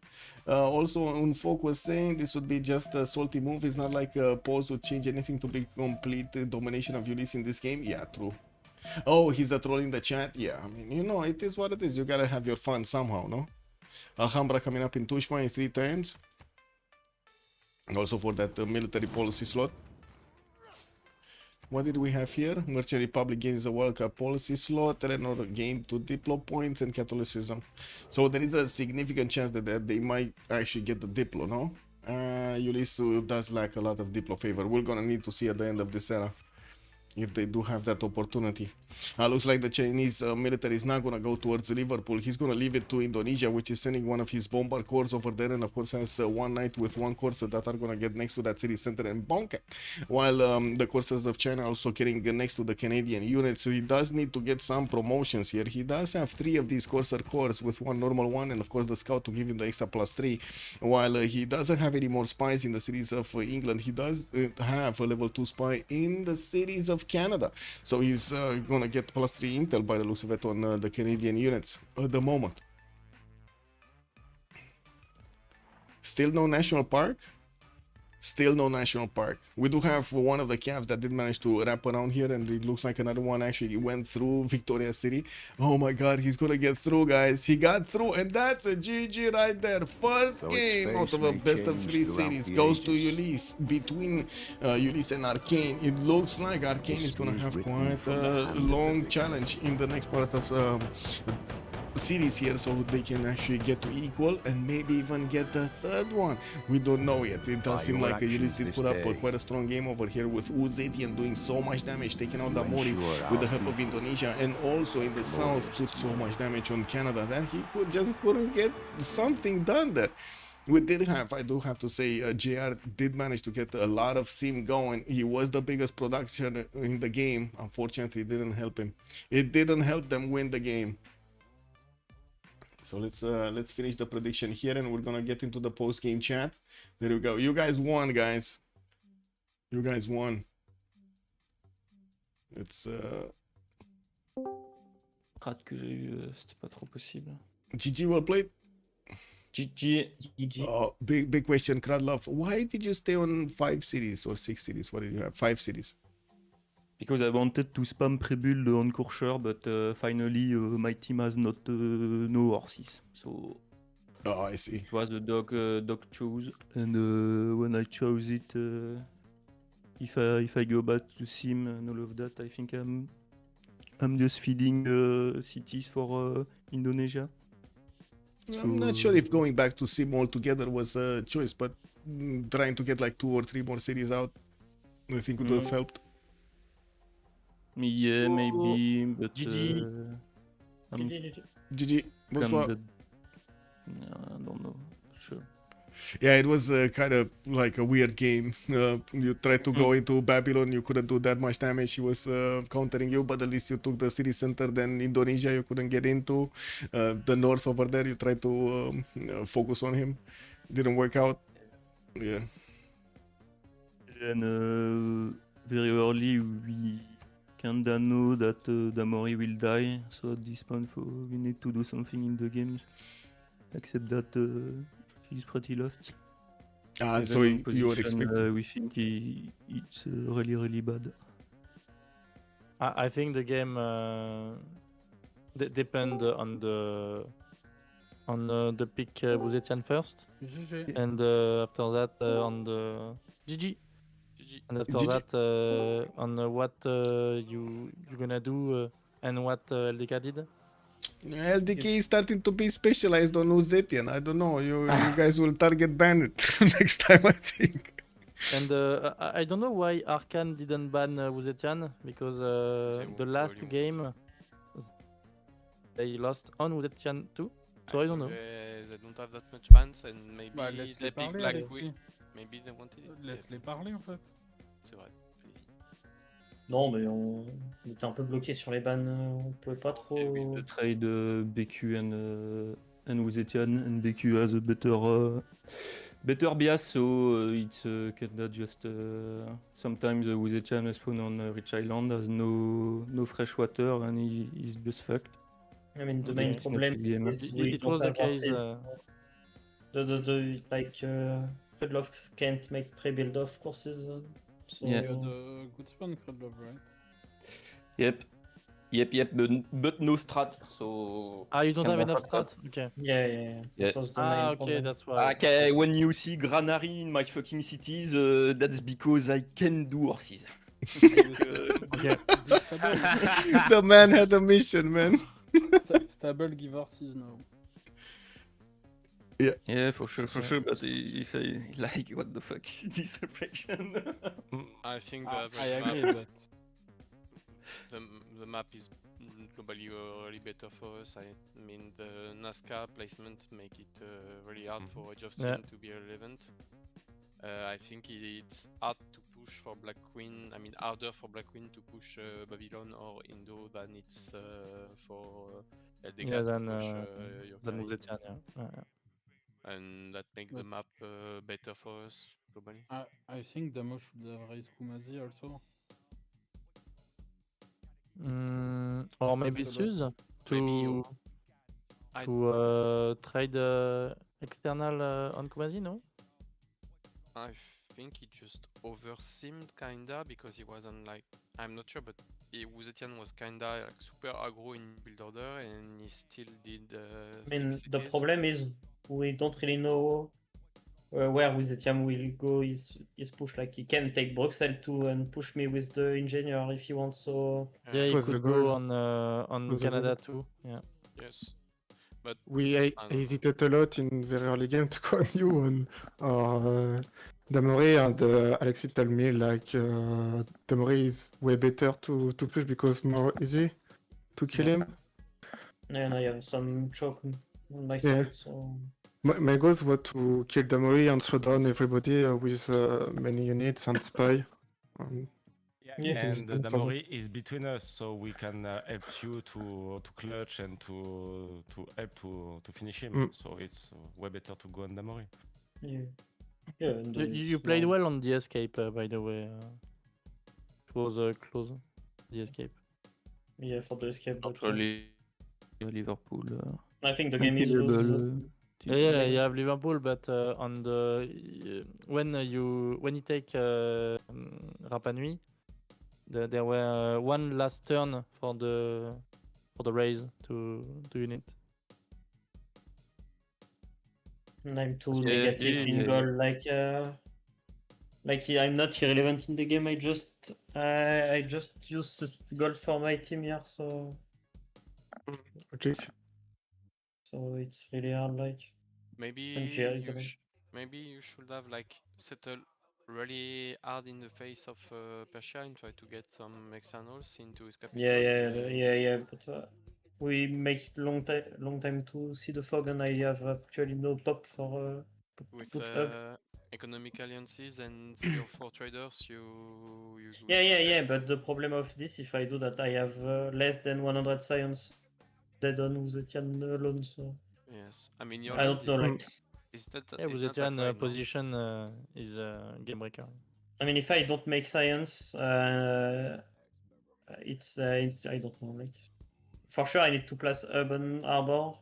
Also, Unfolk was saying this would be just a salty move. It's not like pause would change anything to be complete domination of Ulyss in this game. Yeah, true. Oh, he's a troll in the chat. Yeah, I mean, you know, it is what it is. You gotta have your fun somehow, no? Alhambra coming up in Tushma in 3 turns. Also for that military policy slot. What did we have here? Merchant Republic gains a World Cup policy slot, Eleanor gained 2 Diplo points, and Catholicism. So there is a significant chance that they might actually get the Diplo, no? Ulyss does lack a lot of Diplo favor. We're gonna need to see at the end of this era if they do have that opportunity. Looks like the Chinese military is not gonna go towards Liverpool. He's gonna leave it to Indonesia, which is sending one of his bomber corps over there, and of course has one knight with one course that are gonna get next to that city center and bonk it. While the courses of China also getting next to the Canadian units, so he does need to get some promotions here. He does have 3 of these courser corps with one normal one, and of course the scout to give him the extra +3. While he doesn't have any more spies in the cities of England, he does have a level 2 spy in the cities of Canada, so he's gonna get +3 intel by the looks of it on the Canadian units at the moment. Still no national park. Still no national park. We do have one of the calves that did manage to wrap around here, and it looks like another one actually went through Victoria City. Oh my god, he's gonna get through, guys. He got through, and that's a GG right there. First So its game out face of a may best of change 3 throughout series the goes to ages. Ulyss. Between Ulyss and Arcane, it looks like Arcane is gonna History is have written quite from the a hand of long the challenge in the next part of series here, so they can actually get to equal and maybe even get the 3rd one. We don't know yet. It does By seem your like Ulyss actions did this put up day, quite a strong game over here with Uzetian doing so much damage, taking out you Damori ensure with the our help of people Indonesia, and also in the south glorious put so tomorrow. much damage on Canada that he couldn't get something done there. We did have, I do have to say, JR did manage to get a lot of sim going. He was the biggest production in the game. Unfortunately, it didn't help him. It didn't help them win the game. So let's finish the prediction here, and we're gonna get into the post-game chat. There we go. You guys won, guys. You guys won. It's 4 que j'ai eu, c'était pas trop possible. GG, well played. GG. Oh, big question, Kradlov. Why did you stay on 5 cities or 6 cities? What did you have? 5 cities. Because I wanted to spam pre-build on Courcher, but finally my team has not no horses. So Oh, I see. it was the dog choose, and when I chose it, if I go back to sim and all of that, I think I'm just feeding cities for Indonesia. I'm not sure if going back to sim altogether was a choice, but trying to get like 2 or 3 more cities out, I think would have helped. Yeah, maybe, but GG. I'm GG. Bonsoir. kinda, I don't know. Sure. Yeah, it was kind of like a weird game. You tried to go into Babylon, you couldn't do that much damage. He was countering you, but at least you took the city center. Then Indonesia, you couldn't get into. The north over there, you tried to focus on him. Didn't work out. Yeah. And very early we kinda know that Damori will die, so at this point we need to do something in the game. Except that he's pretty lost. So Even in you were position, expecting. we think it's really bad. I think the game depend on the pick Uzetian first, and after that on the GG. And after GG. that on what you're gonna do and what LDK did. LDK is starting to be specialized on Uzetian. I don't know. You guys will target ban it next time, I think. And I don't know why Arcane didn't ban Uzetian, because the last game they lost on Uzetian too. So I don't know. They don't have that much bans, and maybe Bah, they laisse-les pick parler, Black Alexis. Wheel. Maybe they wanted it. Laisse-les parler en fait. C'est vrai. Allez-y. Non, mais on était un peu bloqué sur les bans, on pouvait pas trop. The trade BQ and Uzetian, and BQ has a better bias, so it's kinda just sometimes Uzetian spawn on Rich Island has no fresh water and he's just fucked. I mean, the Okay, main it's not problem the game. is we It don't was the have case. horses. Redlove can't make pre-build of courses. So Yeah. You had a good spawn, Kradlov, right? Yep, but no strat, so... You don't have kinda enough fucked up. stat. Okay. yeah. Yeah. That was the main Okay, problem. that's why. Okay, when you see granary in my fucking cities, that's because I can do horses. Okay. The man had a mission, man. Stable give horses now. Yeah, for sure. But if I like, what the fuck is this reflection? I think I the average agree, map, but the map is globally really better for us. I mean, the NASCAR placement make it really hard for Age of Yeah. Sin to be relevant. I think it's hard to push for Black Queen. I mean, harder for Black Queen to push Babylon or Indo than it's for LDK Yeah, to than push than Yurkai. Uzetian, yeah. And that make the But- map better for us globally. I think Damo should have raised Kumazi also. Or maybe After that. Suze Maybe to trade external on Kumazi, no? I think he just oversimmed kinda because he wasn't like, I'm not sure, but Uzetian was kinda like super aggro in build order and he still did. I mean, fix the cities. problem is we don't really know where Wizetiam will go his push. Like he can take Bruxelles too and push me with the engineer if he wants. So Yeah, he was could the go goal. on Was the Canada goal. too. Yeah. Yes, but We I don't know. hesitate a lot in very early game to call you on Damori, and Alexis told me like Damori is way better to push because more easy to kill him. and I have some choke on my Yeah. side. So My goal was to kill Damori and slow down everybody with many units and spy. Yeah. And Damori is between us, so we can help you to clutch and to help to finish him. So it's way better to go on Damori. yeah, yeah. And You played well on the escape, by the way. It was close, the escape. Yeah, for the escape. But Liverpool. I think the game is lose. Yeah, you have Liverpool, but on the when you take Rapa Nui, there were one last turn for the raise to unit. And I'm too Yeah, negative in yeah. goal. Like I'm not irrelevant in the game. I just use this gold for my team here. So it's really hard. Like Maybe and GR is alone. maybe you should have like settled really hard in the face of Persia and try to get some externals into his capital. Yeah. But we make long time to see the fog, and I have actually no pop for with put up. economic alliances and 3 or 4 traders, you Yeah. But the problem of this, if I do that, I have less than 100 science dead on Uzetian alone. So yes, I mean your I don't know. Like is that Yeah, is not that Uzetian right, no? position is game breaker. I mean, if I don't make science, it's I don't know. Like for sure, I need to place urban harbor.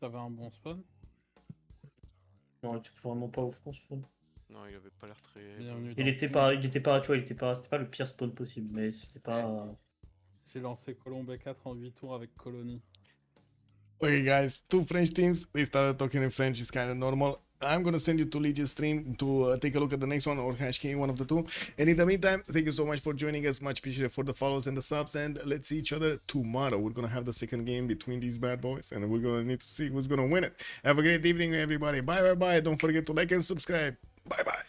T'avais un bon spawn. Non, il était vraiment pas ouf mon spawn. Non, il avait pas l'air très. Bienvenue Il dans était le pas, team. tu vois, c'était pas le pire spawn possible, mais c'était pas. J'ai lancé Colombe 4 en 8 tours avec Colonie. Okay, guys, two French teams. They started talking in French. It's kind of normal. I'm gonna send you to Legion's stream to take a look at the next one, or HashKing, one of the two. And in the meantime, thank you so much for joining us. Much appreciated for the follows and the subs. And let's see each other tomorrow. We're gonna have the second game between these bad boys, and we're gonna need to see who's gonna win it. Have a great evening, everybody. Bye. Don't forget to like and subscribe. Bye.